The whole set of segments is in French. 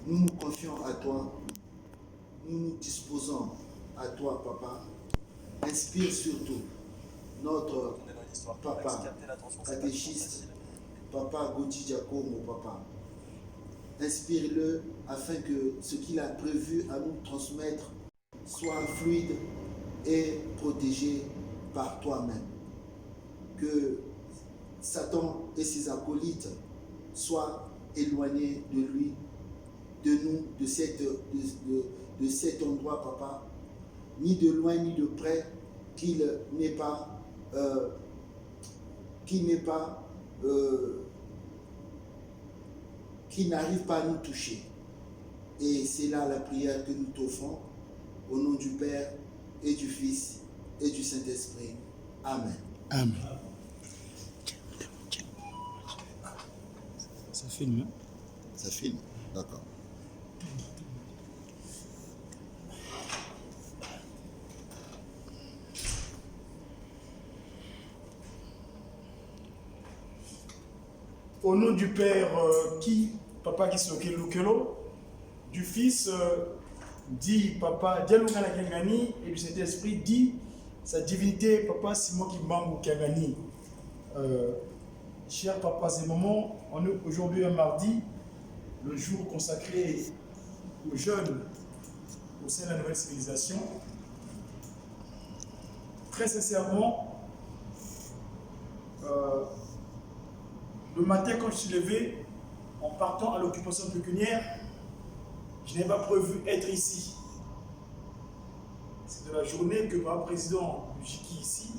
nous nous confions à toi, nous nous disposons à toi, papa. Inspire surtout notre papa catéchiste, papa Gauthier Giacomo, papa. Inspire-le afin que ce qu'il a prévu à nous transmettre soit fluide et protégé par toi-même. Que Satan et ses acolytes soient éloignés de lui, de nous, de cet endroit, papa, ni de loin ni de près, qu'il n'arrive pas à nous toucher. Et c'est là la prière que nous t'offrons, au nom du Père et du Fils et du Saint-Esprit. Amen. Amen. Ça filme. Ça filme, d'accord. Au nom du Père Papa qui se Lukelo, du Fils dit Papa Dialoungana Kengani et du Saint-Esprit dit sa divinité Papa Simon Kimbangu Kengani. Chers papas et mamans, on est aujourd'hui un mardi, le jour consacré aux jeunes au sein de la nouvelle civilisation. Très sincèrement, le matin quand je suis levé, en partant à l'occupation pécuniaire, je n'ai pas prévu être ici. C'est de la journée que ma président du JIKI ici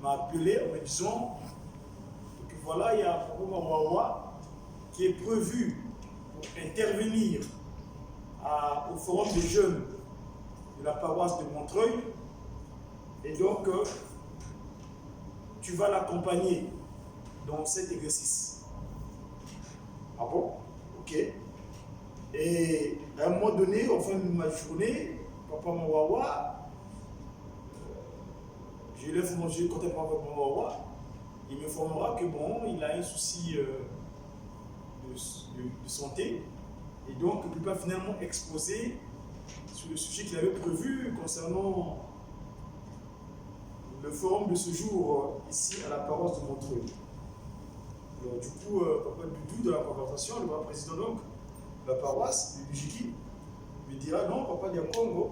m'a appelé en me disant que voilà, il y a un programme Wawa qui est prévu pour intervenir au forum des jeunes de la paroisse de Montreuil. Et donc, tu vas l'accompagner dans cet exercice. Ah bon? Ok. Et à un moment donné, au fin de ma journée, Papa Mawawa, je lève mon jeu quand Papa Mawawa, il m'informera que bon, il a un souci de santé et donc il ne peut pas finalement exposer sur le sujet qu'il avait prévu concernant le forum de ce jour ici à la paroisse de Montreuil. Alors, du coup, Papa Doudou de la conversation, le bras président donc de la paroisse de Bujiki, me dira non, Papa Dia Congo,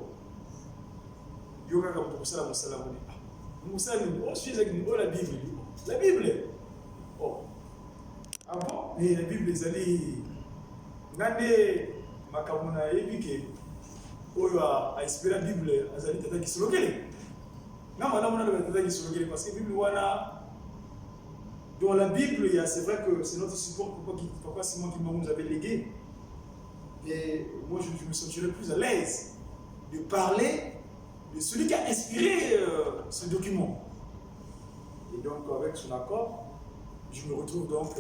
Yoga Kampokusa la Moussalamoni. Moussalamoni, oh, je suis avec nous, la Bible. La Bible. Oh. Ah bon? Et la Bible, les années. Ngande Makamuna Ebike, Oyo a espéré la Bible, Azali Tata qui se locale. Non, madame, on a le Tata qui se locale parce que la Bible, voilà. Dans la Bible, c'est vrai que c'est notre support, Papa Simon qui nous avait légué. Et moi, je me sentirais plus à l'aise de parler de celui qui a inspiré ce document. Et donc, avec son accord, je me retrouve donc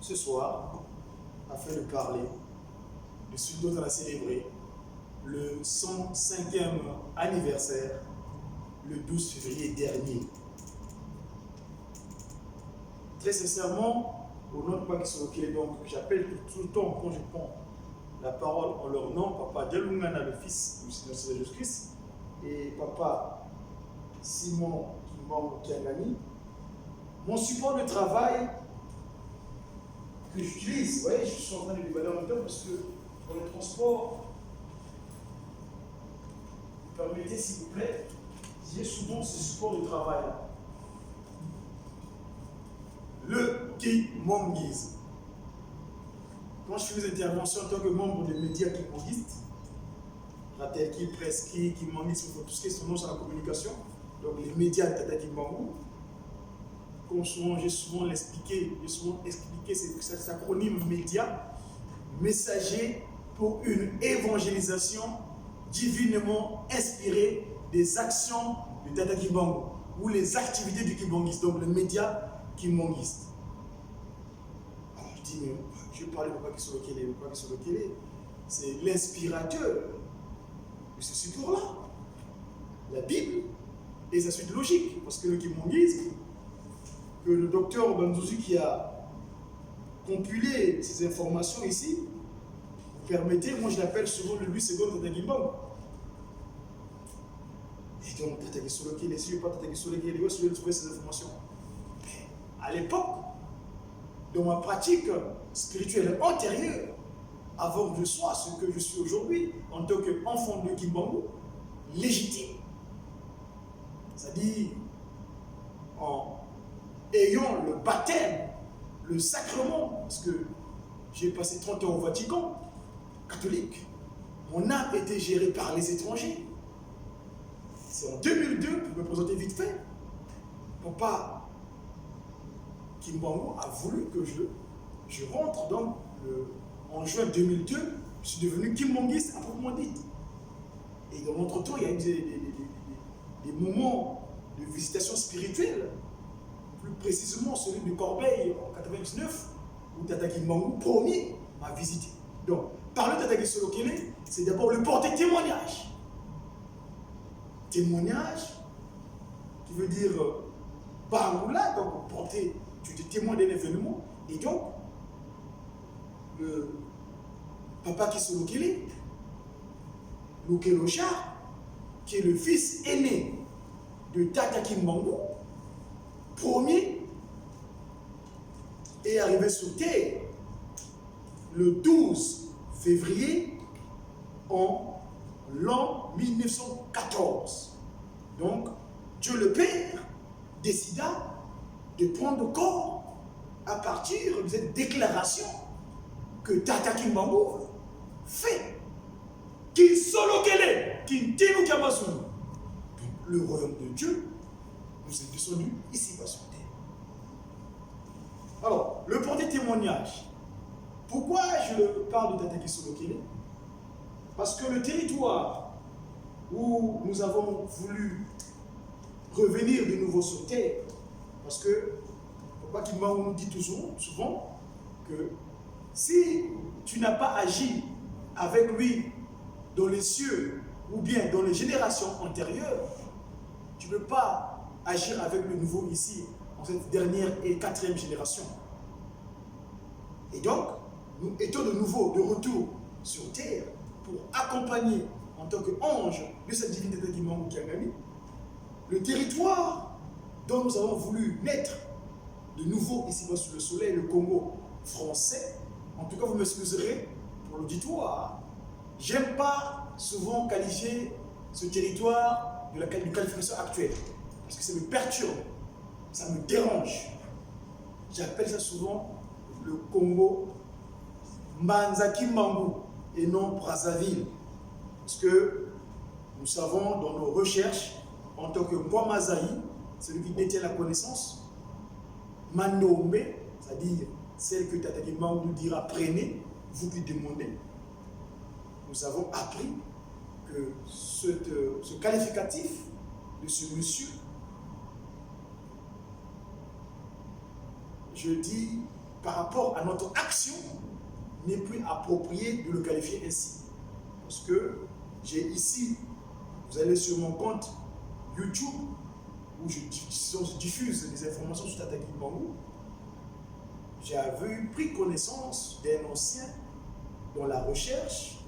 ce soir afin de parler de ce dont on a célébré le 105e anniversaire le 12 février dernier. Très sincèrement, au nom de Papa qui sont ok, donc j'appelle tout le temps quand je prends la parole en leur nom, Papa Dialoungana, le fils du Seigneur Jésus-Christ, et Papa Simon Kimbangu Kiangani, mon support de travail que j'utilise, vous voyez, je suis en train de déballer en même temps parce que pour le transport, permettez s'il vous plaît, j'ai souvent ce support de travail là. Le Kimbanguisme. Quand je fais des interventions en tant que membre des médias kimbanguistes, Ratel qui prescrit, Kimbanguisme, tout ce qui est son nom sur la communication, donc les médias de Tata Kimbangu, j'ai souvent expliqué cet acronyme média, messager pour une évangélisation divinement inspirée des actions de Tata Kimbangu ou les activités du kimbanguiste, donc le média kimbanguiste. Alors je dis, mais je vais parler de Papa Kisolo-Kélé, c'est l'inspirateur de ce support-là, la Bible et sa suite logique, parce que le kimbanguisme, que le docteur Banzouzi qui a compilé ces informations ici, permettez, moi je l'appelle souvent le Louis II Tata Kimbangu. Et donc, Tata Kisolokile, si je ne veux pas Tata Kisolokile, je vais trouver ces informations. Mais à l'époque, dans ma pratique spirituelle antérieure, avant que je sois ce que je suis aujourd'hui, en tant qu'enfant de Kimbangu, légitime. C'est-à-dire, en ayant le baptême, le sacrement, parce que j'ai passé 30 ans au Vatican, catholique, mon âme était gérée par les étrangers. C'est en 2002, pour me présenter vite fait, Papa Kimbangu a voulu que je rentre donc en juin 2002, je suis devenu kimbanguiste à proprement dit. Et dans l'entretemps, il y a eu des moments de visitation spirituelle, plus précisément celui de Corbeil en 99, où Tata Kimbangu premier m'a visité. Donc, parler de Tata Kisolokile, c'est d'abord le porter témoignage. Témoignage, qui veut dire paroula, donc porter, tu te témoins d'un événement, et donc, le Papa Kisolokile, Lukelocha, qui est le fils aîné de Tata Kimbangu, premier, est arrivé sur terre le 12 février en l'an 1914. Donc, Dieu le Père décida de prendre corps à partir de cette déclaration que Tata Kimbangu fait. Kisolokile, Kintinu Kamasunu. Le royaume de Dieu nous est descendu ici-bas sur terre. Alors, le porter témoignage. Pourquoi je parle de Tata Kisolokile? Parce que le territoire où nous avons voulu revenir de nouveau sur terre, parce que Papa Kimbangu nous dit souvent que si tu n'as pas agi avec lui dans les cieux ou bien dans les générations antérieures, tu ne peux pas agir avec le nouveau ici, en cette dernière et quatrième génération. Et donc, nous étions de nouveau de retour sur terre pour accompagner en tant qu'ange de cette divinité Kimbangu Kiangami le territoire dont nous avons voulu naître de nouveau ici-bas sous le soleil, le Congo français. En tout cas, vous m'excuserez pour l'auditoire. J'aime pas souvent qualifier ce territoire de la qualification actuelle, parce que ça me perturbe, ça me dérange. J'appelle ça souvent le Congo Mbanza Kimbangu et non Brazzaville. Parce que nous savons dans nos recherches, en tant que Mwamazaï, celui qui détient la connaissance, Mandombe, c'est-à-dire celle que Tata Kimbangu nous dira prenez, vous qui demandez, nous avons appris que ce qualificatif de ce monsieur, je dis par rapport à notre action, n'est plus approprié de le qualifier ainsi. Parce que j'ai ici, vous allez sur mon compte YouTube, où je diffuse des informations sur Tata Kimbangu, j'avais pris connaissance d'un ancien dans la recherche,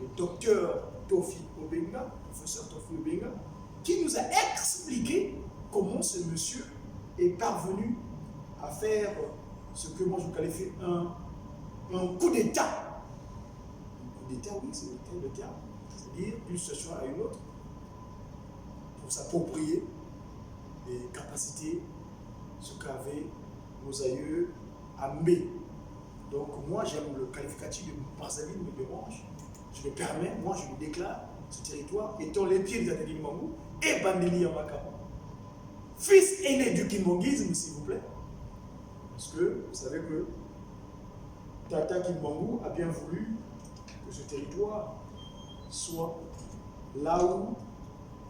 le docteur Tofi Obenga, professeur Tofi Obenga, qui nous a expliqué comment ce monsieur est parvenu à faire ce que moi je qualifie un coup d'État. Un coup d'État, oui, c'est le terme de terme. C'est-à-dire d'une situation à une autre pour s'approprier les capacités, ce qu'avaient nos aïeux à Mbé. Donc moi j'aime le qualificatif de Brazzaville me dérange. Je le permets, moi je le déclare, ce territoire étant les pieds de Tata Kimbangu et Bandeli Yamakama. Fils aîné du kimbanguisme, s'il vous plaît. Parce que vous savez que Tata Kimbangu a bien voulu que ce territoire soit là où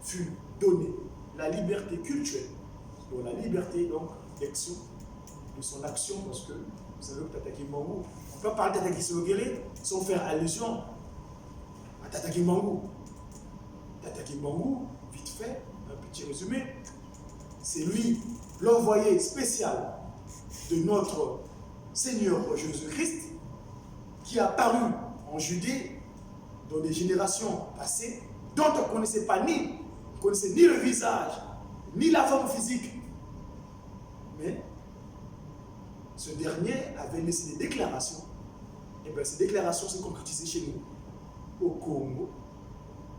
fut donnée la liberté culturelle, donc la liberté d'action, de son action, parce que vous savez que Tata Kimbangu, on peut parler de Tata Kisolokile sans faire allusion à Tata Kimbangu. Tata Kimbangu, vite fait, un petit résumé, c'est lui l'envoyé spécial de notre Seigneur Jésus-Christ qui a paru en Judée, dans les générations passées, dont on ne connaissait pas ni le visage, ni la forme physique. Mais ce dernier avait laissé des déclarations. Et bien ces déclarations se concrétisées chez nous, au Congo.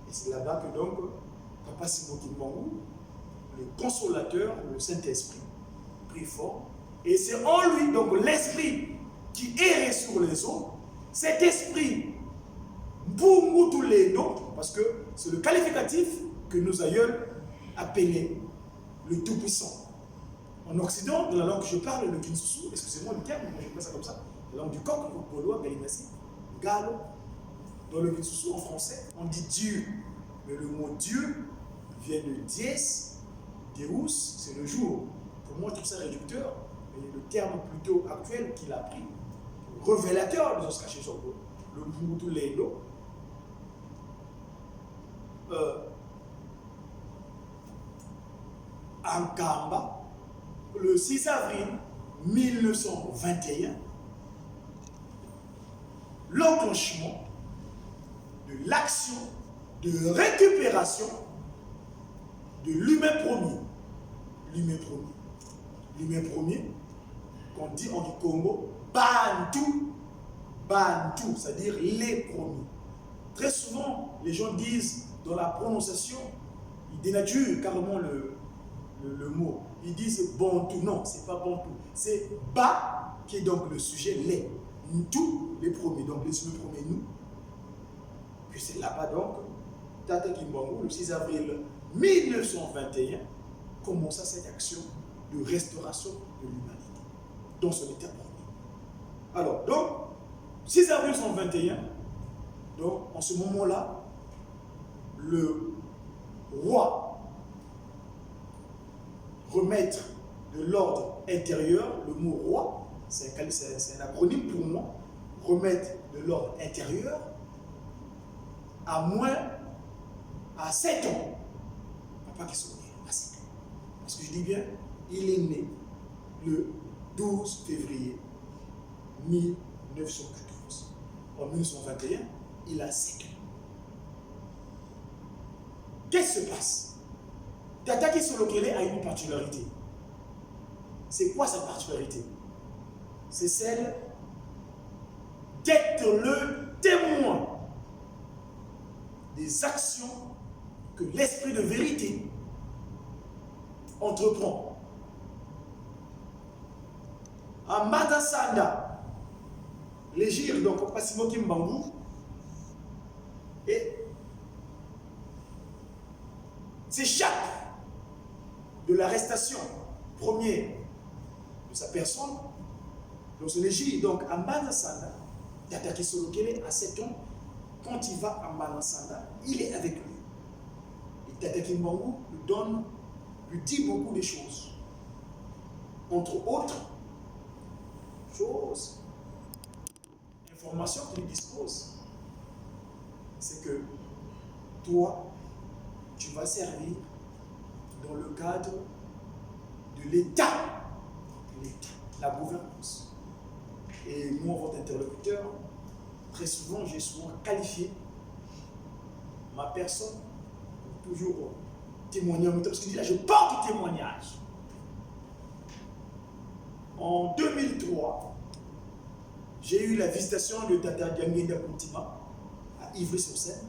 Et c'est là-bas que donc, Papa Simon Kimbangu, le consolateur, le Saint-Esprit, prit fort. Et c'est en lui, donc l'esprit qui errait sur les eaux, cet esprit, Mbungu tous les noms, parce que c'est le qualificatif que nos aïeuls appelaient le Tout-Puissant. En Occident, de la langue que je parle, le Kinsusu, excusez-moi le terme, mais je fais ça comme ça, la langue du coq, le Gaulois, Galinasi, Galo. Dans le Kinsusu, en français, on dit Dieu. Mais le mot Dieu vient de dies, Deus, c'est le jour. Pour moi, tout ça réducteur, mais le terme plutôt actuel qu'il a pris, révélateur de ce caché sur le Mbungu Lendo, en Kamba, le 6 avril 1921, l'enclenchement de l'action de récupération de l'humain premier. L'humain premier, qu'on dit en Congo, Bantu, c'est-à-dire les premiers. Très souvent, les gens disent, dans la prononciation, ils dénaturent carrément le mot. Ils disent Bantu. Non, c'est pas Bantu. C'est Ba, qui est donc le sujet, les. Tout, les premiers, donc les humains premiers, nous. Puis c'est là-bas donc, Tata Kimbangu, le 6 avril 1921, commença cette action de restauration de l'humanité, dans son état premier. Alors, donc, 6 avril 1921, donc, en ce moment-là, le roi, remettre de l'ordre intérieur, le mot roi, c'est un acronyme pour moi, remettre de l'ordre intérieur, à 7 ans. Papa qui sont nés à 7 ans. Parce que je dis bien, il est né le 12 février 1914. En 1921, il a 7 ans. Qu'est-ce qui se passe? Tata Kisolokele a une particularité. C'est quoi sa particularité? C'est celle d'être le témoin des actions que l'esprit de vérité entreprend. En Madasanda, l'égir, donc Papa Simon Kimbangu, et s'échappe de l'arrestation première de sa personne. Dans ce légir, donc à Madasanda, Tata Kisolokele à 7 ans, quand il va à Malansanda, il est avec lui. Et Tata Kimbangu lui dit beaucoup de choses. Entre autres choses, informations qu'il dispose, c'est que toi, tu vas servir dans le cadre de l'État, la gouvernance. Et moi, votre interlocuteur, très souvent, j'ai souvent qualifié ma personne pour toujours témoigner en même temps, parce que là, je porte témoignage. En 2003, j'ai eu la visitation de Tata Diangenda Kuntima à Ivry-sur-Seine.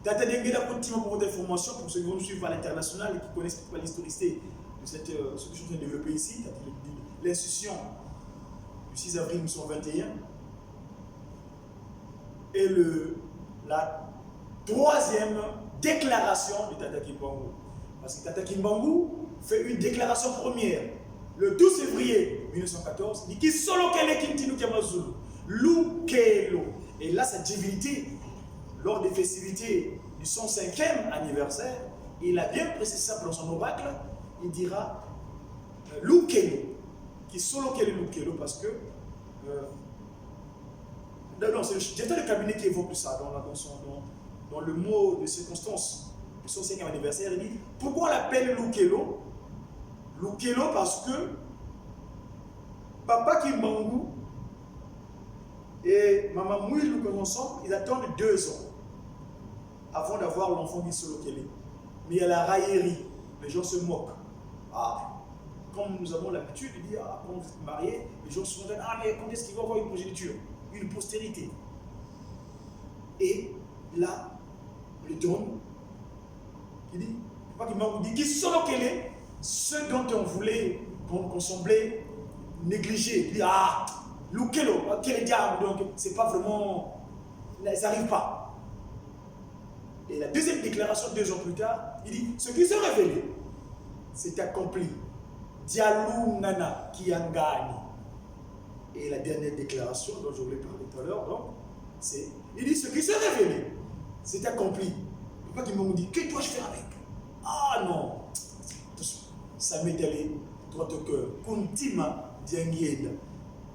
Tata Diangenda Kuntima, pour votre information, pour ceux qui vont nous suivre à l'international et qui connaissent pas l'historicité de ce que je suis en train de développer ici, l'institution du 6 avril 1921, et la troisième déclaration de Tata Kimbangu. Parce que Tata Kimbangu fait une déclaration première le 12 février 1914. Il dit Kisolokele Kintinu Kiamazulu, Lukelo. Et là, sa divinité, lors des festivités du 105e anniversaire, il a bien précisé ça dans son oracle. Il dira Lukelo. Kisolokele Lukelo, parce que non, c'est le cabinet qui évoque ça dans le mot de circonstance du 105e anniversaire. Il dit pourquoi on l'appelle Lukelo? Lukelo parce que Papa Kimbangu Et Maman Mouille, nous commençons, ils attendent 2 ans avant d'avoir l'enfant qui se localise. Mais il y a la raillerie, les gens se moquent. Ah, comme nous avons l'habitude de dire, ah, quand vous êtes mariés, les gens se demandent, ah, mais quand est-ce qu'ils vont avoir une progéniture, une postérité? Et là, le don, qui dit, pas qu'il m'a dit, qui sont localisés, ceux dont on voulait, qu'on semblait négliger. Il dit, ah, Lukelo, quel diable, donc c'est pas vraiment, ça n'arrive pas. Et la deuxième déclaration, 2 ans plus tard, il dit, ce qui s'est révélé, c'est accompli. Dialou Nana Kiangani. Et la dernière déclaration dont je voulais parler tout à l'heure, donc, c'est, il dit, ce qui s'est révélé, c'est accompli. Pourquoi qu'ils m'ont dit, que dois-je faire avec? Ah non, ça m'est allé droit au cœur. Kuntima Diangieda.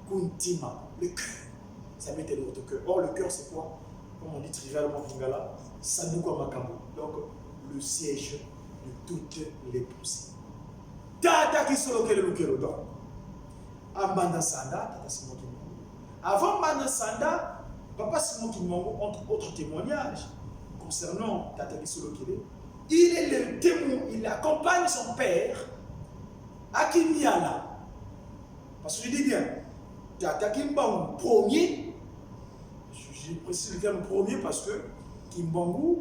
Kuntima, le cœur. Ça m'est allé droit au cœur. Or, le cœur, c'est quoi? Comme on dit trivialement en Lingala, Sanuko Makamo. Donc, le siège de toutes les pensées. Tata qui sont le cœur. Donc, Ambanda Sanda, Tata Simon Kimongo. Avant Mbanda Sanda, Papa Simon Kimongo, entre autres témoignages concernant Tata qui sont il est le témoin, il accompagne son père à Kimiala. Parce que je dis bien, Tata Kimbangu premier, je précise le terme premier parce que Kimbangu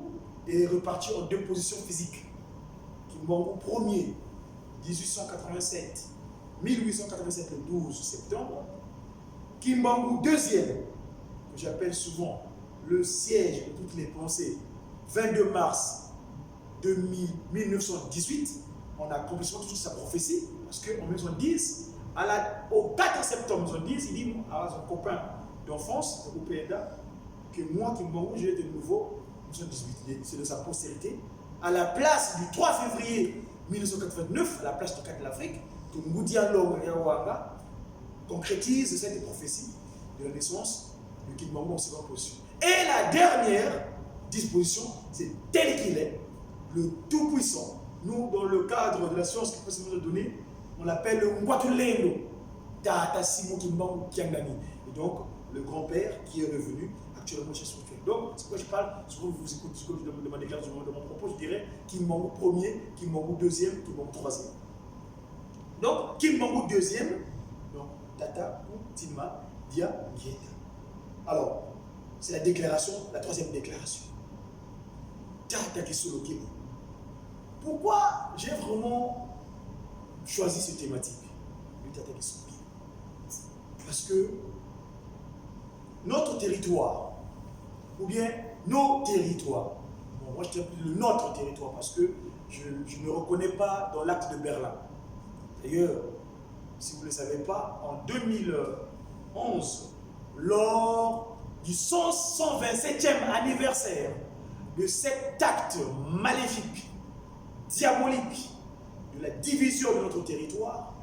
est reparti en 2 positions physiques. Kimbangu premier, 1887, 1887, le 12 septembre. Kimbangu deuxième, que j'appelle souvent le siège de toutes les pensées, 22 mars 1918, on a accompli toute sa prophétie, parce qu'en 1910, au 4 septembre 1910, il dit à son copain d'enfance, au PNDA, que moi, Kimbangu, je vais de nouveau en 1918. C'est de sa postérité. À la place du 3 février 1989, à la place du 4 de l'Afrique, que Ngoudia Long Yawanga concrétise cette prophétie de la naissance de Kimbangu en second position. Et la dernière disposition, c'est tel qu'il est, le Tout-Puissant. Nous, dans le cadre de la science qui peut nous donner, on l'appelle le Ngwatulendo, Tata Simon Kimbangu Kiangani. Et donc, le grand-père qui est revenu actuellement chez son frère. Donc, c'est pourquoi je parle, souvent vous écoutez de ma déclaration, de mon propos, je dirais Kimbangu premier, Kimbangu deuxième, Kimbangu troisième. Donc, Kimbangu deuxième, donc Tata Tima Dia Gieta. Alors, c'est la déclaration, la troisième déclaration. Tata Kisoloki. Pourquoi j'ai vraiment choisi cette thématique du Tata Kisoloki? Parce que notre territoire, ou bien nos territoires, bon, moi je dis notre territoire parce que je ne me reconnais pas dans l'acte de Berlin. D'ailleurs, si vous ne le savez pas, en 2011, lors du 127e anniversaire de cet acte maléfique, diabolique, de la division de notre territoire,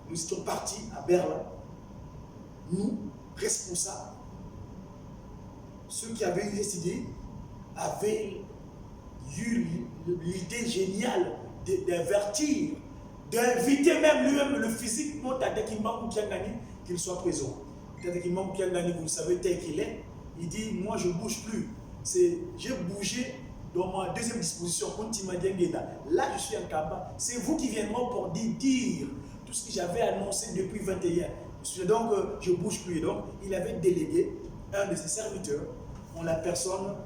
nous étions partis à Berlin, nous, responsables, ceux qui avaient eu cette idée, avaient eu l'idée géniale d'invertir, d'inviter même lui-même le physiquement Tata Kimbangu Kiangani qu'il soit présent. Tata Kimbangu Kiangani, vous le savez tel qu'il est, il dit, moi je ne bouge plus. J'ai bougé dans ma deuxième disposition, là je suis en Kamba. C'est vous qui viendront pour dire tout ce que j'avais annoncé depuis 21. Donc je ne bouge plus. Donc il avait délégué un de ses serviteurs en la personne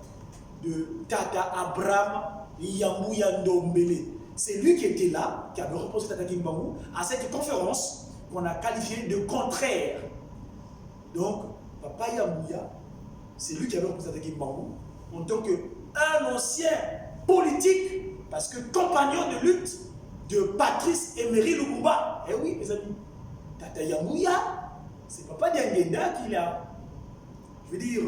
de Tata Abraham Yamouya Ndombele. C'est lui qui était là, qui avait reposé Tata Kimbangu à cette conférence qu'on a qualifiée de contraire. Donc, Papa Yamouya, c'est lui qui avait reposé Tata Kimbangu en tant qu'un ancien politique, parce que compagnon de lutte de Patrice Emery Lumumba. Eh oui, mes amis, Tata Yamouya, c'est Papa Diangenda qui a, je veux dire,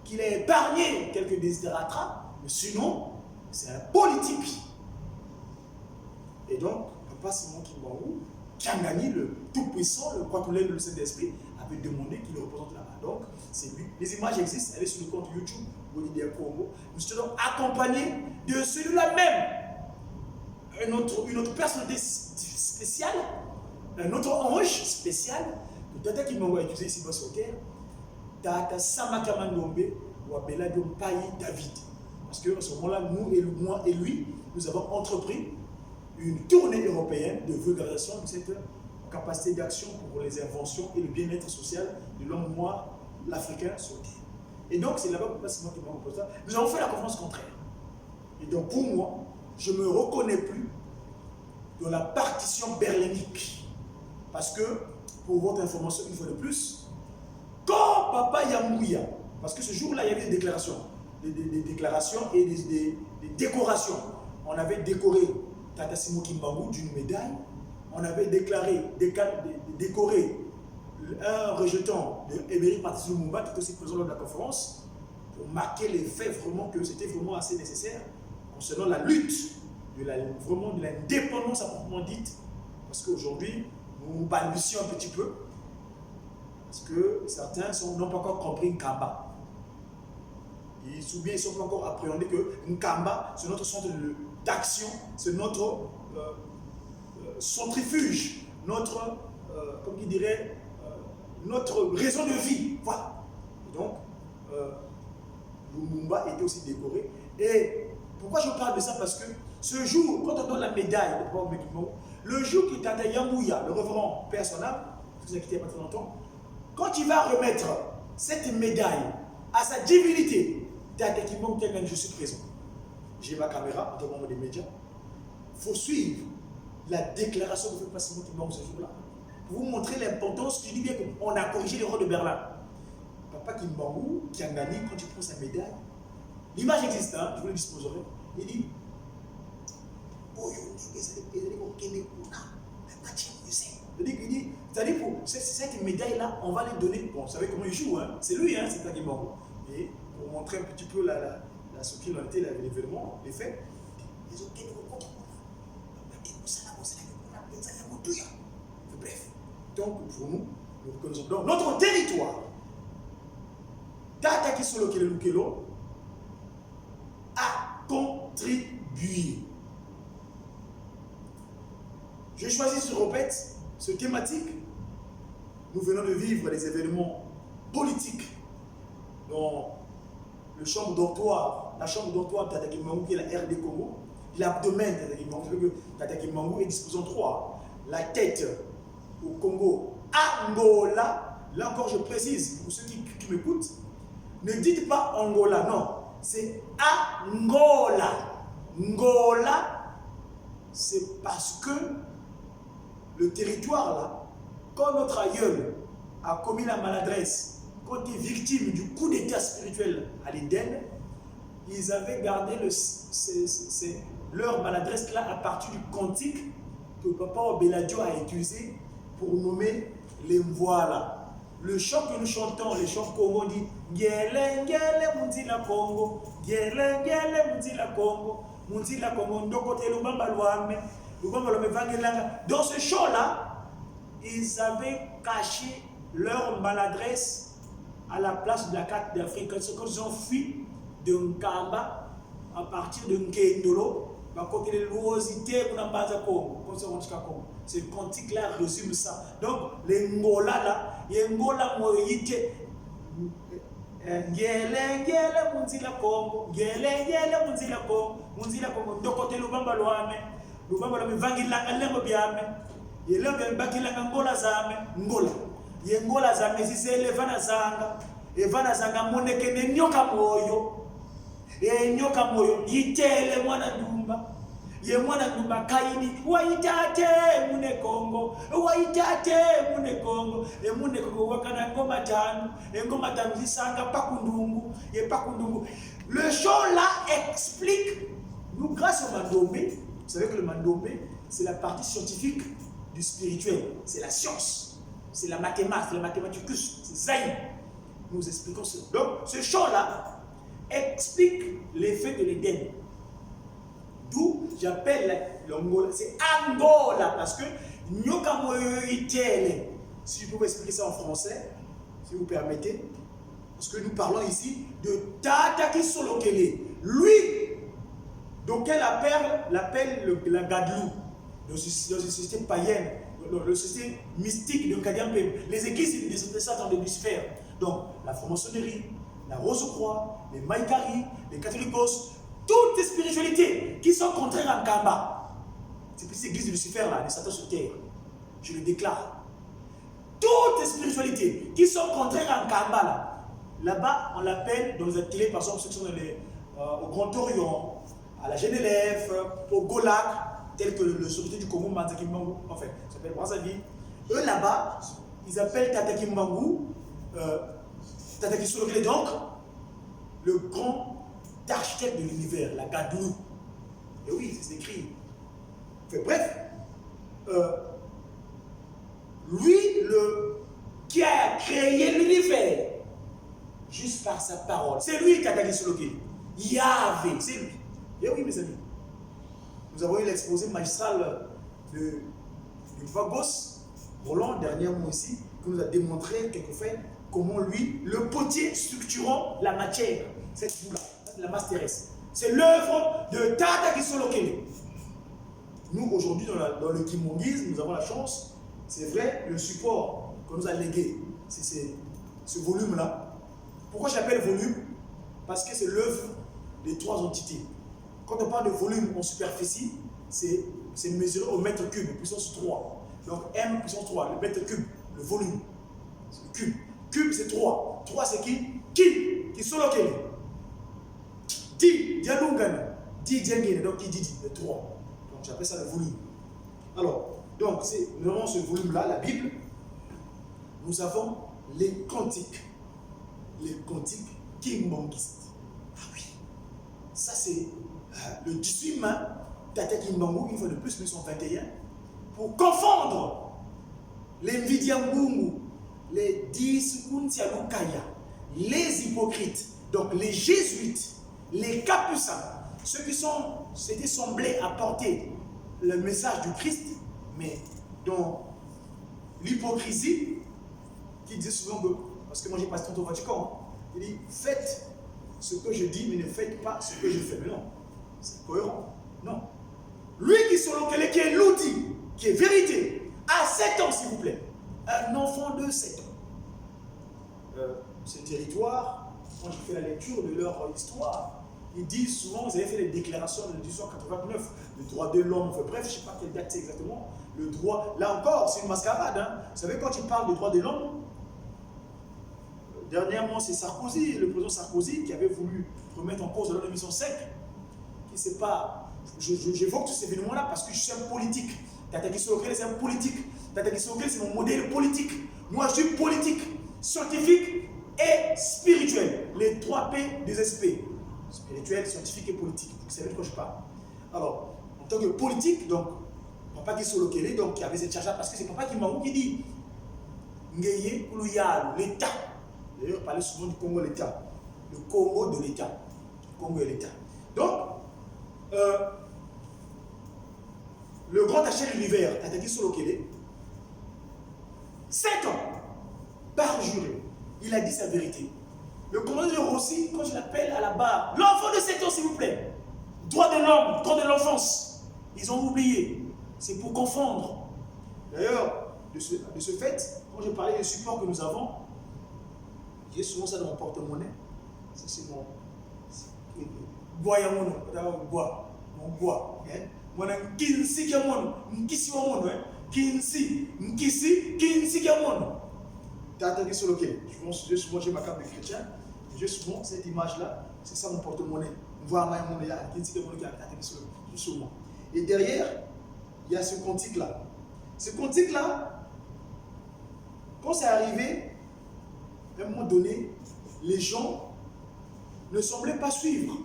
qu'il a épargné quelques désiratra, mais sinon, c'est un politique. Et donc, Papa Simon Kimbangu, Kiangani, le tout-puissant, le quatulaire de Saint-Esprit, avait demandé qu'il le représente là-bas. Donc, c'est lui. Les images existent, allez sur le compte YouTube, Bolivia Congo. Nous sommes accompagnés de celui-là même. Une autre personnalité spéciale, un autre ange spécial, que Tata Kimbangu a utilisé ici-bas sur terre, Tata Samaka Mandombe ou Abela Payi David. Parce qu'à ce moment-là, moi et lui, nous avons entrepris une tournée européenne de vulgarisation de cette capacité d'action pour les inventions et le bien-être social de l'homme noir, l'Africain sur terre. Et donc, c'est là-bas que c'est moi qui m'en propose ça. Nous avons fait la conférence contraire. Et donc, pour moi, je ne me reconnais plus dans la partition berlinique. Parce que, pour votre information, une fois de plus, quand Papa Yamouya, parce que ce jour-là, il y avait des déclarations, des déclarations et des décorations. On avait décoré Tata Simo Kimbangu d'une médaille. On avait décoré un rejeton de Emery Patrice Lumumba, qui est aussi président de la conférence, pour marquer les faits vraiment que c'était vraiment assez nécessaire concernant la lutte de l'indépendance à proprement dite, parce qu'aujourd'hui, nous balbutions un petit peu, parce que certains n'ont pas encore compris Nkamba. Ils ne sont pas encore appréhendés que Nkamba, c'est notre centre d'action, c'est notre centrifuge, notre, comme il dirait, notre raison de vie. Voilà. Et donc, Lumumba était aussi décoré. Et pourquoi je parle de ça? Parce que ce jour, quand on donne la médaille de Bob Mekimo, le jour que Tata Yamouya, le révérend Père son âme, vous avez quitté il n'y a pas très longtemps, quand il va remettre cette médaille à sa divinité, Tata Kimbangu, je suis présent. J'ai ma caméra, en tant que des médias. Il faut suivre la déclaration que fait passer Kimbangu ce jour-là. Pour vous montrer l'importance, je dis bien qu'on a corrigé l'erreur de Berlin. Papa Kimbangu, qui a gagné, quand il prend sa médaille, l'image existe, hein, je vous le disposerai. Il dit c'est-à-dire pour cette médaille-là, on va les donner. Bon, vous savez comment il joue, hein? C'est lui, hein, c'est Tata Kimbangu. Et pour montrer un petit peu ce qu'il en était, l'événement, les faits, ils ont bref. Donc, pour nous, nous reconnaissons. Donc, notre territoire, Tata Kisolo Kelelukelo, a contribué. J'ai choisi ce thématique. Nous venons de vivre des événements politiques dans la chambre dortoir de Tata Kimbangu, qui est la RD Congo, l'abdomen de Tata Kimbangu. Vous savez que Tata Kimbangu est disposé en trois. La tête au Congo, Angola. Là encore, je précise, pour ceux qui m'écoutent, ne dites pas Angola, non. C'est Angola. Angola, c'est parce que le territoire là, quand notre aïeul a commis la maladresse, quand il est victime du coup d'état spirituel à l'Éden, ils avaient gardé leur maladresse là à partir du cantique que Papa Obeladio a utilisé pour nommer les voilà. Le chant que nous chantons, les chants Congo dit Ngele Ngele Mundila Congo, Ngele Ngele Mundila Congo, Mundila Congo, Ndokote Lubamba Luame, Lubamba Luame Vangelanga. Dans ce chant-là, ils avaient caché leur maladresse à la place de la carte d'Afrique. Quand ils ont fui de Nkamba à partir de Nkendolo, côté de l'osité qu'on a pas à Congo, ce cantique-là résume ça. Donc, les Ngola là, les Ngola moyité, Ngele Ngele Munzila Congo, Ngele Ngele Munzila Congo, de côté Lubamba Luame, Lubamba Luame Vangilanga Lembo Biame, Yelembe Bakilanga Ngola Zame, Ngola, Yengola Zame, si c'est Levana Zanga, Evana Zanga Moneke ne Nyoka Moyo. E nyoka moyo yitele mwana ndumba ye mwana ndumba kaini waitate mune Kongo e mune Kongo wakana ngoma tanu zisanga pakundungu ye pakundungu. Le chant là explique, nous grâce au Mandombe, vous savez que le Mandombe c'est la partie scientifique du spirituel, c'est la science, c'est la mathématique, c'est Zaï. Nous expliquons ça. Donc ce chant là explique l'effet de l'Éden. D'où j'appelle l'Angola. C'est Angola parce que si je pouvais expliquer ça en français, si vous permettez, parce que nous parlons ici de Tata Kisolo Kele. Lui, donc elle l'appelle la Gadlou, dans une société païenne, le société mystique de Kadiampe, les églises des Satan de Lucifer. Donc, la franc-maçonnerie, la Rose-Croix, les Maïkari, les catholicos, toutes les spiritualités qui sont contraires à Kamba. C'est pour ces églises de Lucifer là, de Satan sur terre. Je le déclare. Toutes les spiritualités qui sont contraires à Kamba là, là-bas, on l'appelle dans les ateliers, par exemple, ceux qui sont au Grand Orient, à la Genève, au Golak, tel que le société du Congo, Manzaki Mbangu, enfin, ça s'appelle Brazzaville. Eux là-bas, ils appellent Tataki Mbangu, Tataki Solokele, donc, le grand architecte de l'univers, la Gadou. Et oui, c'est écrit. Enfin, bref, lui, qui a créé l'univers, juste par sa parole. C'est lui qui a attaqué Solokele. Yahvé, c'est lui. Et oui, mes amis. Nous avons eu l'exposé magistral de Vagos, Roland, dernièrement ici, qui nous a démontré quelquefois comment lui, le potier structurant la matière, cette boule-là, la masse terrestre. C'est l'œuvre de Tataki Solokele. Nous, aujourd'hui, dans le kimongisme, nous avons la chance, c'est vrai, le support qu'on nous a légué, c'est ce volume-là. Pourquoi j'appelle volume? Parce que c'est l'œuvre des trois entités. Quand on parle de volume en superficie, c'est mesuré au mètre cube, puissance 3. Donc M puissance 3, le mètre cube, le volume, c'est le cube. Cube c'est 3. 3 c'est qui? Qui Solokele. Di, Dialungana. Di, Diangene, donc qui dit, le 3. Donc j'appelle ça le volume. Alors, donc nous avons ce volume-là, la Bible. Nous avons les cantiques. Les cantiques kimbanguistes. Ah oui. Ça c'est le 18 mai, Tataki Mbangu, une fois de plus, 1921, pour confondre les Mvidiangungu, les Disukuntialukaya, les hypocrites, donc les jésuites, les capucins, ceux qui s'étaient semblés apporter le message du Christ, mais dans l'hypocrisie, qui dit souvent que, parce que moi j'ai passé tant au Vatican, il dit faites ce que je dis, mais ne faites pas ce que je fais. Mais non, c'est cohérent. Non. Lui qui est l'outil, qui est vérité, à 7 ans, s'il vous plaît. Un enfant de 7 ans. Ce territoire, quand j'ai fait la lecture de leur histoire, ils disent souvent, vous avez fait les déclarations de 1889, le droit de l'homme, enfin, bref, je ne sais pas quelle date c'est exactement, le droit, là encore, c'est une mascarade. Hein. Vous savez, quand il parle du droit de l'homme, dernièrement, c'est Sarkozy, le président Sarkozy, qui avait voulu remettre en cause la loi de 1905, qui ne sait pas. J'évoque tous ces événements-là parce que je suis un politique. Tataki Solokele, c'est un politique. Tataki Solokele, c'est mon modèle politique. Moi, je suis politique, scientifique et spirituel. Les 3 P des SP. Spirituel, scientifique et politique. Vous savez de quoi je parle. Alors, en tant que politique, donc, Papa qui Solokele, donc, qui avait cette charge-là, parce que c'est Papa qui m'a dit Ngeye Koulouyal, l'État. D'ailleurs, on parlait souvent du Congo, l'État. Le Congo de l'État. Le Congo et l'État. Donc, le grand architecte de l'univers, Tataki Solokele, 7 ans, parjuré, il a dit sa vérité. Le commandant de Rossi, quand je l'appelle à la barre, l'enfant de 7 ans, s'il vous plaît, droit de l'homme, droit de l'enfance, ils ont oublié. C'est pour confondre. D'ailleurs, de ce fait, quand je parlais des supports que nous avons, j'ai souvent ça dans mon porte-monnaie. C'est mon bois, mon bois. Mon kinsi kiamono, nkisi wamono, kinsi kiamono. Tataki Solokele. Souvent j'ai ma carte de chrétien, j'ai souvent cette image-là, c'est ça mon porte-monnaie. On voit ma monnaie là, kinsi kiamono qui a Tataki Solokele, souvent. Et derrière, il y a ce cantique-là. Ce cantique-là, quand c'est arrivé, à un moment donné, les gens ne semblaient pas suivre.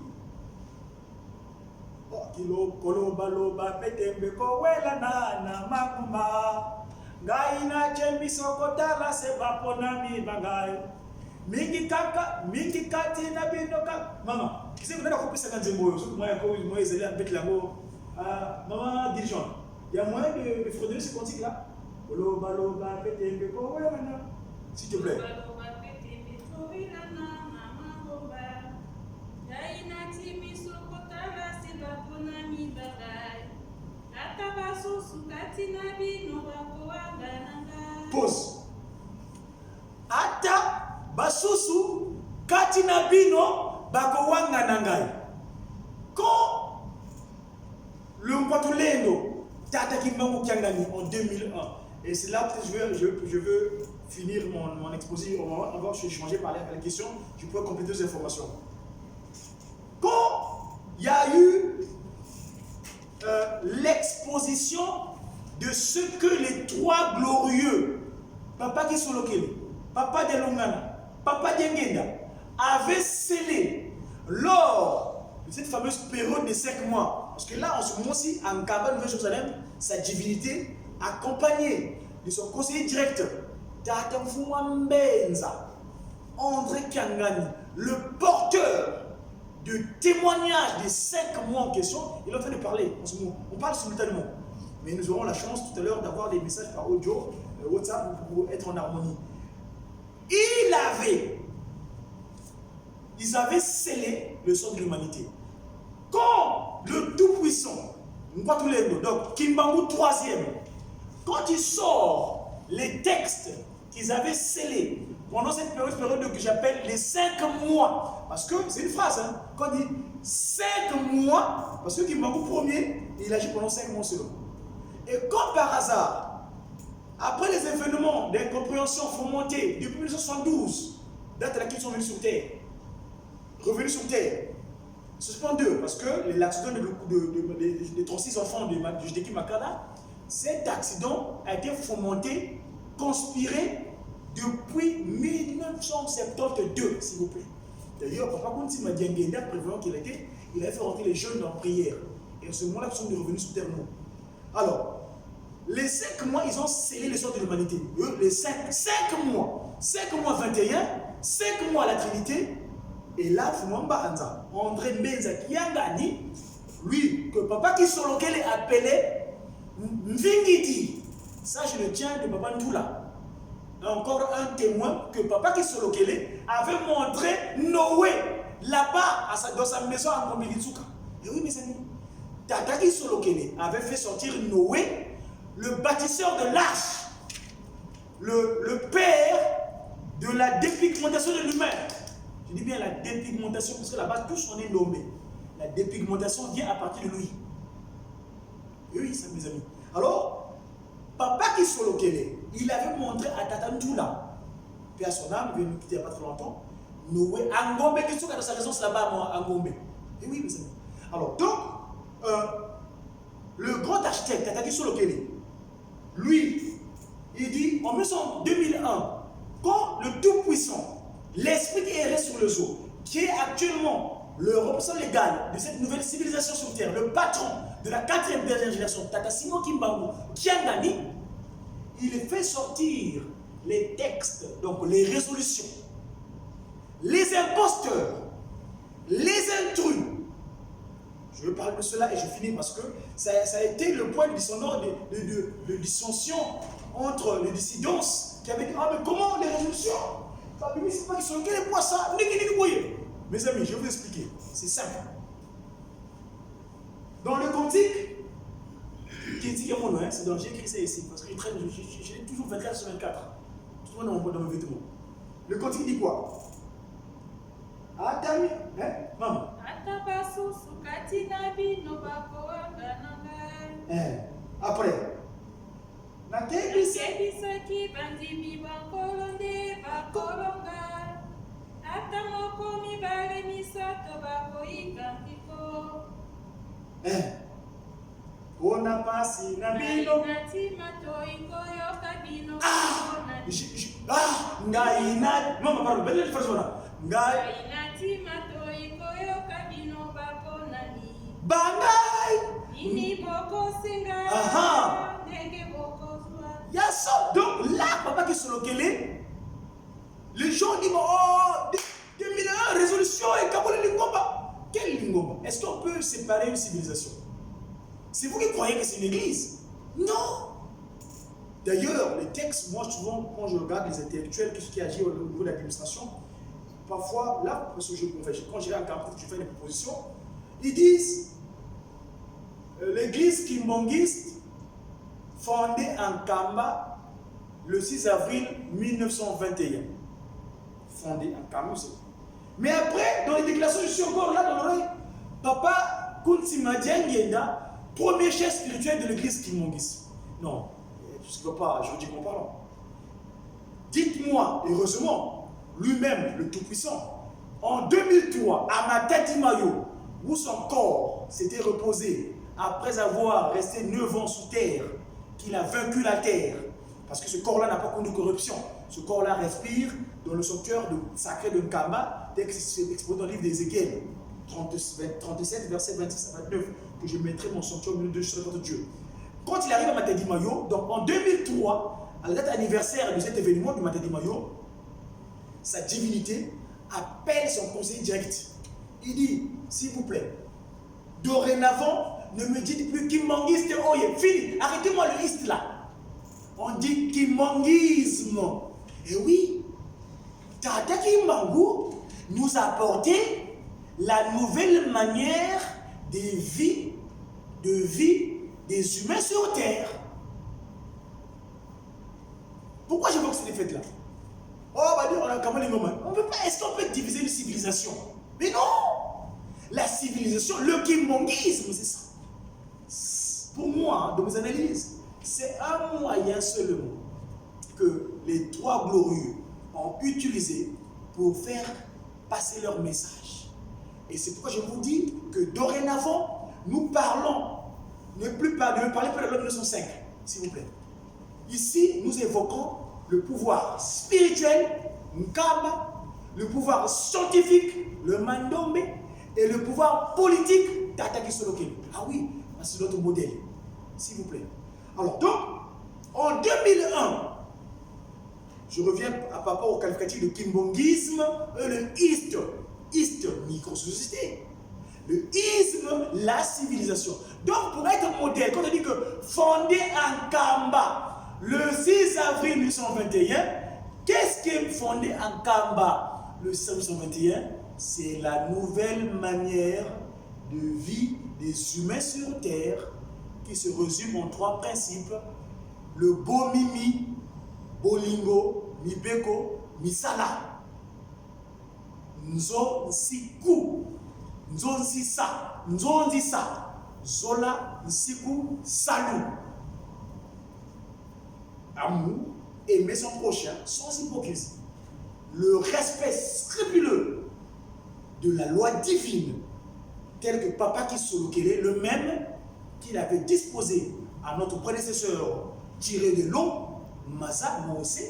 Kilo koloba loba petembe ko wela na makuma ngaina chembi sokotala se bapona mi bangai mingi kati na binoka mama kise kuna kopesa kanzembo yo so moi ko moi ezali avec lango maman dirigeant il y a moyen de fredonner ce cantique là koloba loba petembe ko wela na s'il te plaît. Pause. Ata basusu katina bino bakowanga nangai. Quand le Mwatulendo Tata Kimbangu Kiangani en 2001, et c'est là que je veux finir mon exposé, on va changer par la question, je pourrais compléter ces informations. Quand il y a eu l'exposition de ce que les trois glorieux, Papa Kisolokele, Papa Delongana, Papa Diengenda, avaient scellé lors de cette fameuse période de 5 mois. Parce que là, en ce moment-ci, en Kaba, Nouvelle-Jérusalem, sa divinité, accompagnée de son conseiller directeur, Tata Mfuma Mbenza, André Kiangani, le porteur de témoignage des 5 mois en question, il est en train de parler en ce moment. On parle simultanément. Mais nous aurons la chance tout à l'heure d'avoir des messages par audio, WhatsApp, pour être en harmonie. Ils avaient scellé le sort de l'humanité. Quand le Tout-Puissant, donc Kimbangu 3e, quand il sort les textes qu'ils avaient scellés pendant cette période que j'appelle les 5 mois, parce que c'est une phrase, hein, quand il dit 5 mois, parce que Kimbangu 1er, il agit pendant 5 mois seulement. Et comme par hasard, après les événements d'incompréhension fomentés depuis 1972, date à laquelle ils sont venus sur Terre, revenus sur Terre, suspendus, parce que l'accident des 36 enfants de Jideki Makada, cet accident a été fomenté, conspiré depuis 1972, s'il vous plaît. D'ailleurs, Papa Kounti Madiangenda, prévoyant qu'il avait fait rentrer les jeunes en prière. Et à ce moment-là, ils sont revenus sur Terre. Alors, les 5 mois, ils ont scellé le sort de l'humanité. Les 5 mois. 5 mois 21, 5 mois à la Trinité. Et là, Fumamba Anza, André Mbenza Kiangani, lui, que Papa Kisolokele appelait Mvingidi. Ça, je le tiens de Papa Ntoula. Encore un témoin que Papa Kisolokele avait montré Noé là-bas dans sa maison à Ngomilitsuka. Et oui, mes amis, Tata Kisolokele avait fait sortir Noé, le bâtisseur de l'arche, le père de la dépigmentation de l'humain. Je dis bien la dépigmentation, parce que là-bas, tous on est nommés. La dépigmentation vient à partir de lui. Et oui, ça, mes amis. Alors, Papa Kisolokele, il avait montré à Tata Ntoula, puis à son âme, il vient nous quitter il n'y a pas trop longtemps, Noé, Angombe, qu'est-ce qu'il y a dans sa résidence là-bas, moi, Angombe. Et oui, mes amis. Alors, donc, le grand architecte, Tata Kisolokele, lui, il dit, en 2001, quand le Tout-Puissant, l'esprit qui errait sur le zoo, qui est actuellement le représentant légal de cette nouvelle civilisation sur Terre, le patron de la 4e dernière génération, Tata Simon Kimbangu Kiangani, il fait sortir les textes, donc les résolutions, les imposteurs, les intrus. Je vais parler de cela et je finis parce que ça a été le point de dissension entre les dissidences qui avaient dit, ah mais comment les résolutions? C'est pas qu'ils sont quel poids ça? Mes amis, je vais vous expliquer. C'est simple. Dans le cantique, qui dit mon nom, c'est dans j'ai écrit ça ici, parce que j'ai toujours 24/24. Tout le monde dans mes vêtements. Le cantique dit quoi? Atami, hein? Maman. Après. On a passé na bino. Ngaina. Maman, pardon, belle phrase voilà. Ngaina Bangai. Yes, donc là, Papa Kisolokele, les gens disent, oh, 2001, résolution et Kabole Lingomba. Quel Lingomba? Est-ce qu'on peut séparer une civilisation? C'est vous qui croyez que c'est une église? Non. D'ailleurs, les textes, moi souvent, quand je regarde les intellectuels, tout ce qui agit au niveau de l'administration, parfois, là, parce que quand j'ai un camp, je fais des propositions, ils disent, l'église kimbanguiste fondé en Kamba le 6 avril 1921. Fondé en Kamba. Mais après, dans les déclarations, je suis encore là dans l'oreille. Papa Kunti Madiangenda, premier chef spirituel de l'église Kimongis. Non, je ne sais pas, je vous dis qu'on parle. Dites-moi, heureusement, lui-même, le Tout-Puissant, en 2003, à Matadi-Mayo, où son corps s'était reposé après avoir resté 9 ans sous terre, qu'il a vaincu la terre, parce que ce corps-là n'a pas connu corruption. Ce corps-là respire dans le sanctuaire sacré de Nkamba, tel que c'est exposé dans le livre d'Ézéchiel, 37, verset 26 à 29, que je mettrai mon sanctuaire au milieu de Dieu. Quand il arrive à Matadi-Mayo, donc en 2003, à la date anniversaire de cet événement du Matadi-Mayo, sa divinité appelle son conseiller direct. Il dit, s'il vous plaît, dorénavant, ne me dites plus Kimongiste, oye, fini, arrêtez-moi le ist là. On dit Kimongisme. Et oui, Tata Kimbangu nous a apporté la nouvelle manière de vie des humains sur terre. Pourquoi j'évoque cette fête-là? Oh, on va dire, on a quand même les moments. On peut pas, est-ce qu'on peut diviser une civilisation? Mais non! La civilisation, le kimongisme, c'est ça. Pour moi, dans mes analyses, c'est un moyen seulement que les trois glorieux ont utilisé pour faire passer leur message. Et c'est pourquoi je vous dis que dorénavant, nous parlons, ne parlez plus de l'homme 1905, s'il vous plaît. Ici, nous évoquons le pouvoir spirituel, Nkamba, le pouvoir scientifique, le Mandombe, et le pouvoir politique, Tata Kisolokeli. Ah oui, c'est notre modèle, s'il vous plaît. Alors donc, en 2001, je reviens à rapport au qualificatif de kimbongisme, le East, micro-société. Le isme, la civilisation. Donc, pour être modèle, quand on dit que fondé en Kamba, le 6 avril 1921, qu'est-ce qui est fondé en Kamba le 6 avril 1921? C'est la nouvelle manière de vie des humains sur Terre qui se résume en 3 principes. Le Bomimi, Bolingo, Mibeko, Misala. Nzo Nsiku, Nzo Nsisa, Nzo Nzisa, Zola Nsiku, Salut. Amour, aimer son prochain sans hypocrisie. Le respect scrupuleux de la loi divine, tel que Papa Kisolokele, le même qu'il avait disposé à notre prédécesseur tiré de l'eau, Maza Mose,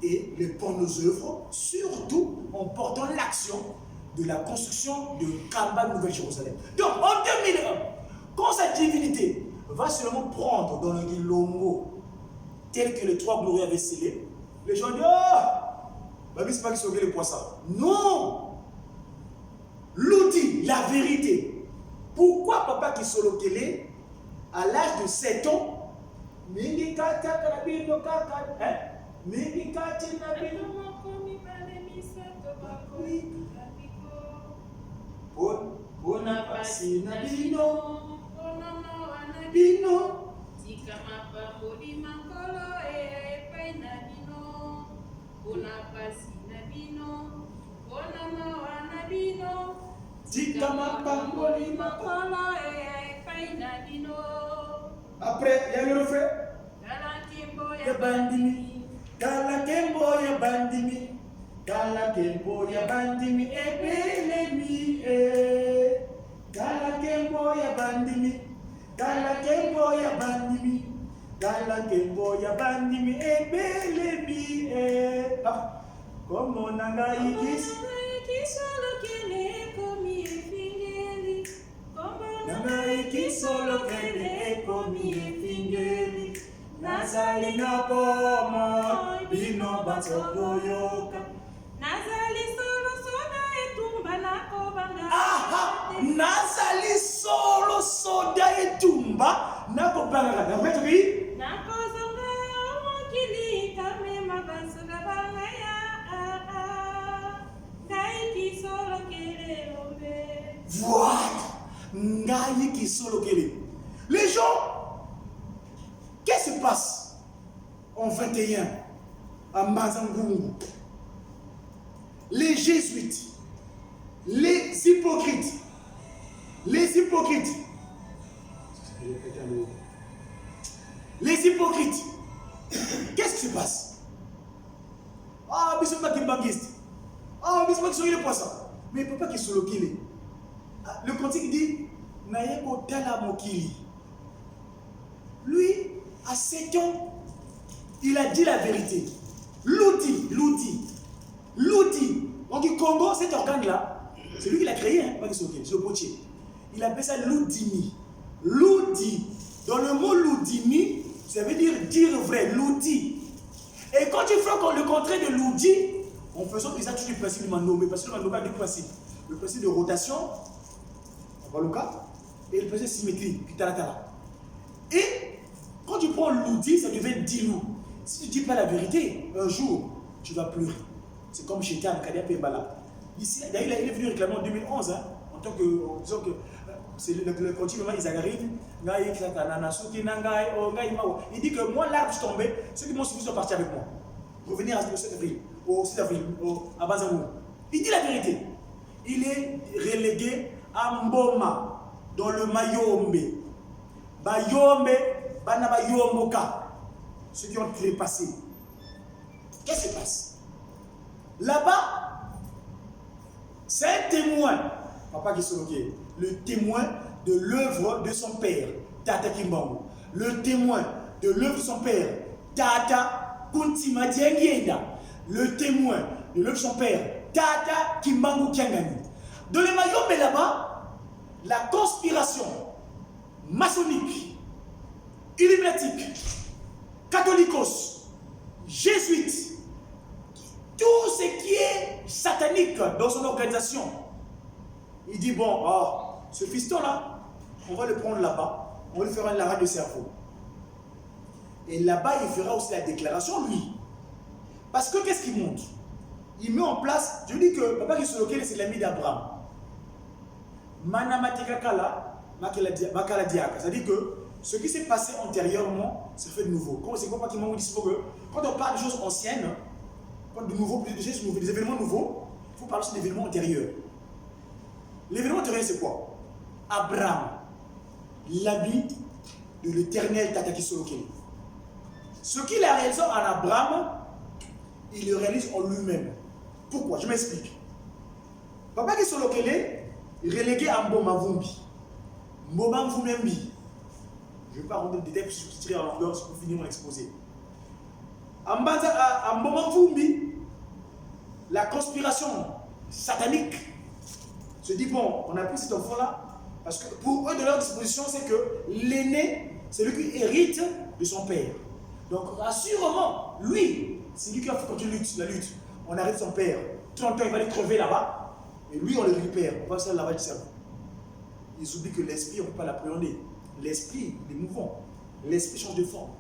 et les bonnes œuvres, surtout en portant l'action de la construction de Kamba Nouvelle-Jérusalem. Donc en 2001, quand sa divinité va seulement prendre dans le Gilongo, tel que les trois glorieux avaient scellé, les gens disent, ah, Babi, c'est pas qui sauver les poissons. Non! L'outil, la vérité. Pourquoi Papa Kisolokele, à l'âge de 7 ans, après, il y a le refrain. Ya bandimi, Kala Kembo ya bandimi, Kala Kembo ya bandimi, ebelemi, Kala Kembo ya bandimi, Kala Kembo ya bandimi, Kala Kembo ya bandimi, ebelemi, Como nanga ikis, nanga ikis solo kele komi efingeli. Nazali na pomo, bino batokoyoka. Nazali solo soda etumba nako banga. Aha! Nazali solo soda etumba nako banga. N'après oui? Nako zonga mokili kame mabasoga banga ya. Ngai solo kele ombe. Voilà! Ngai solo kele. Les gens 21 à Mazangungu. Les jésuites, les hypocrites, les hypocrites, qu'est-ce qui se passe? Ah, mais c'est pas qui banquiste. Ah, mais c'est pas qui sont les poissons. Mais il ne peut pas qu'ils soient loqués. Le cantique dit Nayeko Tala Mokili. Lui, à 7 ans, il a dit la vérité. L'outil. Donc, le Congo, cet organe-là, c'est lui qui l'a créé, hein, pas qu'ils sont loqués, c'est le potier. Il appelle ça l'oudimi. L'oudi. Dans le mot l'oudimi, ça veut dire vrai, l'outil. Et quand tu fais le contraire de l'oudi, on faisant que ça touche le principe du mandomé, parce que le mandomé a deux principes. Le principe de rotation, on va le cas, et le principe de symétrie, et quand tu prends l'oudi, ça devient dilou. Si tu ne dis pas la vérité, un jour, tu vas pleurer. C'est comme chez Tam, Kadia Pembala. Ici, d'ailleurs, il est venu réclamer en 2011, hein, en tant que, disons que, c'est le continent, ils arrivent, il dit que moi, l'arbre est tombé, ceux qui m'ont suivi sont partis avec moi. Revenir au 7 avril, au 6 avril, à Bazamou. Il dit la vérité. Il est relégué à Mboma, dans le Mayombe. Bayombe, Banaba Yomboka. Ceux qui ont trépassé. Qu'est-ce qui se passe? Là-bas, c'est un témoin. Papa qui est le témoin de l'œuvre de son père, Tata Kimbangu. Le témoin de l'œuvre de son père, Tata Kuntima Diengenda. Le témoin de l'œuvre de son père, Tata Kimbangu Kiangani. Dans les Mayombe là-bas, la conspiration maçonnique, illuminatique, catholicos, jésuite, tout ce qui est satanique dans son organisation, il dit bon, ce fiston-là, on va le prendre là-bas, on va lui faire un lavage de cerveau. Et là-bas, il fera aussi la déclaration, lui. Parce que qu'est-ce qu'il montre? Il met en place, je dis que papa qui se loquait, c'est l'ami d'Abraham. Manamatikakala, Makala Diaka. C'est-à-dire que ce qui s'est passé antérieurement, c'est fait de nouveau. C'est comme qu'il m'a dit que quand on parle de choses anciennes, quand des événements nouveaux, il faut parler aussi d'événements antérieurs. L'événement antérieur, c'est quoi? Abraham, l'habit de l'éternel Tataki Solokele. Ce qu'il a réalisé en Abraham, il le réalise en lui-même. Pourquoi? Je m'explique. Papa qui Solokele, relégué à Mboma Vumbi. Mboma Vumbi. Je ne vais pas rentrer dans le détail pour se tirer en longueur pour finir mon exposé. À Mboma Vumbi, la conspiration satanique se dit bon, on a pris cet enfant-là parce que pour eux, de leur disposition, c'est que l'aîné, c'est lui qui hérite de son père. Donc, assurément, lui, c'est lui qui a fait continuer la lutte. On arrête son père. 30 ans, il va aller crever là-bas. Et lui, on le récupère. On va faire le lavage du cerveau. Ils oublient que l'esprit, on ne peut pas l'appréhender. L'esprit, il est mouvant. L'esprit change de forme.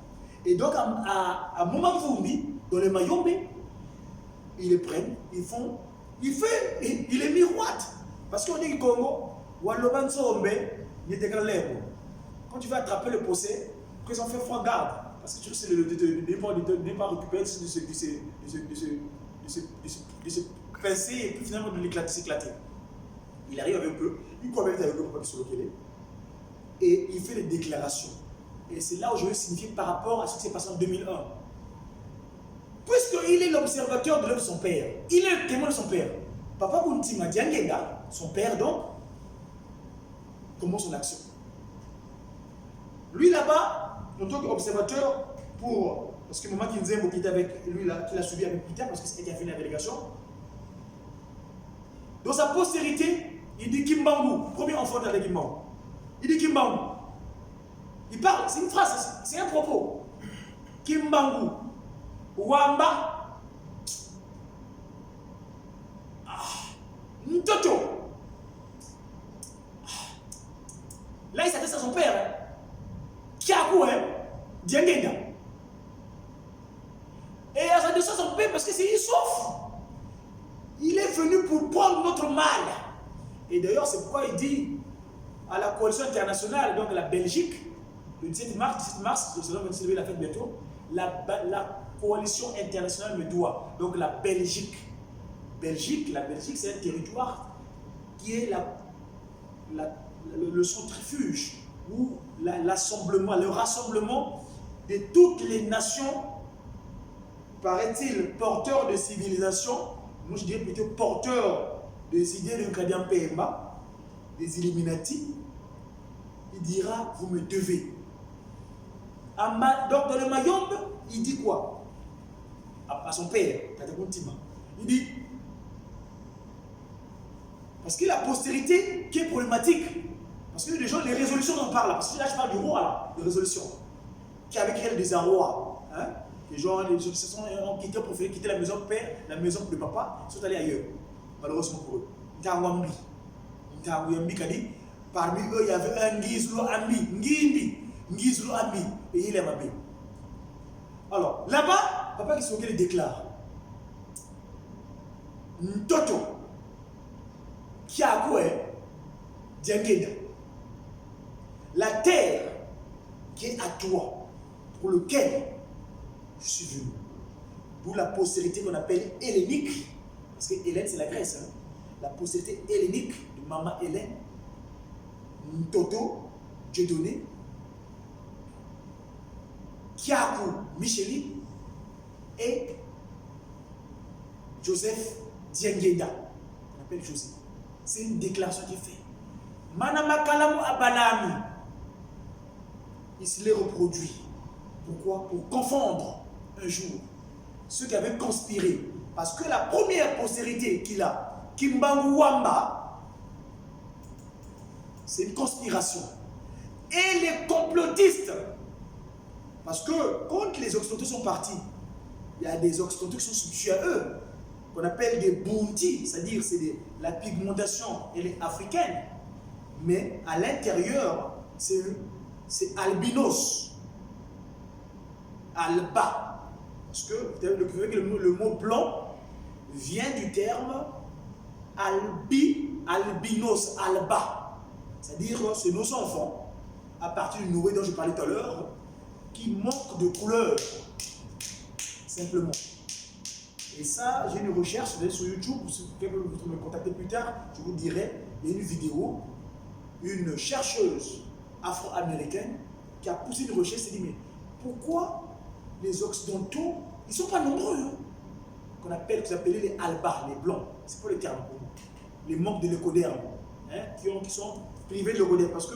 Et donc, à Momamvumbi, dans le Mayombe, ils le prennent, ils font, il est miroite. Parce qu'on dit que Congo, quand tu vas attraper le procès, ils ont fait froid garde. Parce que tu sais, le départ récupérer de se pincer et puis finalement de s'éclater. Il arrive avec eux, il convertit avec eux pour pas qu'ils soient localisés. Et il fait des déclarations. Et c'est là où je veux signifier par rapport à ce qui s'est passé en 2001. Puisqu'il est l'observateur de l'œuvre de son père, il est le témoin de son père. Papa Kuntima Diangenda, son père donc, commence son action. Lui là-bas, en tant qu'observateur, parce que Maman Kinzembo qui était avec lui là, qui l'a suivi avec Peter, parce que c'était qui a fait la délégation. Dans sa postérité, il dit Kimbangu, premier enfant de Kimbangu. Il dit Kimbangu. Il parle, c'est une phrase, c'est un propos. Kimbangu, Wamba, Ntoto. Là, il s'adresse à son père. Kiakou, Diangenda. Et il s'adresse à son père parce que c'est il souffre. Il est venu pour prendre notre mal. Et d'ailleurs, c'est pourquoi il dit à la coalition internationale, donc la Belgique, le 17 mars, le 27 la fête bientôt, la coalition internationale me doit. Donc la Belgique. La Belgique, c'est un territoire qui est le centrifuge ou le rassemblement de toutes les nations, paraît-il, porteurs de civilisation. Moi, je dirais plutôt porteurs des idées de Nkadian Pemba, des Illuminati. Il dira, vous me devez. Donc, dans le Mayombe, il dit quoi? À son père, il dit, parce que la postérité qui est problématique, parce que les gens, les résolutions dont on parle, parce que là je parle du roi, là, de résolution, qui avait créé le désarroi. Hein? Les gens qui se sont préféré quitter la maison de père, la maison de papa, ils sont allés ailleurs, malheureusement pour eux. Parmi eux, il y avait un Ngizlo Ambi, et il est Mabé. Alors, là-bas, papa qui se déclare Ntoto, qui a quoi Diangeda. La terre qui est à toi, pour lequel je suis venu. Pour la postérité qu'on appelle hellénique, parce que Hélène c'est la Grèce, hein? La postérité hellénique de maman Hélène, Ntoto, Dieudonné, Kiakou, Micheli et Joseph Diangeda, on appelle Joseph. C'est une déclaration qui fait. Manamakalamu Abalami. Il se les reproduit. Pourquoi? Pour confondre un jour ceux qui avaient conspiré. Parce que la première postérité qu'il a, Kimbangu Wamba, c'est une conspiration. Et les complotistes, parce que quand les Occidentaux sont partis, il y a des Occidentaux qui sont subjugués à eux, qu'on appelle des bounty, c'est-à-dire la pigmentation elle est africaine, mais à l'intérieur c'est albinos, alba, parce que le mot blanc vient du terme albinos, alba, c'est-à-dire c'est nos enfants à partir du nouveau dont je parlais tout à l'heure qui manquent de couleur simplement. Et ça, j'ai une recherche sur YouTube, si vous voulez me contacter plus tard, je vous dirai, il y a une vidéo, une chercheuse afro-américaine qui a poussé une recherche, s'est dit, mais pourquoi les Occidentaux, ils ne sont pas nombreux, hein, qu'on appelle, que vous appelez les albas, les blancs, c'est pas le terme pour nous, les membres de l'écoderme, hein, qui sont privés de l'écoderme, parce que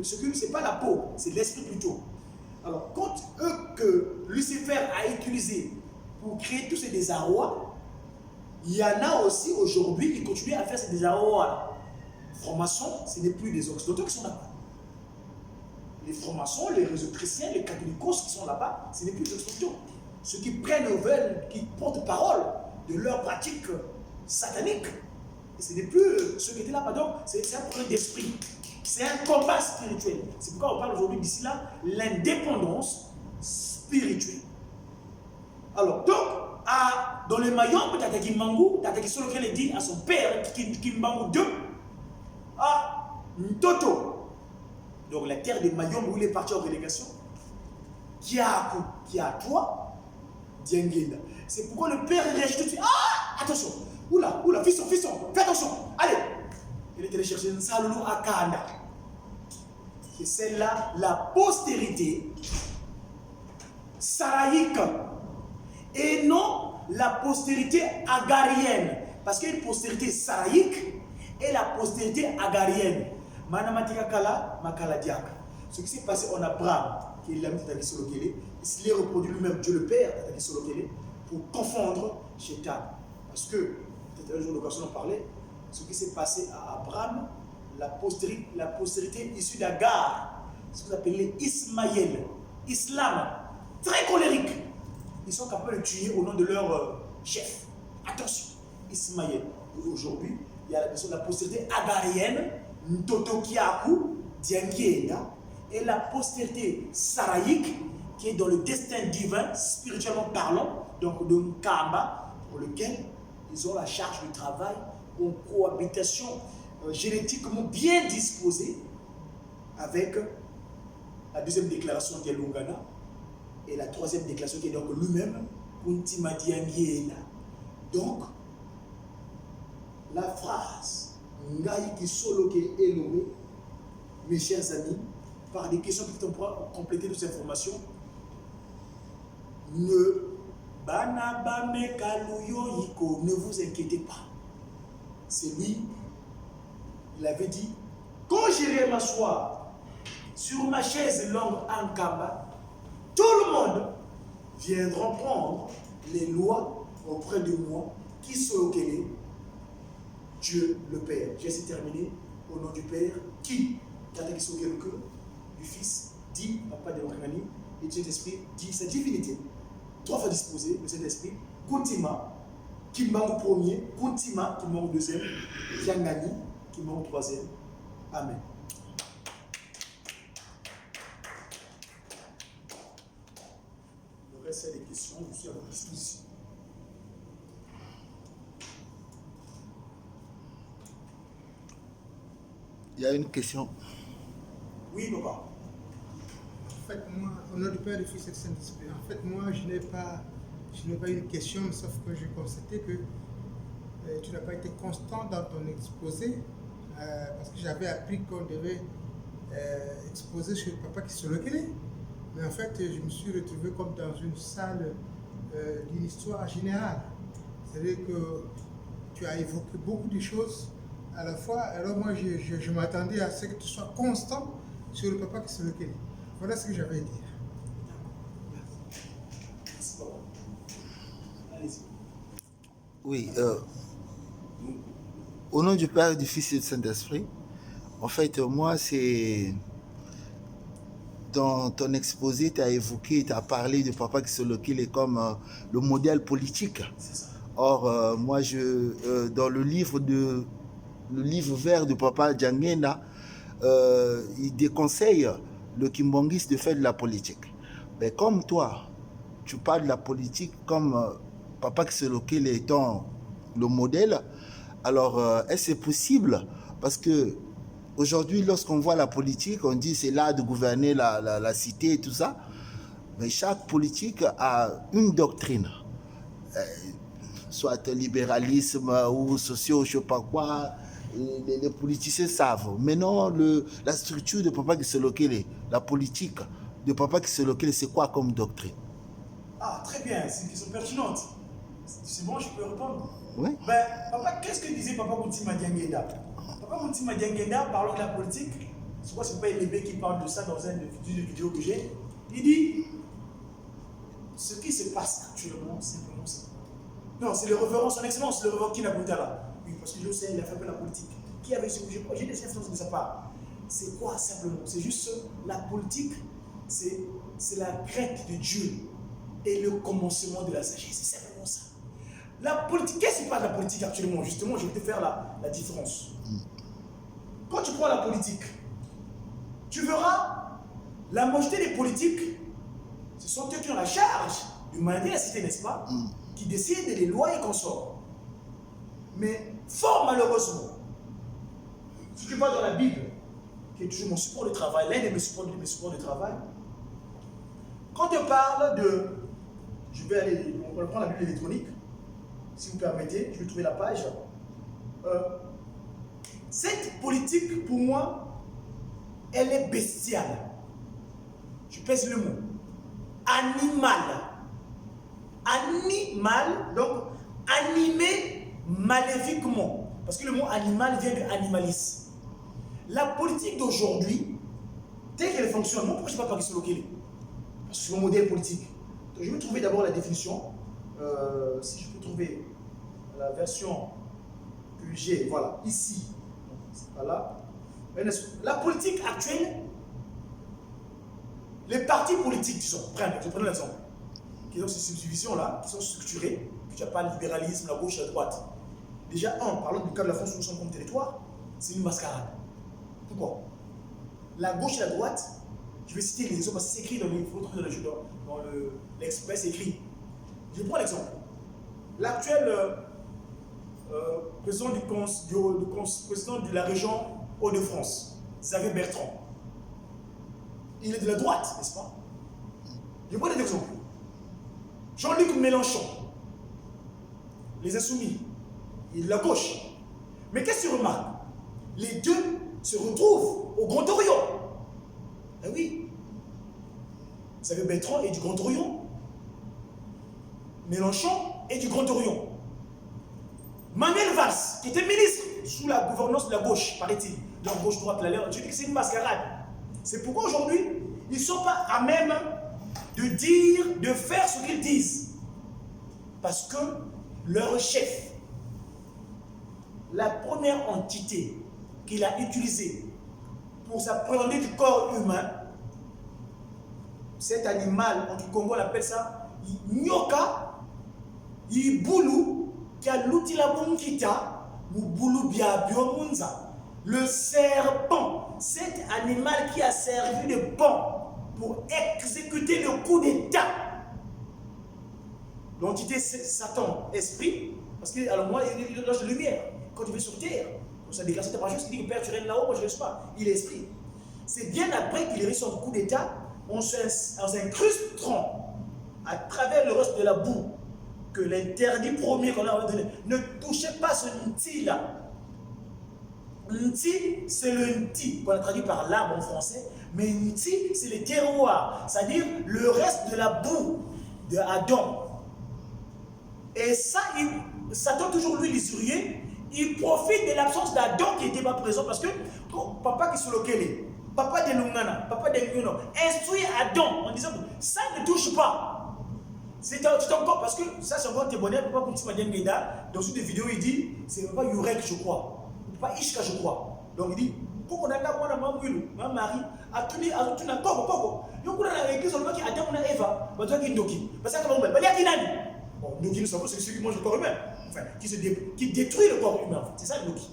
ce que c'est pas la peau, c'est l'esprit plutôt. Alors, quand que Lucifer a utilisé pour créer tous ces désarrois, il y en a aussi aujourd'hui qui continuent à faire ces désarrois. Francs-maçons, ce n'est plus des Occidentaux qui sont là-bas. Les francs-maçons, les réseaux chrétiens, les catholicos qui sont là-bas, ce n'est plus des Occidentaux. Ceux qui prennent nouvelles, qui portent parole de leurs pratiques sataniques. Et ce n'est plus ceux qui étaient là-bas. Donc, c'est un problème d'esprit. C'est un combat spirituel. C'est pourquoi on parle aujourd'hui d'ici là, l'indépendance spirituelle. Alors, donc, dans le Mayombe, Tata Kimbangu, Tata Kisolokele dit à son père, Kimbangu II, à Ntoto, donc la terre de Mayombe où il est parti en relégation, qui a toi, Diangeda. C'est pourquoi le père réagit tout de suite. Ah, attention, oula, fiston, fais attention, allez. Il est allé chercher une Saloulou Akanda. C'est celle-là, la postérité saraïque. Et non la postérité agarienne. Parce qu'il y a une postérité saraïque et la postérité agarienne. Manamatika Kala, Makala Diaka. Ce qui s'est passé en Abraham, qui est l'ami de Tata Kisolokele, il s'est reproduit lui-même, Dieu le Père, Tata Kisolokele, pour confondre Chétan. Parce que, peut-être un jour l'occasion d'en parler, ce qui s'est passé à Abraham, la postérité issue d'Agar, ce que vous appelez Ismaël, Islam, très colérique. Ils sont capables de tuer au nom de leur chef. Attention, Ismaël. Aujourd'hui, il y a la postérité agarienne, Ntoto Kiakou, Diangeda, et la postérité saraïque, qui est dans le destin divin, spirituellement parlant, donc de Nkamba, pour lequel ils ont la charge du travail en cohabitation génétiquement bien disposée avec la deuxième déclaration d'Yalungana, Et la troisième déclaration qui est donc lui-même, Kuntima Diangiela. Donc, la phrase Ngai qui solo qui est éloigné, mes chers amis, par des questions qui pourra compléter toutes ces informations, ne vous inquiétez pas. C'est lui, il avait dit, quand j'irai m'asseoir sur ma chaise longue en Kamba, tout le monde viendra prendre les lois auprès de moi qui sont auxquelles Dieu le Père. J'ai ainsi terminé au nom du Père qui du Fils, dit Papa de l'Organisme, et du Saint-Esprit, dit sa divinité. Trois fois disposé, le Saint-Esprit, Kuntima, qui manque au premier, Kuntima, qui manque au deuxième, Kiangani, qui manque au troisième. Amen. Le reste, c'est des questions, je suis à votre disposition. Il y a une question. Oui, papa. En fait, moi, au nom du Père, du Fils et du Saint-Esprit, en fait, moi, je n'ai pas eu de question, sauf que j'ai constaté que tu n'as pas été constant dans ton exposé, parce que j'avais appris qu'on devait exposer sur le papa qui se lequelait. Mais en fait, je me suis retrouvé comme dans une salle d'une histoire générale. C'est-à-dire que tu as évoqué beaucoup de choses à la fois. Alors moi, je m'attendais à ce que tu sois constant sur le papa qui se lequelait. Voilà ce que j'avais à dire. Merci, papa. Allez-y. Oui, au nom du Père, du Fils et du Saint-Esprit, en fait, moi, c'est... Dans ton exposé, tu as évoqué, tu as parlé de Papa Kisolokile comme le modèle politique. Or, moi, dans le livre vert de Papa Djangena, il déconseille le Kimbangis de faire de la politique. Mais comme toi, tu parles de la politique comme Papa Kisolokile étant le modèle, alors est-ce possible? Parce que aujourd'hui, lorsqu'on voit la politique, on dit c'est là de gouverner la cité et tout ça. Mais chaque politique a une doctrine. Soit libéralisme ou socio, je ne sais pas quoi. Les politiciens savent. Maintenant, la structure de Papa Kisolokile, la politique de Papa Kisolokile, c'est quoi comme doctrine? Ah, très bien, c'est une question pertinente. C'est bon, je peux répondre? Oui. Ben, papa, qu'est-ce que disait Papa Kuntima Diangiela? Papa Kuntima Diangiela, parlant de la politique, je crois que c'est pas Elébé qui parle de ça dans une vidéo que j'ai. Il dit ce qui se passe actuellement, simplement, c'est. Non, c'est le révérend, son excellence, le révérend Kinabuntala. Oui, parce que je sais, il a fait un peu la politique. Qui avait ce projet? J'ai des influences de sa part. C'est quoi simplement? C'est juste la politique, c'est la crête de Dieu et le commencement de la sagesse. C'est simplement ça. La politique, qu'est-ce qui se passe la politique actuellement? Justement, je vais te faire la différence. Quand tu prends la politique, tu verras la majorité des politiques, ce sont eux qui ont la charge de manier la cité, n'est-ce pas? Qui décident des lois et consorts. Mais fort malheureusement, si tu vas dans la Bible, qui est toujours mon support de travail, l'un de mes supports de travail, quand on parle de... on va prendre la Bible électronique, si vous permettez, je vais trouver la page. Cette politique, pour moi, elle est bestiale. Je pèse le mot. Animal. Animal, donc animé maléfiquement. Parce que le mot animal vient de animalisme. La politique d'aujourd'hui, telle qu'elle fonctionne, moi, pourquoi je ne sais pas qui se loquer? Parce que c'est mon modèle politique. Donc, je vais trouver d'abord la définition. Si je peux trouver la version que j'ai, voilà, ici. Voilà. La politique actuelle, les partis politiques, disons, je prends l'exemple, qui ont ces subdivisions-là, qui sont structurées, que tu n'as pas le libéralisme, la gauche et la droite. Déjà, parlons du cas de la France où nous sommes comme territoire, c'est une mascarade. Pourquoi? La gauche et la droite, je vais citer les exemples parce que c'est écrit dans l'Express, c'est écrit. Je prends l'exemple. L'actuel président président de la région Hauts-de-France, Xavier Bertrand, il est de la droite, n'est-ce pas? Je prends des exemples. Jean-Luc Mélenchon, les Insoumis, la gauche. Mais qu'est-ce que tu remarques? Les deux se retrouvent au Grand Orient. Ah oui. Vous savez, Bertrand est du Grand Orient. Mélenchon est du Grand Orient. Manuel Valls, qui était ministre sous la gouvernance de la gauche, paraît-il. La gauche-droite, je dis que c'est une mascarade. C'est pourquoi aujourd'hui, ils ne sont pas à même de dire, de faire ce qu'ils disent. Parce que leur chef, la première entité qu'il a utilisée pour s'appréhender du corps humain, cet animal, en Congo on appelle ça nyoka, ibulu, qui a l'outil la kita, mubulu biabiomunza. Le serpent, cet animal qui a servi de pont pour exécuter le coup d'État. L'entité Satan, esprit, parce que alors moi, il lâche de lumière. Quand tu vas sur terre, ça déclenche ta parole, il dit que Père, tu règnes là-haut, moi je ne reste pas. Il est esprit. C'est bien après qu'il ait reçu son coup d'État, on s'incrusteront à travers le reste de la boue que l'interdit premier qu'on a donné. Ne touchez pas ce nti-là. Nti, c'est le nti, qu'on a traduit par l'arbre en français, mais nti, c'est le terroir, c'est-à-dire le reste de la boue de Adam. Et ça, Satan, toujours lui, l'isurier, il profite de l'absence d'Adam qui n'était pas présent parce que papa qui se localise, papa de Lungana, papa de Nguno, instruit Adam en disant que ça ne touche pas. C'est encore parce que ça, c'est encore témoignage. Papa Koutsi Madian Gueda, dans une des vidéos, il dit c'est papa Yurek, je crois. Pas Ishka, je crois. Donc il dit pour qu'on a d'abord ma mari a tenu à tout un coco. Donc on a écrit sur le qui Adam et Eva, parce que Ndoki. Parce que on va dire Nani. Bon, Ndoki, nous savons c'est celui qui mange le corps humain. Enfin, qui détruit le corps humain. C'est ça Ndoki.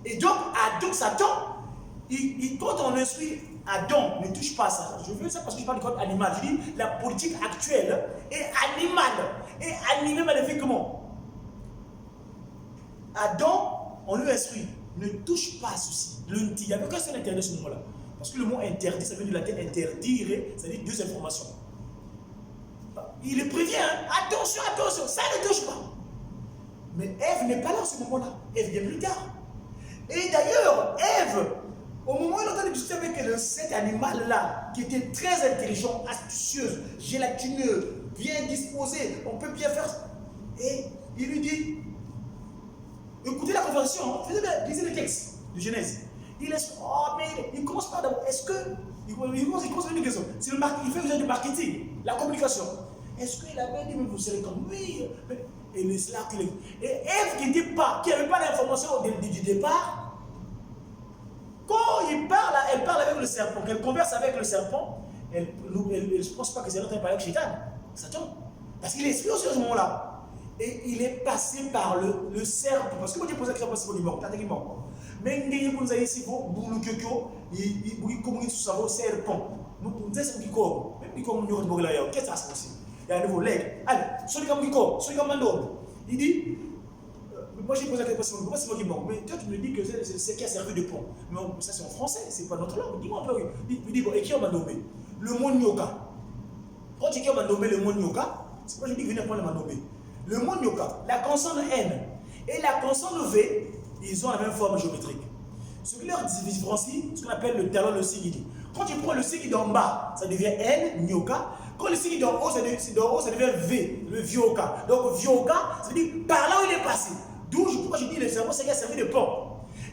Et donc, Satan, quand on instruit Adam, ne touche pas ça. Je veux ça parce que je parle du code animal. Je dis la politique actuelle est animale. Et animée maléfiquement. Adam, on lui instruit, ne touche pas à ceci. Il n'y avait qu'un seul interdit à ce moment-là. Parce que le mot interdit, ça vient du latin interdire, c'est-à-dire deux informations. Il le prévient, hein? Attention, attention, ça ne touche pas. Mais Ève n'est pas là à ce moment-là. Ève vient plus tard. Et d'ailleurs, Ève, au moment où il est en train de discuter avec cet animal-là, qui était très intelligent, astucieuse, gélatineux, bien disposé, on peut bien faire. Et il lui dit, écoutez la conversation, lisez le texte de Genèse. Il laisse, oh mais il commence par d'abord, est-ce que, il commence par une question, il fait usage du marketing, la communication. Est-ce qu'il avait dit, mais vous serez comme lui? Et Ève qui n'avait pas l'information du départ, quand il parle, elle parle avec le serpent, qu'elle converse avec le serpent, elle ne pense pas que c'est en train de parler avec Satan. Parce qu'il est esprit aussi à ce moment-là. Et il est passé par le serpent. Parce que moi, j'ai posé la question pour l'imam. Mais il y a des gens ici, il communique sur le serpent. Nous disons que c'est un corps. Même si on a un qu'est-ce que c'est aussi? Il y a un nouveau leg. Allez, celui qui a il dit, moi j'ai posé la question, pourquoi c'est moi qui manque? Mais toi tu me dis que c'est ce qui a servi de pont. Mais ça c'est en français, c'est pas notre langue. Dis-moi un peu. Il dit, bon, et qui m'a nommé? Le mot Nyoka. Quand tu dis qu'on m'a nommé le mot Nyoka, c'est pas je dis que venez prendre le mot nommé. Le mot Nyoka, la consonne N et la consonne V, ils ont la même forme géométrique. Ce qui leur différencie, ce qu'on appelle le talon, le sigidi. Quand tu prends le sigidi d'en bas, ça devient N, Nyoka. Quand le sigidi d'en haut, ça devient V, le Vioka. Donc Vioka, ça veut dire par là où il est passé. D'où je dis le cerveau, c'est qu'il a servi de pont.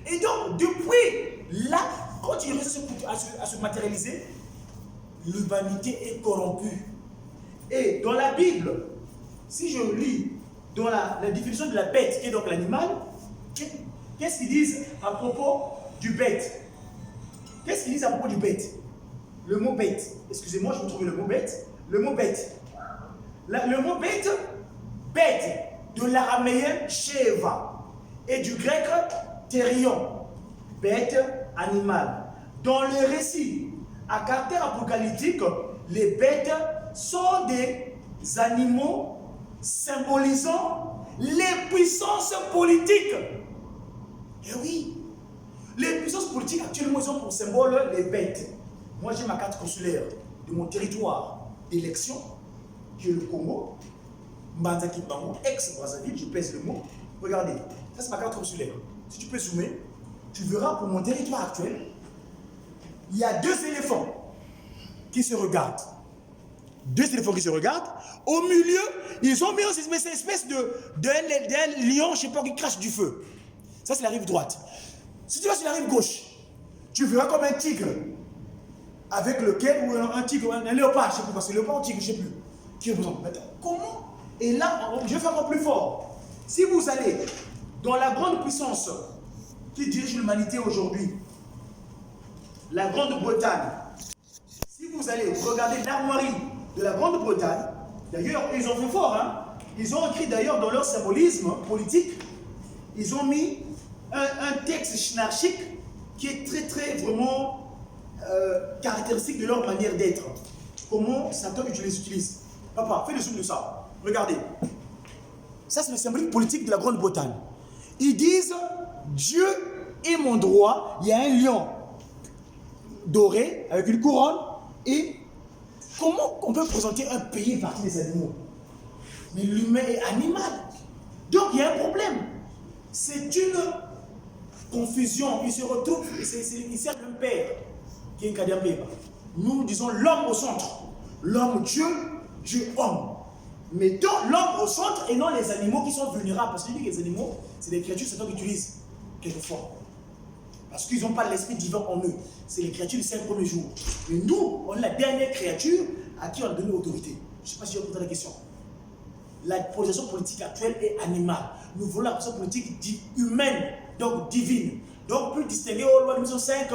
Et donc, depuis là, quand il réussit à se matérialiser, l'humanité est corrompue. Et dans la Bible, si je lis dans la définition de la bête, qui est donc l'animal, qu'est-ce qu'ils disent à propos du bête? Qu'est-ce qu'ils disent à propos du bête? Le mot bête. Excusez-moi, je vais trouver le mot bête. Le mot bête. Le mot bête, bête, de l'araméen Sheva et du grec thérion, bête, animal. Dans les récits à caractère apocalyptique, les bêtes sont des animaux symbolisant les puissances politiques. Et oui, les puissances politiques actuellement ils ont pour symbole les bêtes. Moi j'ai ma carte consulaire de mon territoire. d'élection, qui est le Congo, Mbanzaki Bango, ex-Brazzaville, je pèse le mot. Regardez, ça c'est ma carte consulaire. Si tu peux zoomer, tu verras pour mon territoire actuel, il y a 2 éléphants qui se regardent. 2 éléphants qui se regardent. Au milieu, ils ont mis une espèce d'un lion, je ne sais pas, qui crache du feu. Ça, c'est la rive droite. Si tu vas sur la rive gauche, tu verras comme un tigre, avec lequel, ou un tigre, un léopard, je ne sais plus, parce que léopard ou tigre, je ne sais plus, qui représente. Maintenant, comment? Et là, je vais faire encore plus fort. Si vous allez dans la grande puissance qui dirige l'humanité aujourd'hui, la Grande-Bretagne, si vous allez regarder l'armoirie de la Grande-Bretagne, d'ailleurs, ils ont fait fort, hein? Ils ont écrit d'ailleurs dans leur symbolisme politique, ils ont mis un texte schnarchique qui est très très vraiment caractéristique de leur manière d'être. Comment Satan utilise. Papa, fais le zoom de ça. Regardez. Ça, c'est le symbolique politique de la Grande-Bretagne. Ils disent, Dieu est mon droit. Il y a un lion doré avec une couronne. Et comment on peut présenter un pays parmi les animaux? Mais l'humain est animal. Donc, il y a un problème. C'est une confusion. Ils se retrouvent, ils servent un père qui est un Kadiambé. Nous disons l'homme au centre. L'homme Dieu, Dieu homme. Mettons l'homme au centre et non les animaux qui sont vulnérables. Parce que les animaux, c'est des créatures que Satan utilise quelquefois. Parce qu'ils n'ont pas l'esprit divin en eux. C'est les créatures du 5 premiers jours. Et nous, on est la dernière créature à qui on a donné l'autorité. Je ne sais pas si j'ai posé la question. La position politique actuelle est animale. Nous voulons la position politique humaine, donc divine. Donc, plus distinguer au loi de 5,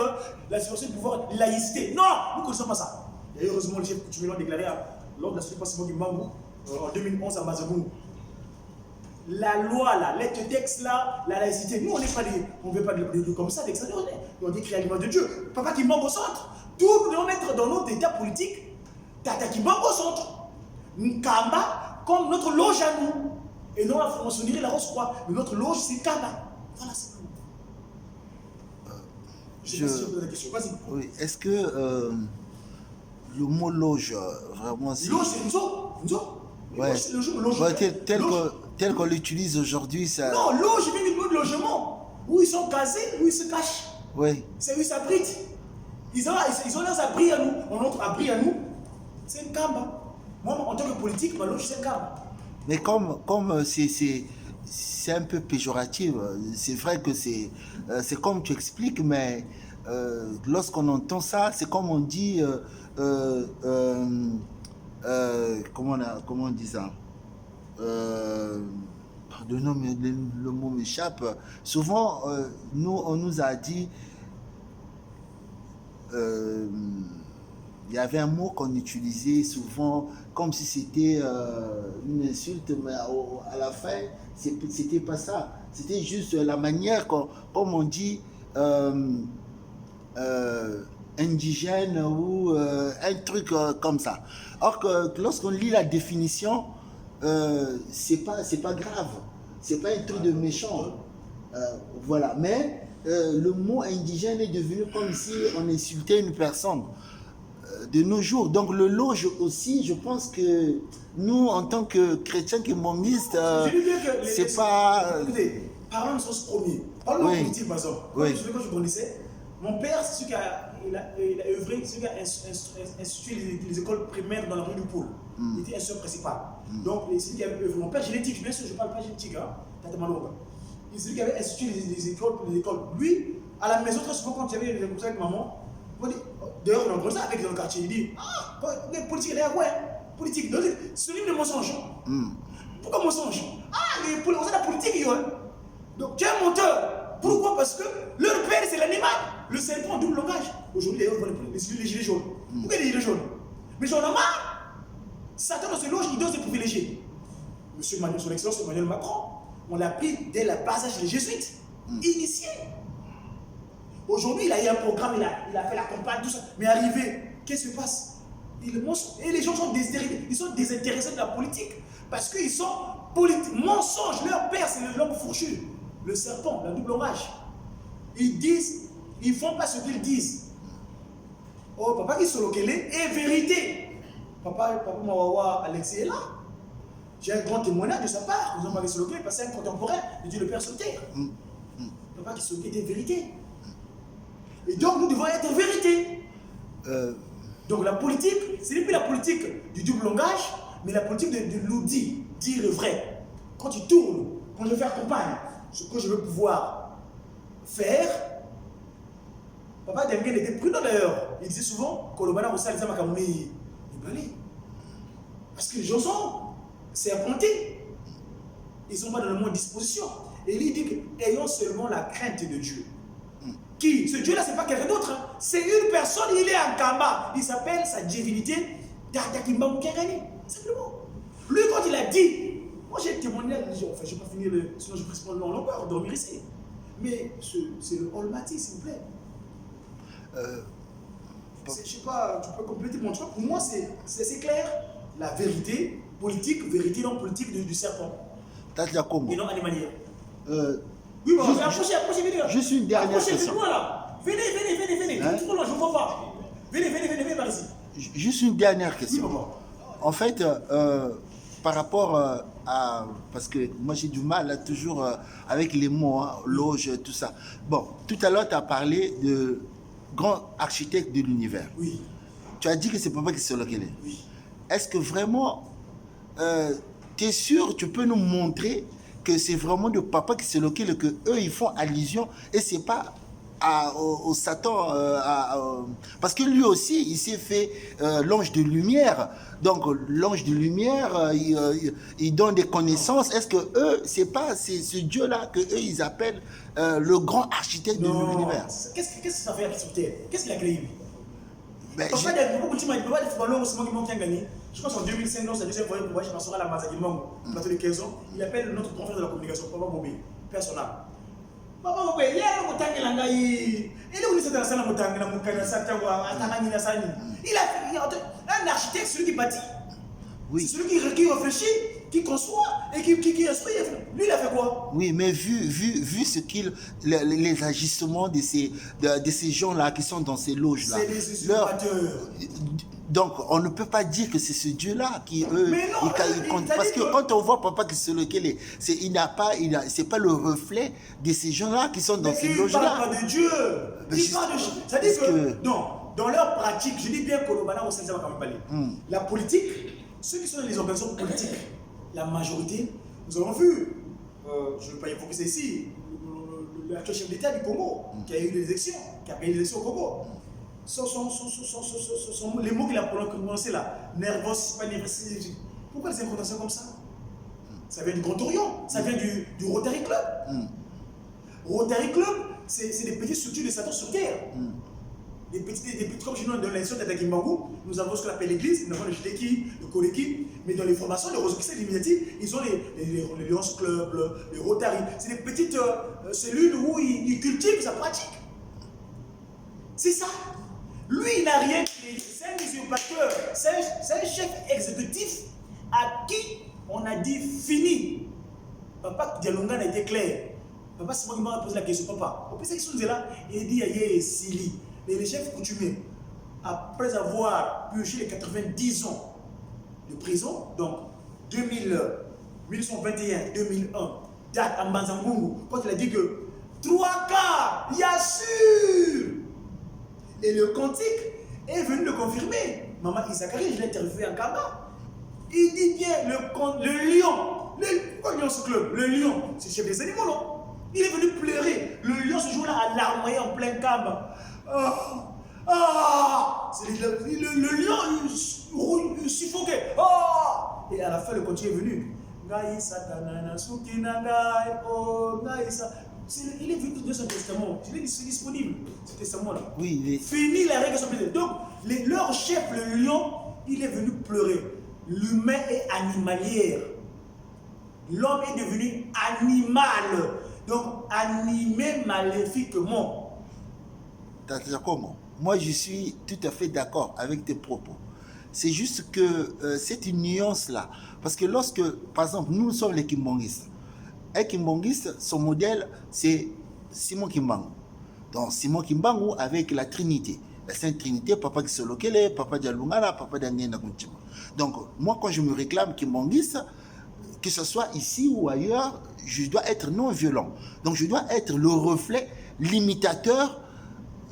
la situation du pouvoir, laïcité. Non, nous ne connaissons pas ça. Et heureusement, les chefs coutumiers l'ont déclaré lors de la société du Mangou en 2011 à Mazagou. La loi, là, les textes, là, la laïcité, nous, on n'est pas des. On ne veut pas de comme ça, d'extraordinaire. On dit créer l'image de Dieu. Papa qui manque au centre. Tout, nous devons mettre dans notre état politique, Tata qui manque au centre. Nkamba, comme notre loge à nous. Et non la franc-maçonnerie, la Rose-Croix. Mais notre loge, c'est Kamba. Voilà, c'est tout. Je sais pas si je pose la question. Vas-y. Oui, est-ce que le mot loge, vraiment, c'est... Loge, c'est Nzo. Ouais. Loge. Ouais, tel qu'on l'utilise aujourd'hui, ça... Non, loge vient du mot de logement. Où ils sont casés, où ils se cachent. Oui. C'est où ils s'abritent. Ils ont leurs abris à nous. Notre abri à nous, c'est un Kamba. Moi, en tant que politique, ma loge, c'est un Kamba. Mais comme c'est un peu péjoratif, c'est vrai que c'est comme tu expliques, mais lorsqu'on entend ça, c'est comme on dit, comment on dit ça, pardonnez, mais le mot m'échappe. Souvent, on nous a dit, il y avait un mot qu'on utilisait souvent comme si c'était une insulte, mais à la fin, c'était pas ça. C'était juste la manière, comme on dit, indigène ou un truc comme ça. Or que lorsqu'on lit la définition, c'est pas grave. C'est pas un truc de méchant. Voilà. Mais le mot indigène est devenu comme si on insultait une personne. De nos jours. Donc le loge aussi, je pense que nous, en tant que chrétiens qui momistes, c'est pas... Écoutez, parlons de sens premier. Parlons de politique, par exemple. Oui. Quand je connaissais, mon père, c'est celui qui a œuvré, celui qui a institué les écoles primaires dans la rue du Pôle. Il était instituteur principal. Donc, c'est celui qui a œuvré. Mon père génétique, bien sûr, je ne parle pas génétique, hein, Tata Maloba. C'est celui qui avait institué les écoles. Lui, à la maison, très souvent, quand il y avait des écoles avec maman, d'ailleurs, on a entendu ça avec dans le quartier. Il dit, politique, ouais, politique. C'est une livre de mensonges. Pourquoi mensonge? On a la politique, donc tu es un menteur. Pourquoi? Parce que leur père, c'est l'animal. Le serpent en double langage. Aujourd'hui, d'ailleurs, les gilets jaunes. Pourquoi les gilets jaunes? Mais j'en ai marre. Satan dans ce loge, il donne ses privilégiés. Monsieur Manuel, son excellence Emmanuel Macron, on l'a pris dès la passage des jésuites, initié. Aujourd'hui, il a eu un programme, il a fait la campagne, tout ça. Mais arrivé, qu'est-ce qui se passe? Et les gens sont désintéressés de la politique. Parce qu'ils sont mensonges. Leur père, c'est l'homme fourchu. Le serpent, la double orage. Ils disent, ils ne font pas ce qu'ils disent. Oh, papa, ils sont localisés et vérité. Papa Mawawa Alexis est là. J'ai un grand témoignage de sa part. Nous avons Marie Soloké, parce que c'est un contemporain de Dieu le Père sur terre. Papa qui Soloké était vérité. Et donc nous devons être vérité. Donc la politique, ce n'est plus la politique du double langage, mais la politique de l'oudi, dire le vrai. Quand tu tournes, quand je veux faire campagne, ce que je veux pouvoir faire, Papa Dengue était prudent d'ailleurs. Il disait souvent, Kolobana Rossa, les Amakamoni, parce que les gens sont, c'est apprenti. Ils ne sont pas dans la bonne disposition. Et il dit que, ayons seulement la crainte de Dieu. Qui? Ce Dieu-là, ce n'est pas quelqu'un d'autre. Hein. C'est une personne, il est en Kamba. Il s'appelle sa divinité Dardakimba Mukengani. Simplement. Lui, quand il a dit, moi j'ai témoigné, enfin, je ne vais pas finir, sinon je prie mon nom encore, dormir ici. Mais c'est le Almighty, s'il vous plaît. Je ne sais pas, tu peux compléter mon choix. Pour moi, c'est clair. La vérité politique, vérité non politique du serpent. Et non animalière. Oui, bon, approchez, venez. Juste une dernière question. Venez. Hein? Trop loin, je ne vois pas. Venez par ici. Juste une dernière question. Oui, papa. En fait, par rapport à... Parce que moi, j'ai du mal là, toujours avec les mots, hein, loge, tout ça. Bon, tout à l'heure, tu as parlé de grand architecte de l'univers. Oui. Tu as dit que c'est Papa qui se localise. Oui. Est-ce que vraiment, tu es sûr, tu peux nous montrer que c'est vraiment de Papa qui se localise, que eux ils font allusion et c'est pas au Satan, parce que lui aussi il s'est fait l'ange de lumière. Donc l'ange de lumière, il donne des connaissances. Est-ce que eux, c'est ce Dieu-là que eux ils appellent le grand architecte de l'univers? Qu'est-ce que ça fait sur terre? Qu'est-ce qu'il a créé lui? Ben, je pense en 2005, dans sa deuxième fois, je pense à la Mazagimong, plateau de 15 ans, il appelle notre grand frère de la communication, Papa Bobé, personnel. Papa Bobé, il y a un motang il a un architecte, celui qui bâtit. Oui. C'est celui qui réfléchit, qui conçoit et qui instruit. Lui, il a fait quoi? Oui, mais vu ce les agissements de ces gens-là qui sont dans ces loges-là. C'est les usurpateurs. Donc, on ne peut pas dire que c'est ce Dieu-là qui, eux, ils comptent. Parce que quand on voit Papa qui se lequel c'est pas le reflet de ces gens-là qui sont dans ces loges-là. Il ne parle pas de Dieu. Il parle de Dieu. C'est-à-dire que, non, dans leur pratique, je dis bien Kolobana au Sénégal, la politique, ceux qui sont dans les organisations politiques, la majorité, nous avons vu, je ne vais pas évoquer ça ici, l'actuel chef d'État du Congo, qui a eu des élections, qui a gagné les élections au Congo. Les mots qu'il a prononcés là, nerveux, c'est pas nerveux. Pourquoi les incantations comme ça? Ça vient du Grand Orient, ça vient du Rotary Club. Rotary Club, c'est des petites structures de Satan sur terre. Des petites, comme je dis dans l'élection d'Adakimbangu, nous avons ce qu'on appelle l'église, nous avons le Jideki, le Koleki, mais dans les formations, les Rosokistes l'initiative, ils ont les Lions Club, les Rotary. C'est des petites cellules où ils cultivent sa pratique. C'est ça. Lui, il n'a rien créé. C'est un usurpateur. C'est un chef exécutif à qui on a dit fini. Papa Dialonga a été clair. Papa, c'est moi qui m'a posé la question. Papa, au plus cette question là, il dit Aïe Sili. Les chefs coutumiers, après avoir purgé les 90 ans de prison, donc 1921-2001, date à Mbanzangungu, quand il a dit que 3 quarts, il y a sûr. Et le cantique est venu le confirmer. Maman Isakari, je l'ai interviewé en Kaba. Il dit bien, le lion, pourquoi le lion ce club? Le lion, c'est le chef des animaux, non? Il est venu pleurer. Le lion ce jour-là a larmoyé en plein Kaba. C'est le lion, il suffoquait. Et à la fin, le cantique est venu. Il est venu de son testament. Je l'ai dit, c'est disponible, ce testament-là. Oui, fini la règle de son président. Donc, leur chef, le lion, il est venu pleurer. L'humain est animalière. L'homme est devenu animal. Donc, animé maléfiquement. Comment? Moi, je suis tout à fait d'accord avec tes propos. C'est juste que c'est une nuance-là. Parce que lorsque, par exemple, nous sommes les Kimbongistes. Un Kimbongiste, son modèle, c'est Simon Kimbangu. Donc, Simon Kimbangu avec la Trinité. La Sainte Trinité, Papa Kisolokele, Papa Dialungala, Papa Daniel Nakunchima. Donc, moi, quand je me réclame Kimbangiste, que ce soit ici ou ailleurs, je dois être non violent. Donc, je dois être le reflet limitateur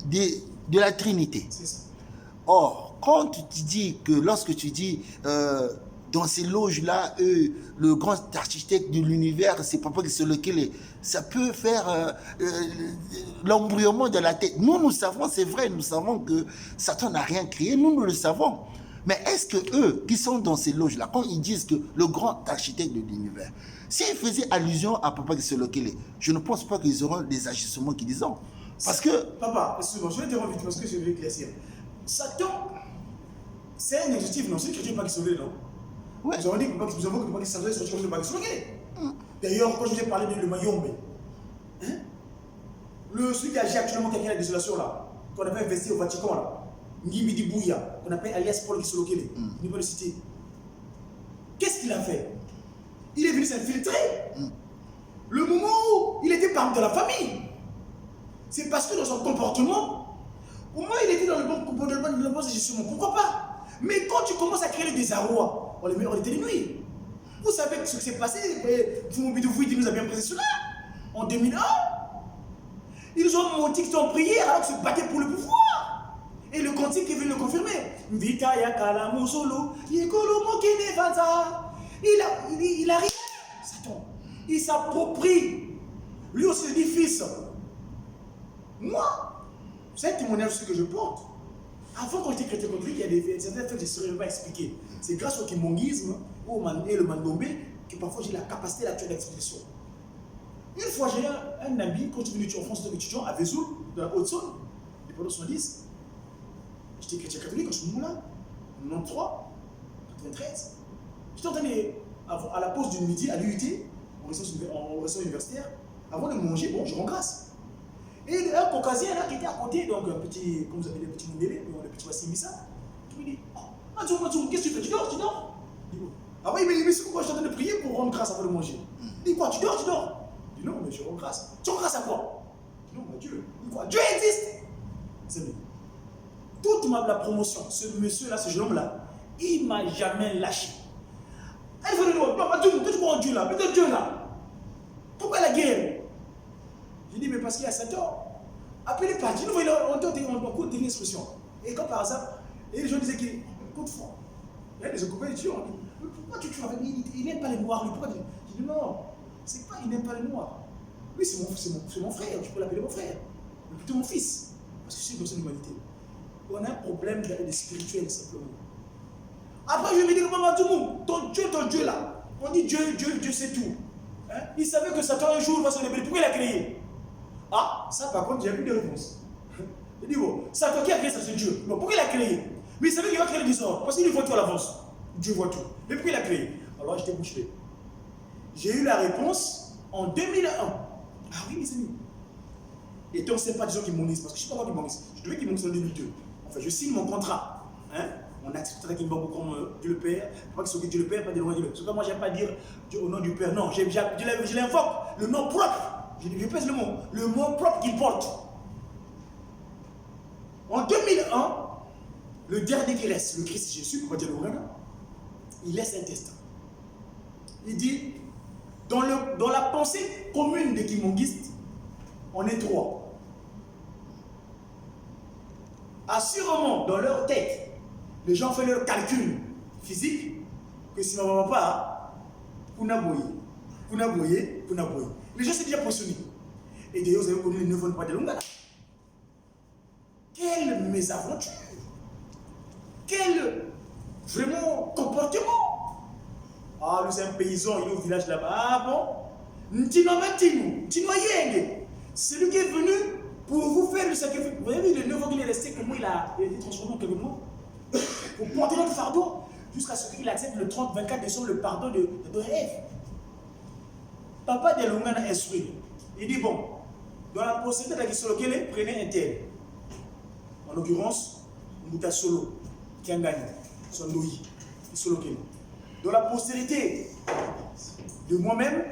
de la Trinité. C'est ça. Or, quand tu dis que, lorsque tu dis dans ces loges-là, le grand architecte de l'univers, c'est Papa Kisolokele, ça peut faire l'embrouillement de la tête. Nous savons, c'est vrai, nous savons que Satan n'a rien créé, nous le savons. Mais est-ce que eux, qui sont dans ces loges-là, quand ils disent que le grand architecte de l'univers, s'ils faisaient allusion à Papa Kisolokele, je ne pense pas qu'ils auront des agissements qu'ils disent. Parce que... Papa, excuse-moi, je vais te rendre vite parce que je vais éclaircir. Satan, c'est un adjectif, non? C'est une critique Papa Kisolokele, non? Ouais. Nous avons dit que Papa Kisolokele est sorti de Papa Kisolokele. D'ailleurs, quand je vous ai parlé de Mayombe, hein? Celui qui agit actuellement quelqu'un la désolation là, qu'on avait investi au Vatican là, Ngimidi Bouya, qu'on appelle alias Paul Kisolokele, je ne vais pas le citer. Qu'est-ce qu'il a fait? Il est venu s'infiltrer. Le moment où il était parmi de la famille, c'est parce que dans son comportement, au moins il était dans le bon comportement, le bon ajustement. Pourquoi pas? Mais quand tu commences à créer le désarroi, on était les nuits. Vous savez ce qui s'est passé, Fumobidou Fouidi nous a bien présenté cela en 2001. Ils ont menti qu'ils ont prié alors qu'ils se battaient pour le pouvoir. Et le cantique est venu le confirmer. Vita yakala musolo, yekolo mokene vanza. Il arrive, Satan. Il s'approprie. Lui aussi, il dit fils. Moi, c'est un témoignage que je porte. Avant, quand j'étais chrétien contre lui, il y a certains faits que je ne saurais pas expliquer. C'est grâce au kimongisme et le mandombe que parfois j'ai la capacité d'explication. Une fois, j'ai un ami, quand je suis venu en France, j'étais étudiant à Vesoul, de la Haute-Saône, pendant 70. J'étais chrétien catholique en ce moment-là, 93, 93. J'étais en train de, à la pause du midi, à l'UT, en résidence universitaire, avant de manger, bon, je rends grâce. Et un caucasien là qui était à côté, donc un petit, comme vous appelez, le petit Mundélé, le petit Wassimissa, qui me dit, oh, Mathieu, qu'est-ce que tu fais? Tu dors, tu dors? Ah oui, mais c'est pourquoi je suis en train de prier pour rendre grâce avant de manger. Il dit quoi? Tu dors, tu dors? Je dis non, mais je rends grâce. Tu rends grâce à quoi? Je dis non, mais Dieu. Il dit quoi? Dieu existe. C'est bien. Toute la promotion, ce monsieur-là, ce jeune homme-là, il ne m'a jamais lâché. Elle veut dire, non, Dieu, tu vois Dieu là, peut-être Dieu là. Pourquoi la guerre? Je dis, mais parce qu'il y a Satan. Appelez pas Dieu, on court des expressions. Et comme par hasard, et les gens disaient qu'il coup de foi. Il y a des occupés de Dieu. Pourquoi tu avec lui? Il n'aime pas les noirs. Pourquoi tu... Je dis non, c'est pas il n'aime pas les noirs. Lui, c'est mon frère, tu peux l'appeler mon frère. Mais plutôt mon fils. Parce que je suis dans son humanité. On a un problème de spirituel simplement. Après, je me dis, maman, tout le monde, ton Dieu là, on dit Dieu c'est tout. Hein? Il savait que Satan un jour va se révéler. Pourquoi il a créé? Ah, ça par contre, j'ai plus de réponse. Il dit, bon, Satan qui a créé ça, c'est Dieu. Donc pourquoi il a créé? Mais il savait qu'il va créer le désordre. Parce qu'il voit tout à l'avance. Dieu voit tout. Mais pourquoi il a créé? Alors j'étais bouche bée. J'ai eu la réponse en 2001. Ah oui, mes amis. Et donc, ce n'est pas des gens qui m'ont dit, parce que je ne suis pas moi qui m'ont dit. Je devais qu'ils m'ont dit en 2002. Enfin, je signe mon contrat. Hein? On accepte avec Kimbangu comme Dieu le Père. Pas que c'est Dieu le Père, pas de loin Dieu le Père. Moi, je n'aime pas dire Dieu au nom du Père. Non, je l'invoque. Le nom propre. Je pèse le mot propre qu'il porte. En 2001, le dernier qui reste, le Christ Jésus, on va dire il laisse un testament. Il dit, dans la pensée commune des Kimongistes, on est trois. Assurément, dans leur tête, les gens font leur calcul physique que si on ne va pas, pour n'aboyer. Les gens sont déjà positionnés. Et d'ailleurs, vous avez connu les 9 ans de pas de Longala. Quelle mésaventure! Quel vraiment comportement! Ah, lui c'est un paysan, il est au village là-bas. Ah bon? C'est lui qui est venu pour vous faire le sacrifice. Vous avez vu les 9 ans qu'il est resté, comment il a été transformé en quelques mois? Pour porter notre fardeau, jusqu'à ce qu'il accepte le 30-24 décembre le pardon de Ève. Papa de Longana a instruit. Il dit bon, dans la postérité de la Kisolokele, prenez un tel. En l'occurrence, Mouta Solo, qui a gagné, son Noï, Kisolokele. Dans la postérité de moi-même,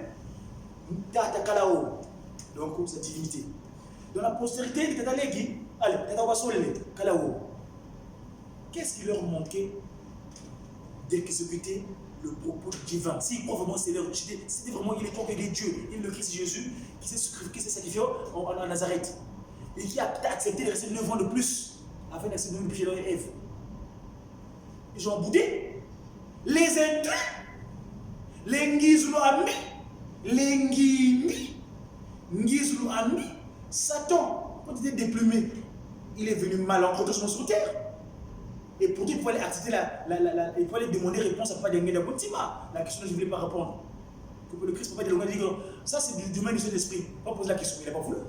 Mouta Takalao, donc sa divinité. Dans la postérité de Tatalegi, allez, Tatawasole, Kalao. Qu'est-ce qui leur manquait d'exécuter le propos divin. S'il croit vraiment Seigneur, c'était vraiment, il croit qu'il est Dieu, il est le Christ Jésus, qui s'est sacrifié en Nazareth, et qui a accepté de rester 9 ans de plus, afin d'accepter le péché d'Adam et Ève. Ils ont boudé. Les intrus, les Ngizulu Ami, les Ngimi, Ngizulu Ami, Satan, quand il était déplumé, il est venu malencontreusement sur terre. Et pourtant, il pouvait aller accepter il pouvait aller demander réponse à Papa Dengue Dabotima. La question que je ne voulais pas répondre. Que le Christ, Papa Dengue dit que ça c'est du domaine du Saint-Esprit. On pose la question, il n'a pas voulu.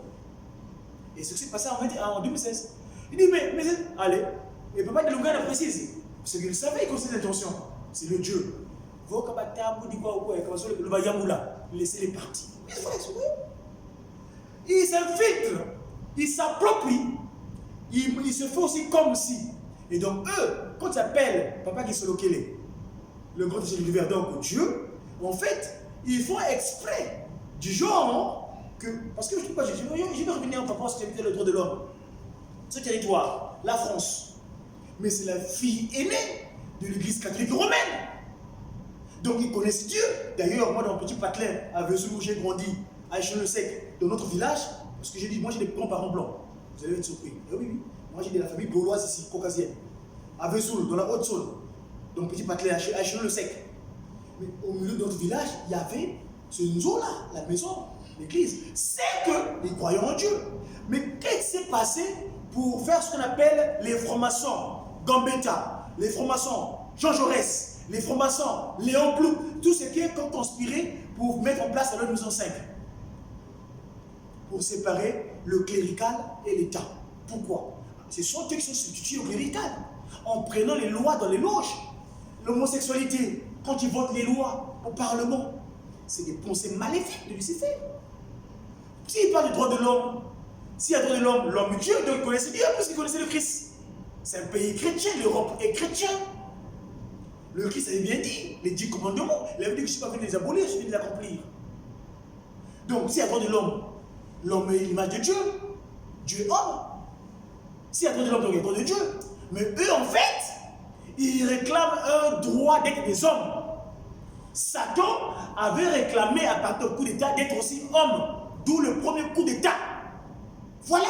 Et ce qui s'est passé en 2016. Il dit, mais allez. Et Papa Dengue précise. Parce qu'il savait qu'il ses intentions. C'est le Dieu. Le Bayamoula, laissez-les partir. Il s'infiltre, il s'approprie, il se fait aussi comme si. Et donc eux, quand ils appellent Papa Kisolokele, le grand de l'univers, donc Dieu, en fait, ils font exprès du genre que, parce que je ne vais revenir en papa, parce que le droit de l'homme, ce territoire, la France, mais c'est la fille aînée de l'église catholique romaine. Donc ils connaissent Dieu. D'ailleurs, moi dans le petit patelin, à Vesoul où j'ai grandi, à Échelon-le-Sec, dans notre village, parce que j'ai dit, moi j'ai des grands-parents blancs. Vous allez être surpris. Et oui, moi j'ai de la famille gauloise ici, caucasienne. À Vesoul, dans la Haute-Saône, dans le petit patelin, à Échelon-le-Sec. Mais au milieu de notre village, il y avait ce nzo-là, la maison, l'église. C'est qu'ils croyaient en Dieu. Mais qu'est-ce qui s'est passé pour faire ce qu'on appelle les francs-maçons Gambetta, les francs-maçons Jean Jaurès, les francs-maçons Léon Blum, tout ce qui est conspiré pour mettre en place la loi de 1905, pour séparer le clérical et l'État. Pourquoi? Ce sont eux qui sont substitués au clérical, en prenant les lois dans les loges. L'homosexualité, quand ils votent les lois au Parlement, c'est des pensées maléfiques de Lucifer. S'il parle du droit de l'homme, s'il y a le droit de l'homme, l'homme Dieu, donc il connaissait Dieu plus qu'il connaissait le Christ. C'est un pays chrétien, l'Europe est chrétien. Le Christ avait bien dit, les 10 commandements, il avait dit que je ne suis pas venu les abolir, je suis venu les accomplir. Donc s'il y a le droit de l'homme, l'homme est l'image de Dieu, Dieu est homme. S'il y a le droit de l'homme, donc il y a le droit de Dieu. Mais eux, en fait, ils réclament un droit d'être des hommes. Satan avait réclamé à partir du coup d'État d'être aussi homme, d'où le premier coup d'État. Voilà.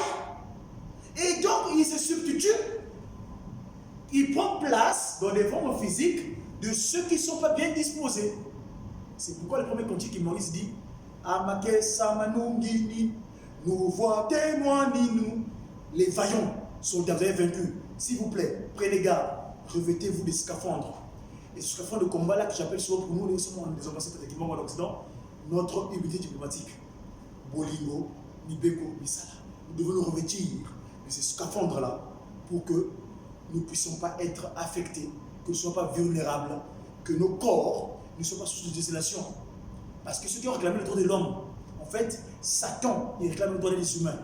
Et donc, il se substitue, il prend place dans les formes physiques de ceux qui ne sont pas bien disposés. C'est pourquoi le premier cantique qui Maurice dit Amake Samanungini, nous voix témoignez-nous. Les vaillants soldats, vous avez vaincu. S'il vous plaît, prenez garde, revêtez-vous des scaphandres. Et ce scaphandre de combat là que j'appelle souvent pour nous, nous sommes des ambassadeurs d'équipement en Occident, notre unité diplomatique. Bolingo, Nibeko, Misala. Nous devons nous revêtir de ces scaphandres là pour que nous ne puissions pas être affectés, que nous ne soyons pas vulnérables, que nos corps ne soient pas sous désolation. Parce que ceux qui ont réclamé le droit de l'homme, en fait, Satan, il réclame le droit des humains.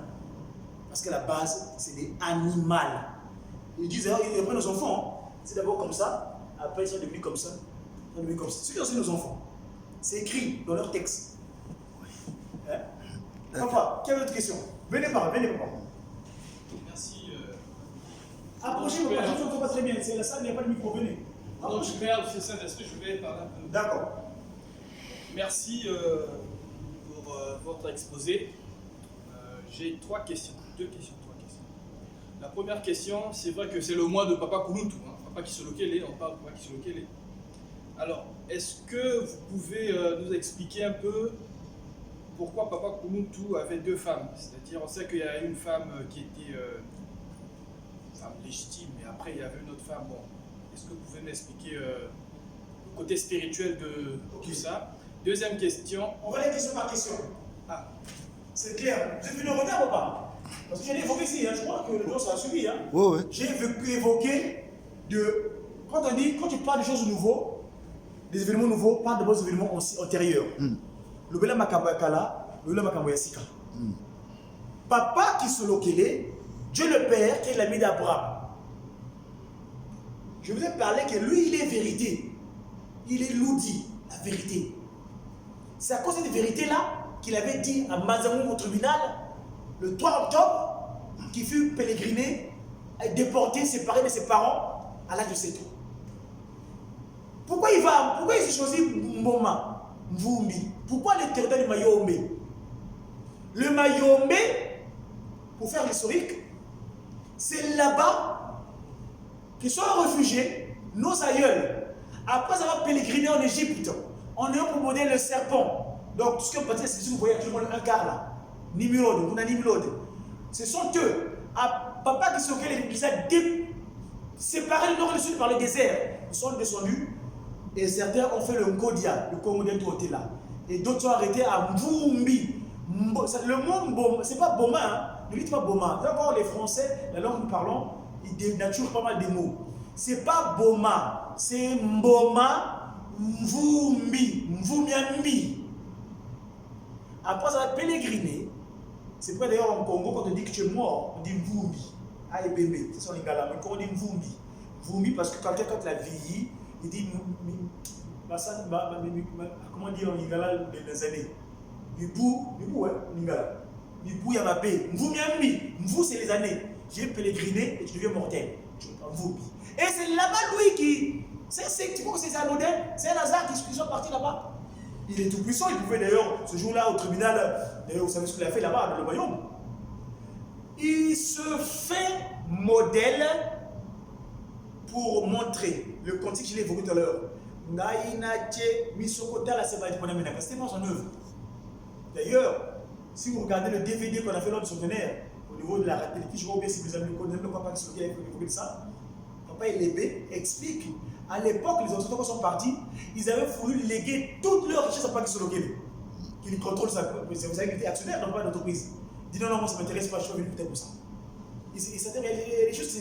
Parce qu'à la base, c'est des animaux. Ils disent d'ailleurs, ils prennent nos enfants, c'est d'abord comme ça, après ils sont devenus comme ça, ils sont devenus comme ça. Ceux qui ont nos enfants, c'est écrit dans leur texte. Hein? Papa, quelle autre question? Venez par, venez papa. Merci. Approchez, papa, je ne vous entends pas très bien, c'est la salle, il n'y a pas de micro, venez. Donc je vais au Saint-Esprit, je vais parler un peu. D'accord. Merci pour votre exposé. J'ai deux questions. La première question, c'est vrai que c'est le mois de Papa Kouloutou, hein. Papa Kisolokele, on parle de Papa Kisolokele. Alors, est-ce que vous pouvez nous expliquer un peu pourquoi Papa Kouloutou avait deux femmes? C'est-à-dire, on sait qu'il y a une femme qui était femme légitime, mais après il y avait une autre femme. Bon, est-ce que vous pouvez m'expliquer le côté spirituel de tout ça? Deuxième question. On va aller question par question. Ah, c'est clair. Vous êtes venu en retard ou pas? Parce que j'ai évoqué ici, hein, je crois que le temps ça a suivi. Hein. Ouais, ouais. J'ai évoqué de. Quand on dit, quand tu parles de choses nouveaux, des événements nouveaux, parle de vos événements antérieurs. Le Bela Makambakala, le Bela Makamboyasika. Papa Kisolokele, Dieu le Père, qui est l'ami d'Abraham. Je vous ai parlé que lui, il est vérité. Il est l'oudi, la vérité. C'est à cause de cette vérité-là qu'il avait dit à Mazamou au tribunal, le 3 octobre, qui fut pèleriné, déporté, séparé de ses parents à l'âge de 7 ans. Pourquoi il choisit Mboma, Mvumbi? Pourquoi le territoire du Mayombe? Le Mayombe, pour faire l'historique, c'est là-bas que sont réfugiés nos aïeuls. Après avoir pèleriné en Égypte, en ayant pour modèle le serpent. Donc, tout ce que peut-être, c'est ce que vous voyez tout le monde un quart là. Nimrod, vous n'avez Nimrod. Ce sont eux. Papa qui s'occupe les a séparé le nord et le sud par le désert. Ils sont descendus et certains ont fait le Ngodia, le Congo d'un côté là. Et d'autres sont arrêtés à Mvumbi. Le mot Boma, c'est pas Boma, hein? Ne dites pas Boma. D'abord, les Français, la langue que nous parlons, ils dénaturent pas mal de mots. C'est pas Boma, c'est Mboma, Mvumbi, Mvumiambi. Après, ça va pèleriner. C'est pas d'ailleurs en Congo, quand on dit que tu es mort, on dit Mvumbi. Ah, et bébé, c'est son lingala. Mais quand on dit Mvumbi, Mvumbi, parce que quelqu'un, quand il a vieilli, il dit comment dire en lingala des années? Mibu, ouais, lingala. Mibu Yamapé, Mvumiambi. Mvu, c'est les années. J'ai pèleriné et tu deviens mortel. Mvumbi. Et c'est là-bas, lui, qui. Tu crois que c'est anodin? C'est un hasard qui sont partis là-bas. Il est tout puissant, il pouvait d'ailleurs, ce jour-là, au tribunal, d'ailleurs, vous savez ce qu'il a fait là-bas, dans le royaume. Il se fait modèle pour montrer le contexte que je l'ai évoqué tout à l'heure. C'était pas son œuvre. D'ailleurs, si vous regardez le DVD qu'on a fait lors du centenaire, au niveau de la télévision, je vois bien si vous avez le papa qui a évoqué ça, Papa Elébé explique. À l'époque, les entrepreneurs sont partis, ils avaient voulu léguer toute leur richesse à Papa Kisolokele, qui contrôle ça. Vous savez qu'il était actionnaire dans pas d'entreprise. Il dit non, moi ça ne m'intéresse pas, je suis venu peut-être pour ça. Il y a des choses qui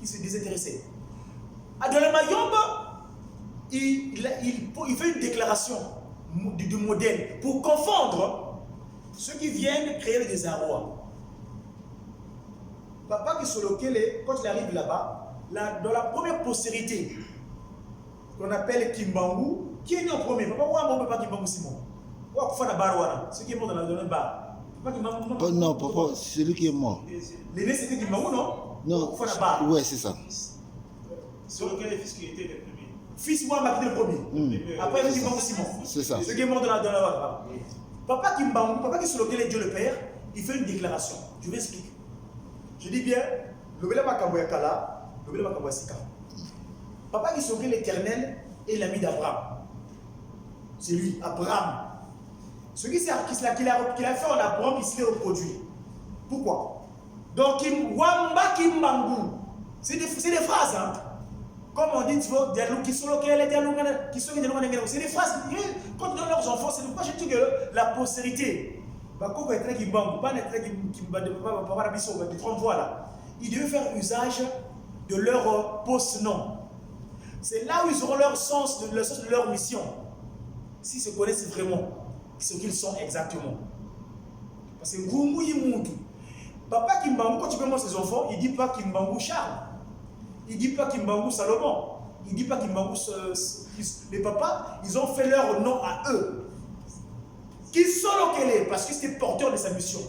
se désintéressaient. Dans le Mayombe, il fait une déclaration de modèle pour confondre ceux qui viennent créer le désarroi. Papa Kisolokele, quand il arrive là-bas, dans la première postérité qu'on appelle Kimbangu, qui est né en premier? Papa, Papa Kimbangu Simon. Ceux qui est mort dans le bar. Non, papa, c'est celui qui est mort. L'aîné c'était Kimbangu, non? Non, ouais, c'est ça. Sur lequel les fils qui étaient les premiers. Fils Wamba qui était le premier. Après, il Kimbangu Simon. C'est ça. Ceux qui est mort dans la bar. Papa Kimbangu, Papa qui est sur lequel est Dieu le Père, il fait une déclaration. Je vous explique. Je dis bien, le Bela Makamboyakala. Papa qui saurait l'Éternel est l'ami d'Abraham. C'est lui, Abraham. Ce qu'il a fait en Abraham, il s'est reproduit. Pourquoi? Donc, Wamba Kimbangu, c'est des phrases. Hein? Comme on dit, c'est des phrases. Quand ils donnent leurs enfants, c'est pourquoi je dis que la postérité, ils devaient faire usage de leur post-nom. C'est là où ils auront le sens de leur mission. S'ils se connaissent vraiment ce qu'ils sont exactement. Parce que Ngumbu Yimuntu. Papa Kimbangu, quand tu commences ses enfants, il ne dit pas Kimbangu Charles. Il ne dit pas Kimbangu Salomon. Il ne dit pas Kimbangu. Les papas, ils ont fait leur nom à eux. Qui sont lokele, parce que c'était porteur de sa mission.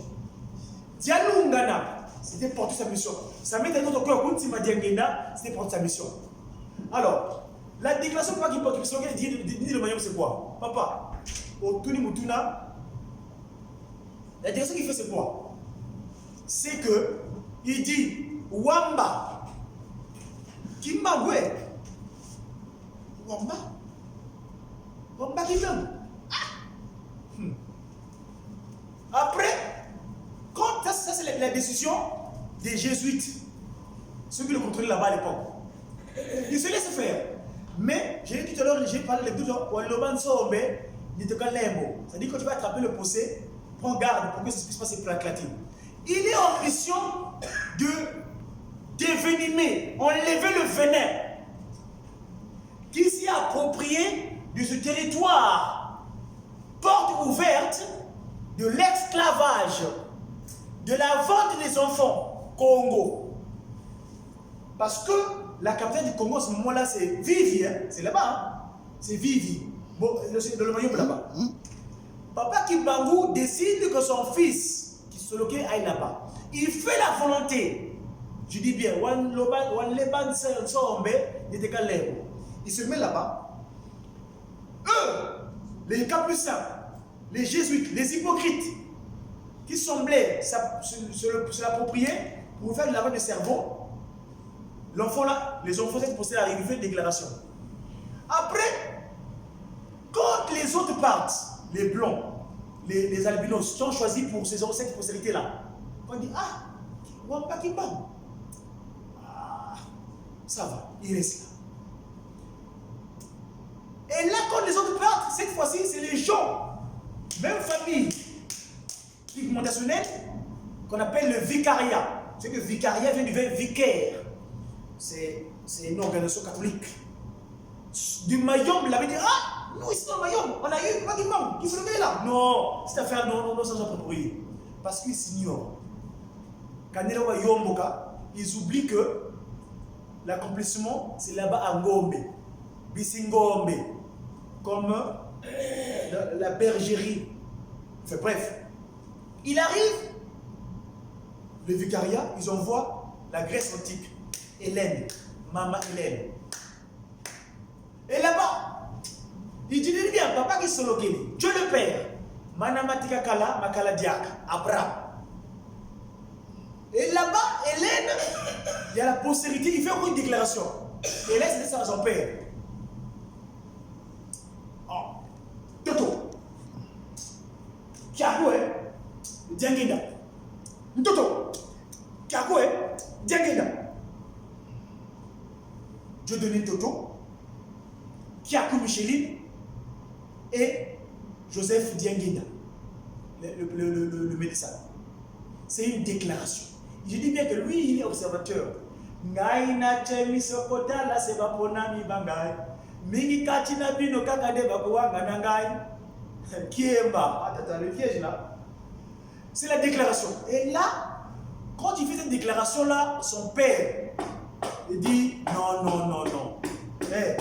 Dialungana, c'était porteur de sa mission. Ça met dans notre cœur, c'était porteur de sa mission. Alors, la déclaration pas qui porte dit le Mayombe, c'est quoi? Papa, au Tuni Mutuna, la déclaration qu'il fait, c'est quoi? C'est que, il dit, Wamba, Kimbangwe, Wamba Kimbangwe. Après, quand ça c'est la décision des jésuites, ceux qui le contrôlaient là-bas à l'époque, ils se laissent faire. Mais, j'ai dit tout à l'heure, j'ai parlé de tout à l'heure, c'est-à-dire quand tu vas attraper le procès, prends garde pour que ça ne puisse pas s'éclater. Il est en mission de dévenimer, enlever le venin qui s'est approprié de ce territoire, porte ouverte de l'esclavage, de la vente des enfants, Congo. Parce que la capitale du Congo, à ce moment-là, c'est Vivi, hein? C'est là-bas, hein? C'est Vivi, bon, dans le Mayombe là-bas. Papa Kimbangu décide que son fils, qui se loquait, aille là-bas. Il fait la il se met là-bas. Eux, les capucins, les jésuites, les hypocrites, qui semblaient se l'approprier pour faire de lavage de cerveau, l'enfant là, les enfants sont postés à arriver, déclaration. Après, quand les autres partent, les blancs, les albinos sont choisis pour cette spécialité-là, on dit, ah, Wampa Kimbam. Ah, ça va, il reste là. Et là, quand les autres partent, cette fois-ci, c'est les gens, même famille pigmentationnelle, qu'on appelle le vicariat. C'est que vicariat vient du verbe vicaire. C'est une organisation catholique. Du Mayom, il avait dit, ah, nous ici dans le Mayom, on a eu pas d'imam qui se levait là. Non, cette affaire, non, ça s'approprier. Parce qu'ils s'ignorent. Quand ils oublient que l'accomplissement, c'est là-bas à Ngombe, Bissingombe, comme la bergerie. Enfin bref, il arrive, le vicariat, ils envoient la Grèce antique, Hélène, Maman Hélène. Et là-bas, il dit bien, papa qui se loquait, Dieu le Père, Manamatika Kala, Makala Diak, Abraham. Et là-bas, Hélène, il y a la postérité, il fait encore une déclaration. Hélène, c'était ça à son père. Oh, Toto, Kiakoué, Dianguinda. Toto, Kiakoué, Dianguinda. Dieu donnait Toto, Kiakou Micheline et Joseph Dianguinda, le médecin. C'est une déclaration. Je dis bien que lui, il est observateur. Ngaina temisokota la sebapona mi bangai. Mingi katina bino kakade bakuwa nganangai. Kiemba. Attends, le piège là. C'est la déclaration. Et là, quand il fait cette déclaration-là, son père, il dit non. Hey.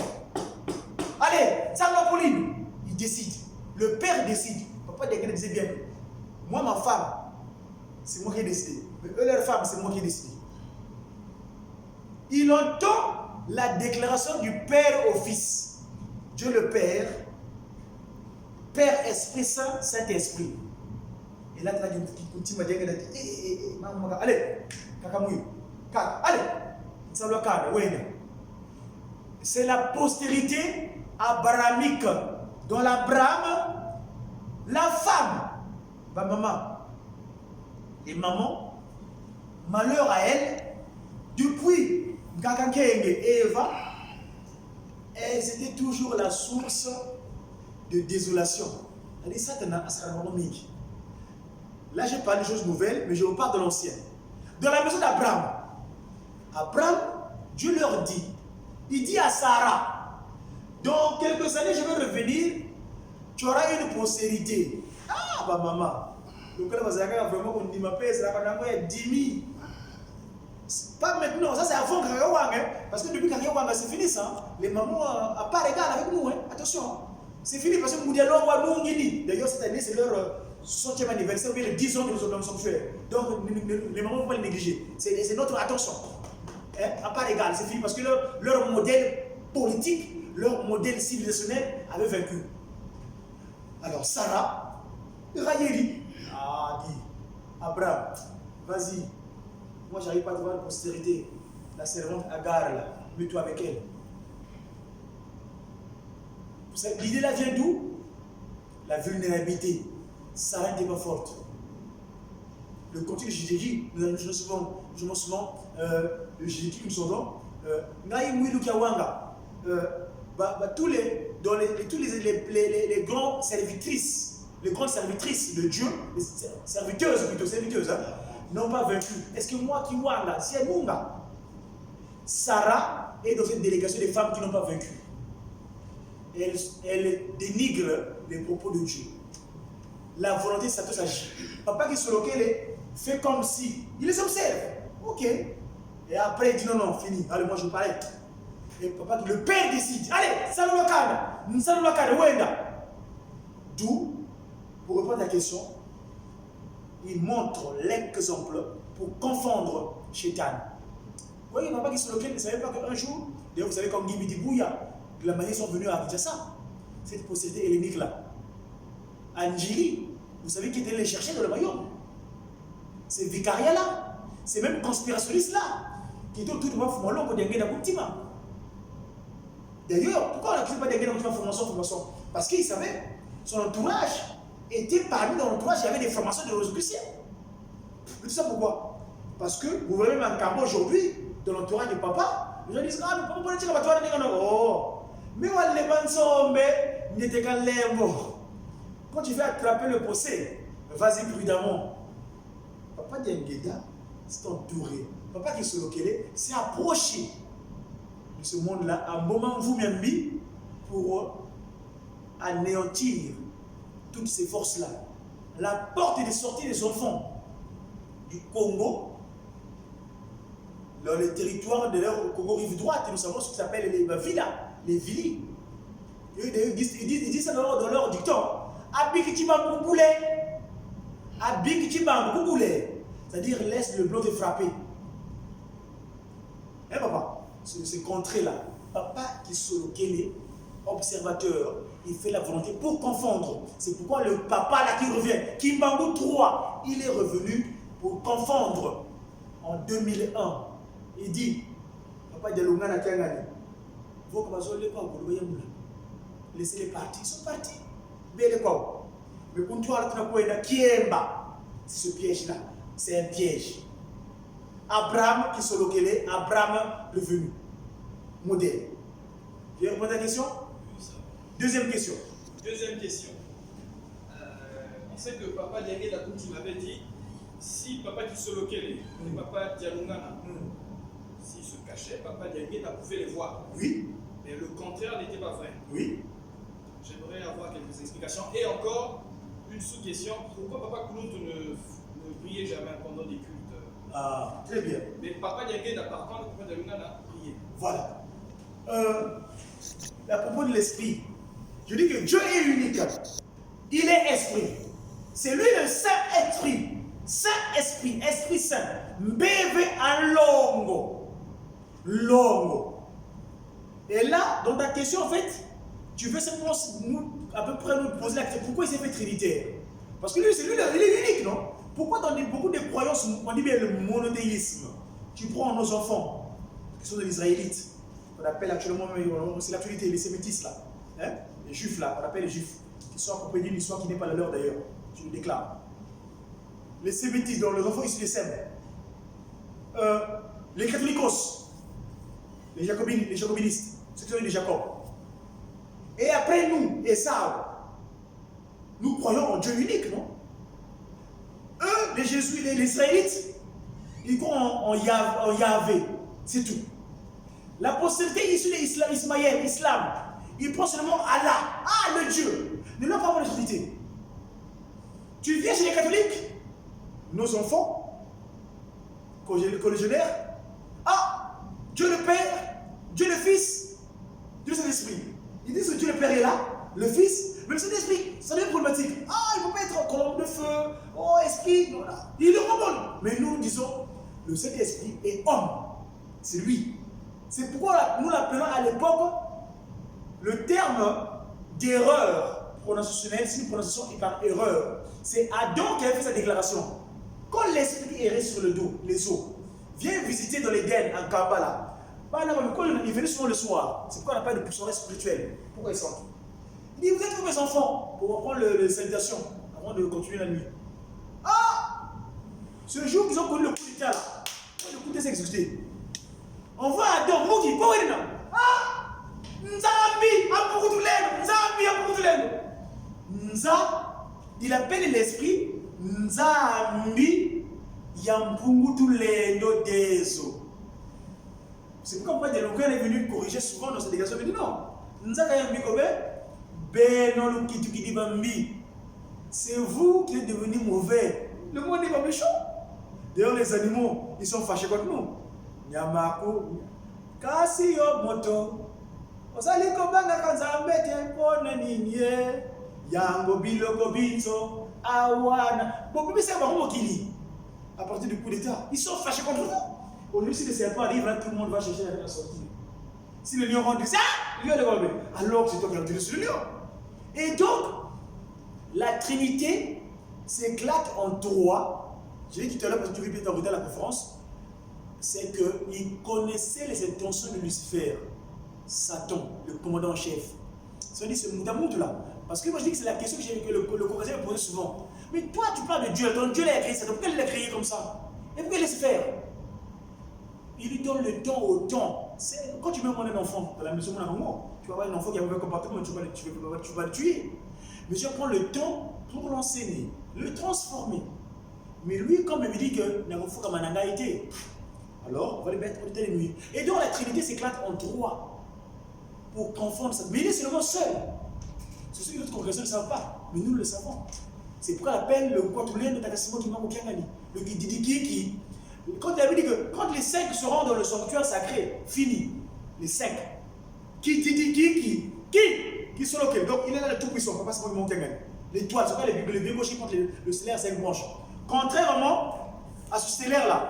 Allez, ça va Pauline. Il décide. Le père décide. Papa disait bien. Moi, ma femme, c'est moi qui ai décidé. Mais eux, leur femme, c'est moi qui ai décidé. Il entend la déclaration du Père au Fils. Dieu le Père, Père, Esprit Saint, Saint-Esprit. Et là, il continue à dire, allez, allez, c'est la postérité abrahamique. Dans l'Abraham, la femme, ma maman, et maman, malheur à elle, depuis Gakakenge et Eva, elles étaient toujours la source de désolation. Là, je parle de choses nouvelles, mais je repars de l'ancien. Dans la maison d'Abraham, Abraham, Dieu leur dit, il dit à Sarah, dans quelques années, je vais revenir, tu auras une postérité. Ah, bah maman. Donc là, vraiment, on dit, ma paix, il y a 10 000. Pas maintenant, ça c'est avant Kagawang, parce que depuis Kagawang, c'est fini ça. Les mamans, à part égales avec nous, attention. C'est fini parce que nous disons, d'ailleurs, cette année, c'est leur 100e anniversaire, ou bien les 10 ans que nous sommes sanctuaires. Donc, les mamans ne vont pas les négliger. C'est notre attention. À part égales, c'est fini parce que leur modèle politique, leur modèle civilisationnel avait vaincu. Alors, Sarah, Rayeli, dit, Abraham, vas-y. Moi, j'arrive pas à trouver la postérité. La servante Agar, là, mets-toi avec elle. L'idée là vient d'où? La vulnérabilité. Sarah n'était pas forte. Le contenu de Jésus, nous allons souvent le Jésus que nous entendons. Tous les grandes servitrices, de Dieu, les serviteuses plutôt, n'ont pas vaincu. Est-ce que moi qui wanga, si elle munga, Sarah est dans cette délégation des femmes qui n'ont pas vaincu. Elle dénigre les propos de Dieu. La volonté de Satan s'agit. Papa qui se loquait, fait comme si. Il les observe. Ok. Et après il dit non, fini. Allez, moi je parlais. Et papa, le père décide. Allez, salut le wenda. D'où, pour répondre à la question, il montre l'exemple pour confondre Shaitan. Vous voyez, papa qui se loquait ne savait pas qu'un jour, d'ailleurs vous savez comme Guy Bidibouya, de la manière ils sont venus à Kinshasa. Cette postérité hellénique-là. Angélie, vous savez qui était les chercher dans le royaume. Ces vicariats-là, ces mêmes conspirationnistes-là, qui étaient autour de moi, Fumalo, qui étaient dans Boutima. D'ailleurs, pourquoi on n'accuse pas des gens dans formation? Parce qu'ils savaient, son entourage était parmi dans l'entourage, il y avait des formations de Rosicruciens. Tout ça pourquoi? Parce que vous voyez même un Cabo aujourd'hui, dans l'entourage de papa, les gens disent, ah, mais papa, pourquoi tu vas pas dire oh, mais on les banzombe, n'était qu'un lembo. Quand tu vas attraper le procès, vas-y prudemment. Papa Diengeda s'est entouré. Papa qui se localisait s'est approché de ce monde-là, à un moment vous-même mis, pour anéantir toutes ces forces-là. La porte de sortie des enfants du Congo, dans les territoires de leur Congo rive droite, nous savons ce qu'ils appellent les villas, les villis. Ils disent ça dans leur dicton. C'est-à-dire laisse le blanc te frapper. Hein papa? Ces contrées-là. Papa qui se localise, observateur, il fait la volonté pour confondre. C'est pourquoi le papa là qui revient, Kimbangu 3, il est revenu pour confondre en 2001. Il dit, papa Dialonga n'a qu'un année. Vous laissez les partis, ils sont partis. Mais quoi? Mais pour toi, c'est ce piège-là. C'est un piège. Abraham qui se localisait, Abraham revenu. Modèle. Tu veux répondre à la question? Deuxième question. Deuxième question. On sait que Papa Diengeda, comme tu m'avais dit, si Papa qui se localisait, et Papa Dialungana, s'il se cachait, Papa Diengeda pouvait les voir. Oui. Mais le contraire n'était pas vrai. Oui. J'aimerais avoir quelques explications. Et encore, une sous-question. Pourquoi Papa Kouloutou ne priait jamais pendant des cultes? Ah, très bien. Mais Papa Diengeda, par contre, Papa Dialungana priait. Voilà. À propos de l'esprit, je dis que Dieu est unique. Il est esprit. C'est lui le Saint-Esprit. Saint-Esprit, Esprit Saint. Bébé en longo. Longo. Et là, dans ta question, en fait, tu veux simplement à peu près nous poser la question, pourquoi il s'est fait trinitaire? Parce que lui, il est unique, non? Pourquoi dans beaucoup de croyances, on dit bien le monothéisme? Tu prends nos enfants, qui sont des Israélites, qu'on appelle actuellement, c'est l'actualité, les sémitistes là, hein? Les juifs là, on appelle les juifs, qui sont accompagnés d'une histoire qui n'est pas la leur d'ailleurs, je le déclare. Les sémitistes, donc les enfants issus des Sèmes, les catholicos, les jacobinistes, ceux qui sont des Jacob. Et après nous, Esau, nous croyons en Dieu unique, non? Eux, les Jésuites, les Israélites, ils croient en Yahvé, c'est tout. La postérité issue de l'islam, ils prennent seulement Allah, le Dieu, ne l'ont pas de Trinité. Tu viens chez les catholiques, nos enfants, collégionnaires, Dieu le Père, Dieu le Fils, Dieu le Saint-Esprit. Ils disent que Dieu le Père est là, le Fils, mais le Saint-Esprit, ça devient problématique. Il ne peut pas être en colombe de feu, esprit, voilà. Il est rebond. Mais nous disons, le Saint-Esprit est homme. C'est lui. C'est pourquoi nous l'appelons à l'époque le terme d'erreur prononciationnelle, c'est une prononciation qui par erreur. C'est Adam qui avait fait sa déclaration. Quand l'esprit errait sur le dos, les os, vient visiter dans l'Éden, en Kabbala. Il venait souvent le soir. C'est pourquoi on appelle le puissance spirituel. Pourquoi ils sont? Il dit, vous êtes tous mes enfants, pour reprendre les salutations, avant de continuer la nuit. Ce jour qu'ils ont connu le coup d'état là, le coup d'état exécuté. On va à Adam, Mouki, Powerina. Nzambi, Nzambi. Nza, il appelle l'esprit Nzambi, Yampungutu Dezo. C'est pourquoi Papa Dialonga est venu corriger souvent dans cette déclaration. Il dit non. Nzaka Yambi Kobe, Benon Kitukidi Bambi. C'est vous qui êtes devenus mauvais. Le monde n'est pas méchant. D'ailleurs, les animaux, ils sont fâchés contre nous. Nyamako, Kasi yo moto. Osali kobanga kanzambe tempone ninye. Yango biloko binzo. Awana. Bon, bébé, c'est un baron mokili. À partir du coup d'état, ils sont fâchés contre nous. Aujourd'hui, si le serpent arrive, là, tout le monde va chercher à sortir. Si le lion rentre, Alors c'est toi qui as retiré sur le lion. Et donc, la Trinité s'éclate en trois. Je l'ai dit tout à l'heure parce que tu répètes dans la conférence. C'est qu'il connaissait les intentions de Lucifer, Satan, le commandant en chef. C'est ce moutamout là. Parce que moi je dis que c'est la question que le Coréen me pose souvent. Mais toi tu parles de Dieu, ton Dieu l'a créé, pourquoi il l'a créé comme ça? Et pourquoi il laisse faire? Il lui donne le temps au temps. Quand tu mets un enfant dans la maison, tu vas voir un enfant qui a un mauvais comportement, tu vas le tuer. Mais tu vas prendre le temps pour l'enseigner, le transformer. Mais lui, comme il me dit que n'a pas comme un a été, alors on va le mettre pour les nuits. Et donc la Trinité s'éclate en trois pour confondre ça. Mais il est seulement seul. C'est ce que notre congrégation ne savent pas, mais nous le savons. C'est pourquoi on appelle le Kwatulé de Takasimo qui manque au Kiangani. Le Kididiki qui. Quand il avait dit que quand les 5 seront dans le sanctuaire sacré, fini. Les 5. Kididiki qui sont locaux. Donc il est là le tout puissant, papa c'est mon Kiangani. L'étoile, c'est pas les bien gauchis contre le stellaire à 5 branches. Contrairement à ce stellaire là,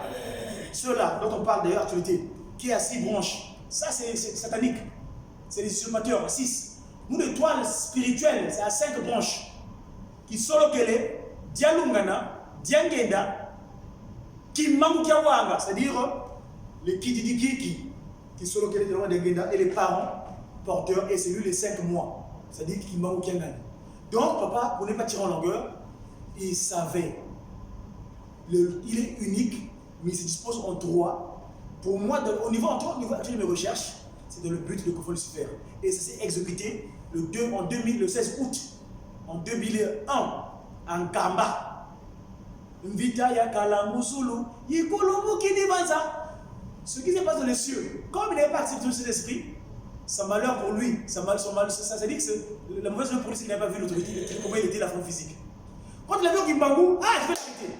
ceux-là dont on parle d'ailleurs actualité, qui est à 6 branches, ça c'est satanique. C'est les usurpateurs, 6. Nous, l'étoile spirituelle, c'est à 5 branches. Qui sont locales, Dialungana, Diangenda, Kimangukiawanga, c'est-à-dire les Kididiki qui sont locales dans Diangenda et les parents porteurs, et c'est lui les 5 mois, c'est-à-dire Kimangukiawanga. Donc, papa, pour ne pas tirer en longueur, il savait. Il est unique, mais il se dispose en 3. Pour moi, au niveau actuel de mes recherches, c'est dans le but de confondre Lucifer. Et ça s'est exécuté le 16 août en 2001 en Kamba. Invita ya Kalambusulu, Yikulumu Kinibanza. Ce qui se passe dans les cieux, comme il n'est pas accepté cet esprit, c'est malheur pour lui. Ça dit que la mauvaise nouvelle pour lui, c'est qu'il n'a pas vu l'autorité, comment il était la forme physique. Quand il a vu Kimbangu, je vais l'arrêter.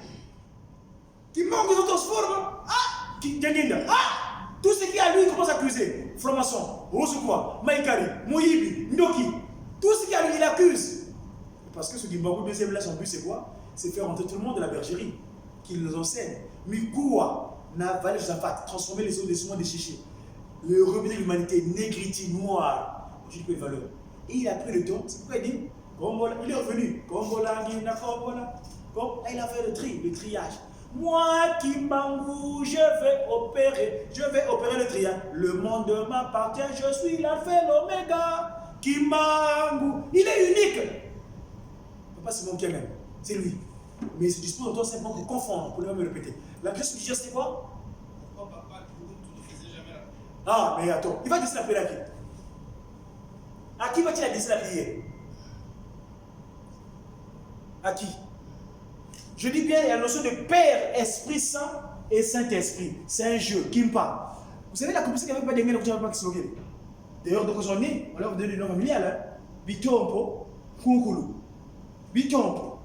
Kimbangu, ils se transforment. Kigenginda. Tout ce qui est à lui, il commence à accuser. Franc-maçon, Rosukwa, Maïkari, Moyibi, Ndoki. Tout ce qui est à lui, il accuse. Parce que ce Kimbangu, deuxième là, son but, c'est quoi? C'est faire rentrer tout le monde de la bergerie. Qu'il nous enseigne. Mikoua, Naval, Jafat, transformer les eaux des soins des chichis. Le rebelle de l'humanité, négriti, noir. Je peux valeur. Et il a pris le temps. C'est pourquoi il dit il est revenu. Là, il a fait le triage. Moi, Kimbangu, je vais opérer le triage. Le monde m'appartient, je suis l'alpha et l'oméga. Kimbangu, il est unique. Papa, c'est mon Kemen, c'est lui. Mais il se dispose en toi simplement pour confondre, pour ne pas me répéter. La question du geste, c'est quoi? Pourquoi papa, tu ne faisais jamais la prière? Ah, mais attends, il va décider la prière à qui? À qui va-t-il décider la prière? À qui? Je dis bien, il y a la notion de Père, Esprit Saint et Saint-Esprit. C'est un jeu, Kimpa. Vous savez la complicité qu'il n'y avait pas d'engrais, vous n'avez pas qui se loguer. D'ailleurs, donc aujourd'hui, on leur donne le nom familial. Bitompo, Kunkulu. Bitompo,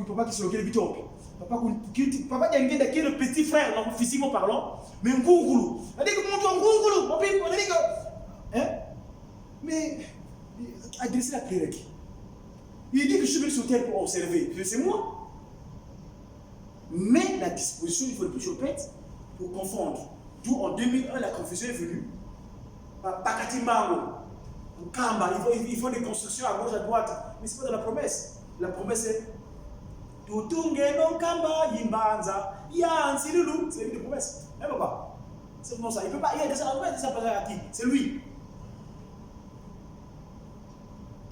papa qui se loguer, Bitompo. Papa d'engrais qui est le petit frère, non, physiquement parlant, mais Kunkulu. On a dit que mon tour, Kunkulu, on a dit que. Hein? Mais, adresser la prière à qui? Il dit que je suis venu sur terre pour observer. C'est moi. Mais la disposition, il faut le plus répète, pour confondre. D'où en 2001, la confusion est venue. Pakatimango, Kamba, il faut des constructions à gauche, à droite. Mais ce n'est pas dans la promesse. La promesse est Tutunge no Kamba, Yimbanza, Yansilulu. C'est une promesse. Même pas. C'est vraiment ça. Il ne peut pas. Il y a des à qui? C'est lui.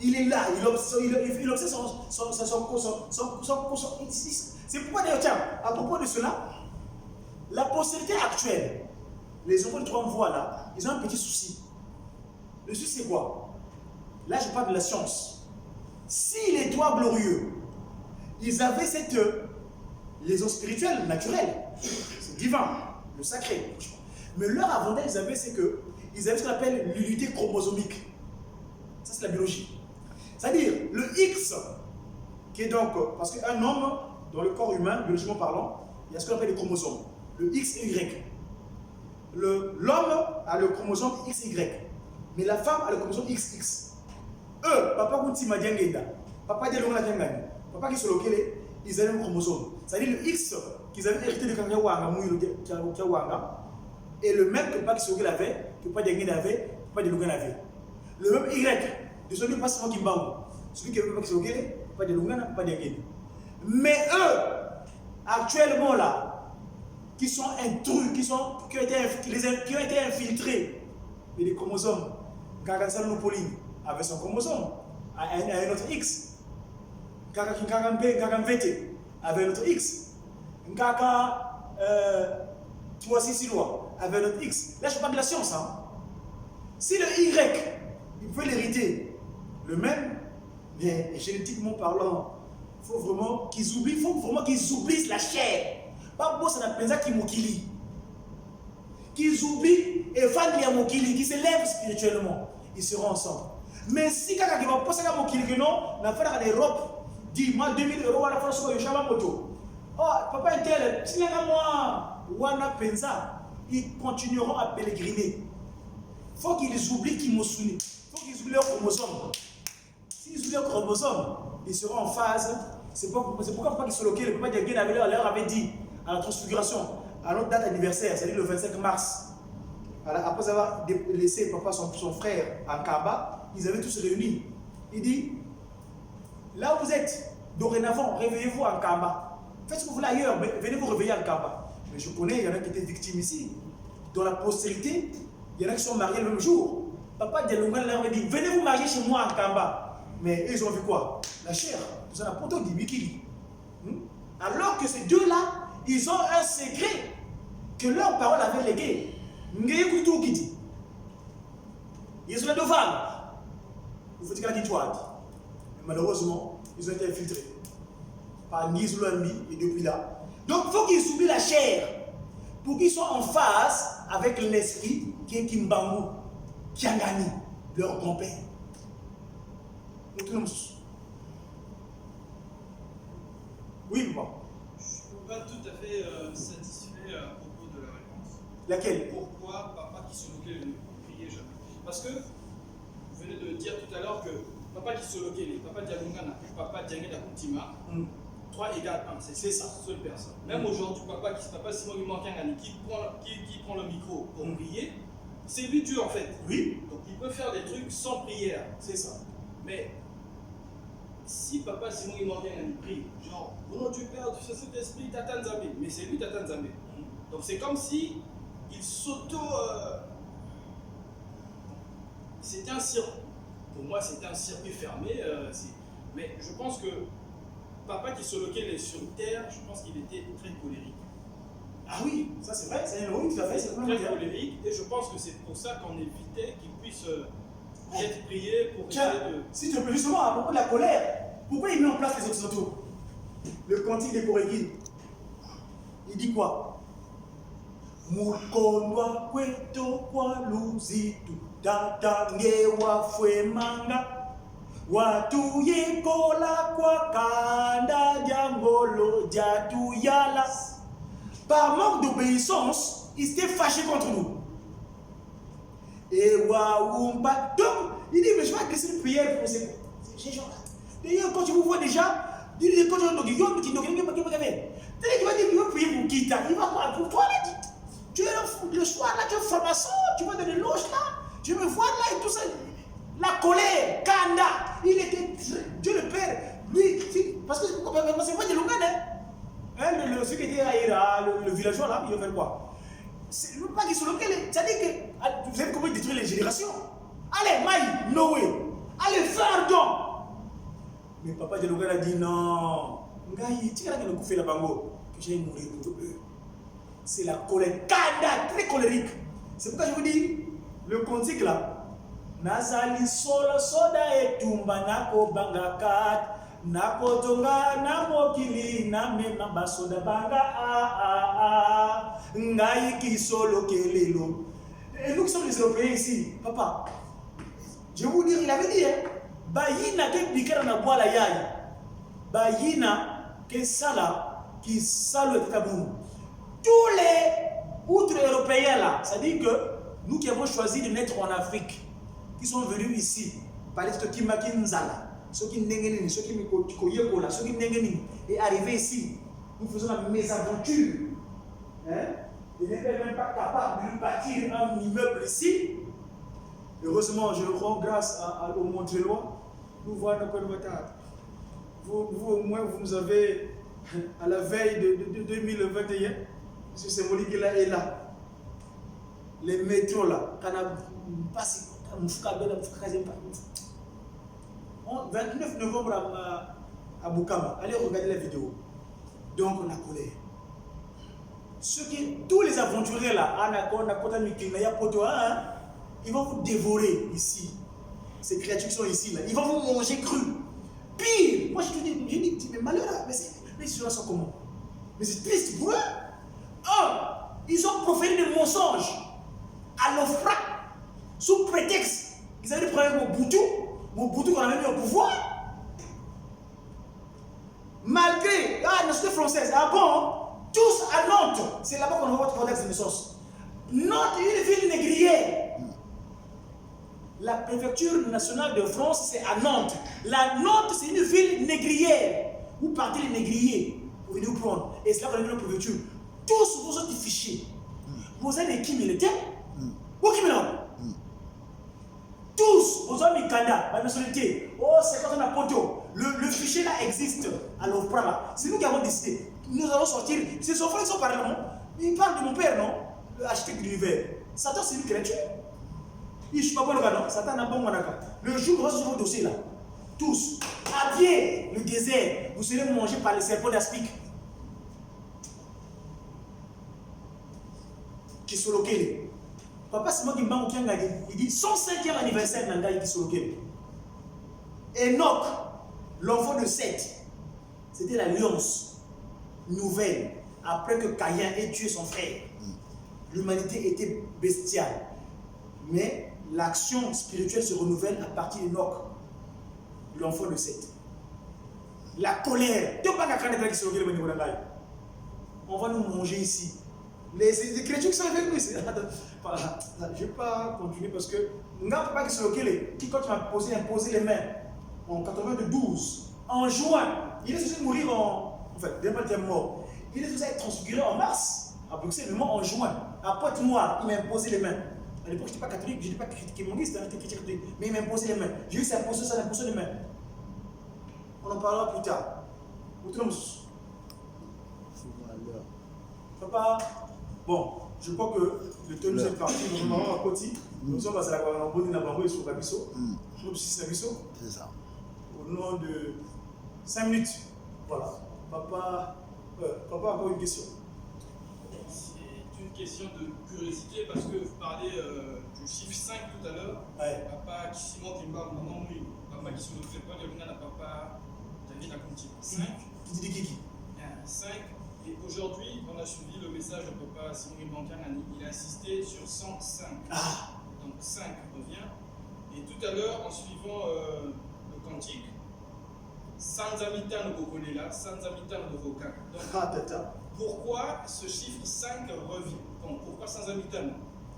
Il est là, il observe son. C'est pourquoi d'ailleurs, tiens, à propos de cela, la postérité actuelle, les enfants de 3 voix là, ils ont un petit souci. Le souci c'est quoi? Là je parle de la science. Si les 3 glorieux, ils avaient cette liaison spirituelle, naturelle, c'est divin, le sacré. Mais leur avantage, ils avaient ce qu'on appelle l'unité chromosomique. Ça c'est la biologie. C'est-à-dire le X, qui est donc, parce qu'un homme, dans le corps humain, biologiquement parlant, il y a ce qu'on appelle les chromosomes, le X et Y. L'homme a le chromosome XY, mais la femme a le chromosome XX. Eux, papa Koutima Diangenda, papa Dialonga Diangani, papa qui se locale, ils avaient un chromosome. C'est-à-dire le X qu'ils avaient hérité de Kangawanga, et le même que papa qui se locale avait, que papa Diangenda avait, papa Dialonga avait. Le même Y, de celui qui passe seulement Kimbangu. Celui qui veut pas qu'il soit pas de Lungana, pas de Guinée. Mais eux, actuellement là, qui sont intrus, qui ont été infiltrés, et les chromosomes, Kakansal Lupoline avec son chromosome, à un autre X, Kakamvete avec un autre X, Nkaka Tuasisiloa avec un autre X. Là, je parle de la science. Hein. Si le Y, il peut l'hériter, le même, mais génétiquement parlant, il faut vraiment qu'ils oublient la chair. Pas pour ça, on a qu'ils m'okili. Qu'ils oublient et fan de Mokili, qui s'élèvent spirituellement. Ils seront ensemble. Mais si quelqu'un qui va penser à Mokili, que non, on a fait à l'Europe, dis-moi 2000 € à la fois sur le Java Moto. Oh, papa est tel, si les gars, moi, Wana Penza, ils continueront à pèleriner. Il faut qu'ils oublient qu'ils m'ont soumis. Il faut qu'ils oublient leurs chromosomes. S'ils oublient leurs chromosomes, ils seront en phase. C'est pourquoi ils sont loqués. Le papa Diaguen leur avait dit à la transfiguration, à notre date anniversaire, c'est-à-dire le 25 mars. Après avoir laissé papa son frère en Kaba, ils avaient tous réunis. Il dit, là où vous êtes, dorénavant, réveillez-vous en Kaba. Faites ce que vous voulez ailleurs, mais venez vous réveiller en Kaba. Mais je connais, il y en a qui étaient victimes ici. Dans la postérité, il y en a qui sont mariés le même jour. Papa Dialonga leur avait dit, venez vous marier chez moi en Kaba. Mais ils ont vu quoi? La chair. Vous en avez pas dit Bikili. Alors que ces deux-là, ils ont un secret que leurs paroles avaient légué. Ils sont là devant. Vous faites qu'il y a malheureusement, ils ont été infiltrés par Nizou et depuis là. Donc il faut qu'ils oublient la chair pour qu'ils soient en phase avec l'esprit qui est Kimbangu, qui a gagné leur grand-père. Oui, papa. Je ne suis pas tout à fait satisfait à propos de la réponse. Laquelle? Pourquoi papa qui se loquait ne priait jamais? Parce que vous venez de dire tout à l'heure que papa qui se loquait, papa Dialungana et papa Diangena Kuntima, 3 égale 1, c'est ça, seule personne. Même aujourd'hui, papa Simon Gimankangani qui prend le micro pour prier, c'est lui Dieu en fait. Oui. Donc il peut faire des trucs sans prière. C'est ça. Mais si papa Simon Gimankangani prie, genre, au nom du Père, du Saint-Esprit, Tata Nzambe, mais c'est lui Tata Nzambe. Donc c'est comme si il s'auto. C'était un circuit. Pour moi, c'était un circuit fermé. Mais je pense que papa qui se loquait sur terre, je pense qu'il était très colérique. Ah oui, ça c'est vrai, c'est un oui, tout à fait. C'est très colérique. Et je pense que c'est pour ça qu'on évitait qu'il puisse être prié pour essayer de. Si tu veux justement à propos de la colère, pourquoi il met en place les occidentaux? Le cantique des Koréki. Il dit quoi? Mukondwa kweto kwa luzitu tatangewa fwemanga watu yekola kwa kanda jangolo jatuyala. Par manque d'obéissance, ils s'étaient fâchés contre nous. Et waoumba. Donc, il dit, mais je vais adresser une prière pour ces gens-là. D'ailleurs, quand tu vous vois déjà, il dit, quand tu vas dire, tu vas dire, il va prier pour Kita. Il va voir pour toi, là. Tu es le soir, là, tu es franc-maçon, tu vas dans les loges, là. Tu me vois, là, et tout ça. La colère, Kanda, il était, Dieu le Père, lui, parce que c'est pas de Lungane, celui qui était à le villageois là, il a fait quoi? C'est le pas qui se loquait, c'est-à-dire que vous savez comment il détruit les générations. Allez, Maï, Noé, allez, faire donc. Mais papa de Lungane a dit non. Ngaï, tu as le coup fait la bango, que j'ai mourir pour eux. C'est la colère, Kanda, très colérique. C'est pourquoi je vous dis, le cantique là, Nazali solo soda etumba nako bangakat. Nakotonga namokili namema basoda banga ngai kisolo kelelo. Et nous qui sommes les Européens ici, papa, je vais vous dire, il avait dit, Bayina ke bikara na boala yai, Bayina ke sala qui salo et kaboum. Tous les outre-européens là, ça dit que nous qui avons choisi de naître en Afrique, qui sont venus ici, par les Tokimaki Nzala. Ceux qui n'engagent, ceux qui m'écoutent, ceux qui n'engagent, et arrivés ici, nous faisons la mésaventure. Hein? Ils n'étaient même pas capables de bâtir un immeuble ici. Heureusement, je rends grâce au Montréalois. Nous voyons nos combattants. Vous, au moins, vous nous avez, à la veille de 2021, M. Semoli là est là. Les métros là, quand on passe, 29 novembre à Bukama, allez regarder la vidéo. Donc on a colère. Tous les aventuriers là, ils vont vous dévorer ici. Ces créatures qui sont ici là, ils vont vous manger cru. Pire, moi je te dis, mais malheureux, mais ces gens sont comment? Mais c'est triste pour eux. Ils ont proféré des mensonges à l'OFRA sous prétexte qu'ils avaient des problèmes avec Mobutu qu'on avait mis au pouvoir. Malgré la nationalité française, tous à Nantes, c'est là-bas qu'on voit votre contexte de naissance. Nantes est une ville négrière. La préfecture nationale de France, c'est à Nantes. La Nantes, c'est une ville négrière. Où partez les négriers pour venir vous prendre. Et c'est là qu'on a mis la préfecture. Tous vos autres fichiers. Vous avez qui militaires? Où qui militaires? Tous, vos hommes Mikanda, la nationalité. Oh, c'est quand on a poto. Le fichier là existe à l'OFPRA. C'est nous qui avons décidé. Nous allons sortir. Ces enfants, ils sont parlés, ils parlent de mon père, non? L'architecte de l'univers. Satan, c'est lui qui l'a tué. Il ne suis pas bon le gars, non? Satan n'a pas bon manaka. Le jour où vous sur vos dossiers là, tous, à pied, le désert, vous serez mangés par les serpents d'Aspic. Qui sont locaux. Papa, c'est moi qui m'a dit, il dit 105e anniversaire de Nangaï qui sont locaux. Enoch, l'enfant de Seth, c'était l'alliance nouvelle après que Caïn ait tué son frère. L'humanité était bestiale. Mais l'action spirituelle se renouvelle à partir d'Enoch, l'enfant de Seth. La colère. On va nous manger ici. Les créatures qui sont avec nous, je ne vais pas continuer parce que nous n'avons pas qui, quand tu m'as imposé les mains en 92, en juin, il est censé mourir enfin, il est mort. Il est censé être transfiguré en mars à Bruxelles, mais moi en juin, à Pointe-Noire, il m'a imposé les mains. À l'époque, je n'étais pas catholique, je n'ai pas critiqué mon guide, c'était critiqué catholique, mais il m'a imposé les mains. J'ai eu cette imposition les mains. On en parlera plus tard. Papa, bon, je crois que le temps nous est parti. Nous sommes à Koti. Nous sommes à la Guadeloupe, nous sommes sur Babiso. Nous sommes C'est ça. Au nom de 5 minutes. Voilà. Papa, encore une question. C'est une question de curiosité parce que vous parlez du chiffre 5 tout à l'heure. Ouais. Papa qui Simon qui parle, maman oui. Papa qui se fait pas, il y a papa, David a compté 5. Qui dit qui 5. Et aujourd'hui, on a suivi le message de papa Simon Bankanani. Il a insisté sur 105. Donc 5 revient. Et tout à l'heure, en suivant le cantique, sans habitant de Bokolela, sans habitant de Voka. Donc, pourquoi ce chiffre 5 revient? Bon, pourquoi sans habitant?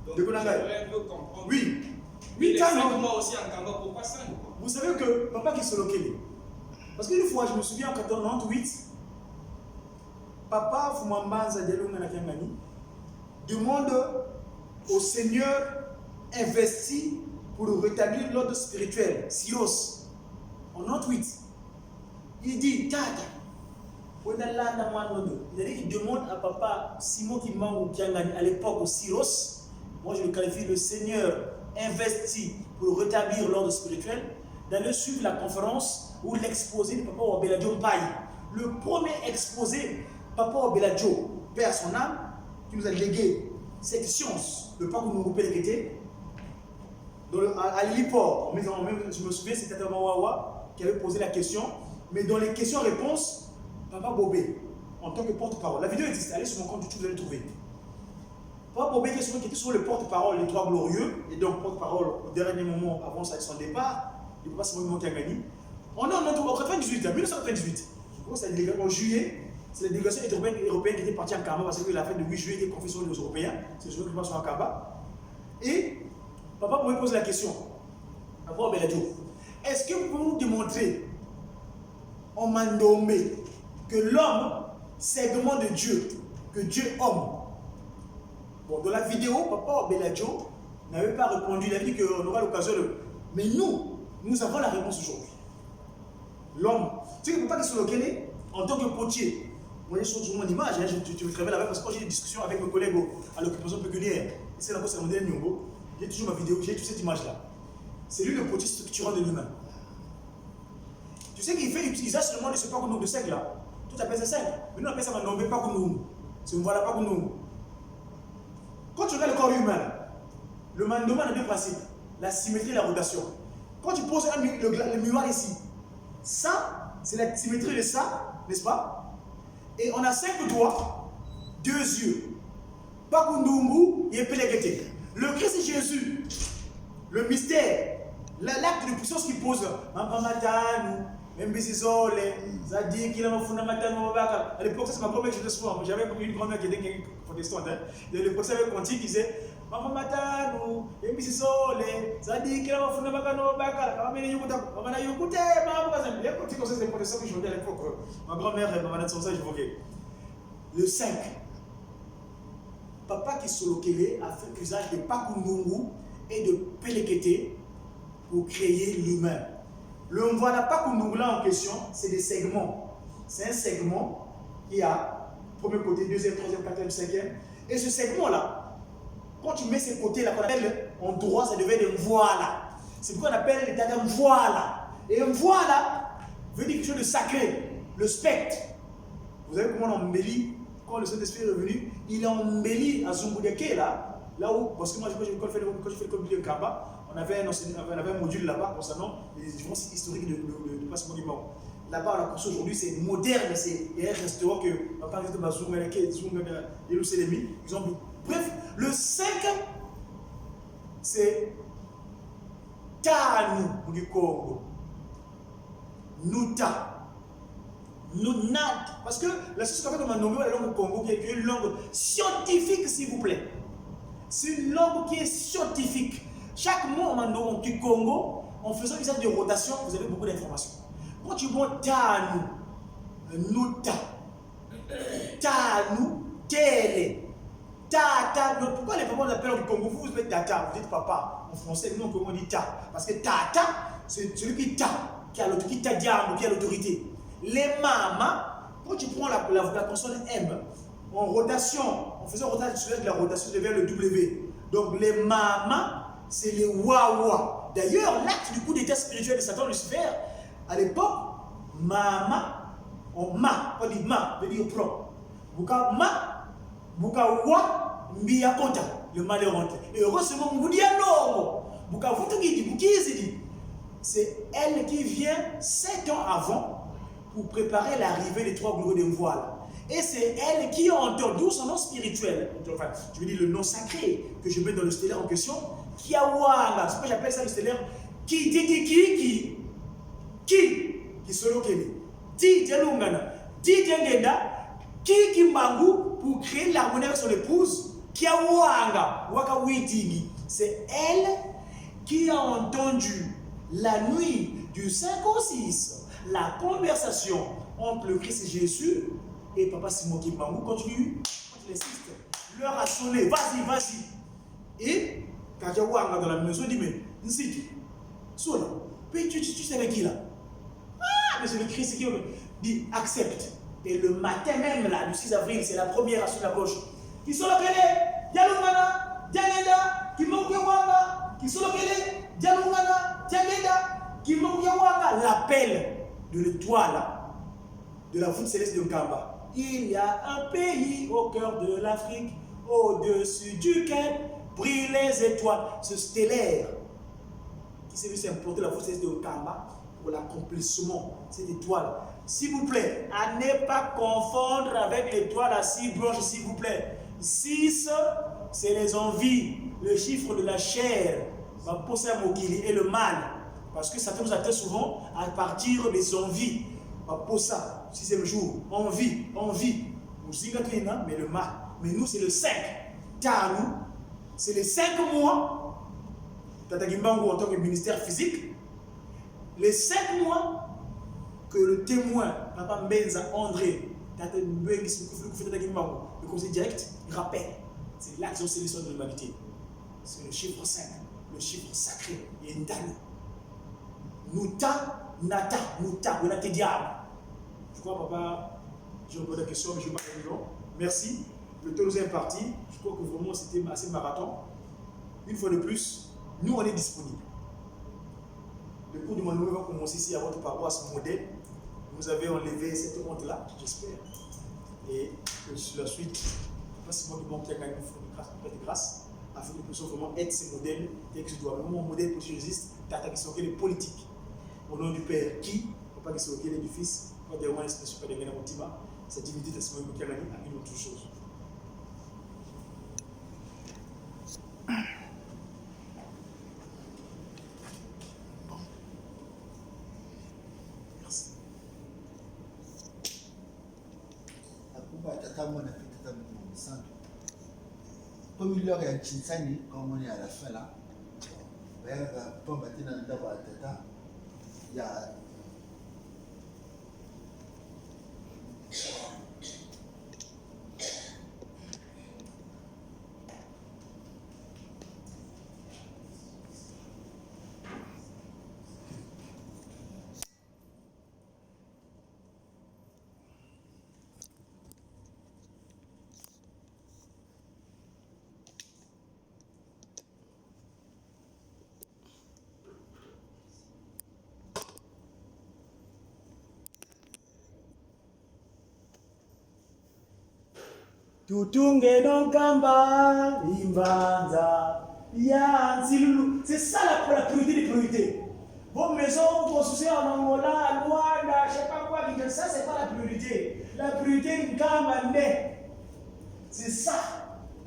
Donc, j'aimerais un peu comprendre. Oui. Mais les 5 mois aussi en Kamba, pourquoi 5? Vous savez que papa qui se loquait. Parce qu'une fois, je me souviens en 1998, papa Fumambanza Dialonga Nakangani demande au Seigneur investi pour rétablir l'ordre spirituel, Syros, en 98. Il dit, Tata, il demande à papa Simon Kimangou Kiangani à l'époque au Syros, moi je le qualifie le Seigneur investi pour rétablir l'ordre spirituel, d'aller suivre la conférence ou l'exposé de papa Wabeladjo Mpaï. Le premier exposé, papa Wabeladjo, Père à son âme, qui nous a légué cette science, le pas que nous repère l'équité, à l'Iliport, je me souviens, c'était Tata Wawa qui avait posé la question, mais dans les questions-réponses, papa Bobé, en tant que porte-parole, la vidéo existe, allez sur mon compte YouTube, vous allez trouver. Papa Bobé qui était sur le porte-parole, les trois glorieux, et donc porte-parole au dernier moment avant son départ, il ne peut pas se monter à gagner. On est en 1998, je crois que c'est en juillet, c'est la délégation européenne qui était partie en Kamba parce que la fête de 8 juillet était confiée sur les Européens, c'est le jour qui passe en Kamba. Et papa pouvait poser la question, papa Beladjo, est-ce que vous pouvez nous démontrer en mandomé que l'homme c'est segment de Dieu, que Dieu homme? Bon, dans la vidéo, papa Beladjo n'avait pas répondu. Il a dit qu'on aura l'occasion de... Mais nous avons la réponse aujourd'hui. L'homme, tu sais, il ne peut pas qu'il soit lequel en tant que potier. Moi, je suis sur mon image, hein, tu me travailles là-bas parce que quand j'ai des discussions avec mes collègues à l'occupation pécuniaire, c'est la cause de mon dernier numéro, j'ai toujours ma vidéo, j'ai toute cette image-là. C'est lui le potier structurant de l'humain. Tu sais qu'il fait utilisation seulement de ce pas de seigle là. Tout appelle ça seigle. Mais nous on appelle ça maintenant, mais pas comme nous. C'est voilà pas comme nous. Quand tu regardes le corps humain, le mandement a deux principes, la symétrie et la rotation. Quand tu poses le miroir ici, ça, c'est la symétrie de ça, n'est-ce pas? Et on a 5 doigts, 2 yeux. Pakundungu et Pelégete. Le Christ Jésus, le mystère, l'acte de puissance qu'il pose, même Bissisole, ça dit qu'il a un fondamental. À l'époque, c'est ma grand-mère que je faisais souvent. J'avais une grand-mère qui était protestante. Et le professeur avait conti qui disait Maman Matanu, même Bissisole, ça dit qu'il a un fondamental. Maman Yukute, maman, les petits conseils des protestants que je faisais à l'époque. Ma grand-mère, maman Sonsa, je voyais. Le 5. Papa qui Solokele a fait usage de Pakundungu et de Pelekete pour créer l'humain. Le Mvwana Pakundungu là en question, c'est des segments. C'est un segment qui a premier côté, deuxième, troisième, quatrième, cinquième. Et ce segment-là, quand tu mets ces côtés-là, qu'on appelle en droit, ça devient des Mvwana. C'est pourquoi on appelle l'état d'un Mvwana. Et Mvwana veut dire quelque chose de sacré, le spectre. Vous savez comment on embellit quand le Saint-Esprit est revenu, il est embelli à Zumbudiake là où, parce que moi quand je fais le comité de Kamba, on avait un module là-bas concernant les différences historiques de Passement du Mort. Là-bas, on a construit aujourd'hui, c'est moderne, il y a un restaurant que, on parle de Zumbudiake, Yerusalemi, ils ont mis. Bref, le 5, c'est Tanu du Congo. Nuta. Nunat. Parce que la chose qu'on a nommée la langue Congo, qui est une langue scientifique, s'il vous plaît. C'est une langue qui est scientifique. Chaque mot en du Congo, en faisant usage de rotation, vous avez beaucoup d'informations. Quand tu vois Tanu, Nuta, Tanu, Tele, Tata. Pourquoi les parents l'appellent du Congo? Vous appelez Tata, vous dites papa. En français, nous, en Congo, on dit Ta. Parce que Tata, c'est celui qui qui a l'autorité. Les mamas, quand tu prends la consonne M, en rotation, en faisant rotation de la rotation vers le W. Donc les mamas, c'est les wawa. D'ailleurs, l'acte du coup d'état spirituel de Satan Lucifer, à l'époque, mama, on dit ma, veut dire pro. Buka ma, buka wa, mbia konta, le mal est rentré. Et heureusement, mboudia no, buka vutugi di, bukizidi. C'est elle qui vient 7 ans avant pour préparer l'arrivée des 3 glorieux de voile. Et c'est elle qui entend, d'où son nom spirituel, enfin, je veux dire le nom sacré que je mets dans le stellaire en question, Kiawanga, c'est ce que j'appelle ça le stellaire, qui solo kemi, di dialungana, di diangenda, qui mbangu pour créer l'harmonie avec son épouse, Kiawanga, waka witigi. C'est elle qui a entendu la nuit du 5 au 6 la conversation entre le Christ et Jésus et Papa Simon Kimbangu continue, quand les sisters leur a sonné, vas-y. Et quand il y a dans la maison, il dit, mais Nziti, Sola, tu sais avec qui là? Ah, mais c'est le Christ qui dit, accepte. Et le matin même, là, du 6 avril, c'est la première à sur la cloche. Qui sont là, Dialungana, Diangenda, qui manque Wanga, qui sont là, Dialungana, Diangenda, qui manque Wanga, l'appel de l'étoile de la voûte céleste de Nkamba. Il y a un pays au cœur de l'Afrique, au-dessus duquel brillent les étoiles. Ce stellaire qui s'est vu s'implanter la voûte céleste de Nkamba pour l'accomplissement de cette étoile. S'il vous plaît, à ne pas confondre avec l'étoile à 6 branches, s'il vous plaît. 6, c'est les envies, le chiffre de la chair, et le mal. Parce que Satan nous atteint souvent à partir des envies. Pour ça, 6e jour, envie. Mais le mal. Mais nous, c'est le 5. Tanu, c'est les 5 mois. Tata Gimbangu en tant que ministère physique. Les 5 mois que le témoin, Papa Mbenza André, Tata Gimbangu, le conseil direct, il rappelle. C'est l'action sélection de l'humanité. c'est le chiffre 5, le chiffre sacré, et Ndani. Nuta, Nata, Nuta, Onate diable. Je crois, papa, j'ai encore des questions, mais je ne vais pas aller long. Merci. Le temps nous est imparti. Je crois que vraiment c'était assez marathon. Une fois de plus, nous on est disponible. Le cours du Manoé va commencer ici à votre paroisse modèle. Vous avez enlevé cette honte-là, j'espère. Et sur la suite, c'est moi qui manque à gagner de grâce, afin que nous puissions vraiment être ces modèles et que ce soit vraiment un modèle pour Jésus, d'attaquer sur les politiques. Au nom du Père, qui, pas que c'est du Fils, pas de moi, l'expression pas de gagner motima, cette divinité de ce moment qui a gagné à une autre chose. Comme il leur est à Chinsani, comme on est à la fin là, il y a Tutunge Donkamba, Imbanza, Ya Nzilulu. C'est ça la priorité des priorités. Vos maisons, vos soucis en Angola, à Luanda, je ne sais pas quoi, ça c'est pas la priorité. La priorité, Nkamba c'est ça.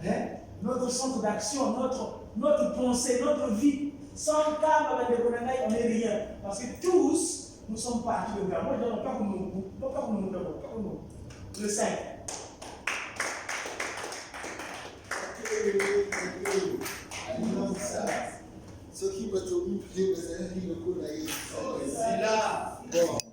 Hein? Notre centre d'action, notre pensée, notre vie. Sans Nkamba, on n'est rien. Parce que tous, nous sommes partis de là. Moi, je ne dis pas comme nous. Le 5. Ce qui va te oublier, c'est là. Bon.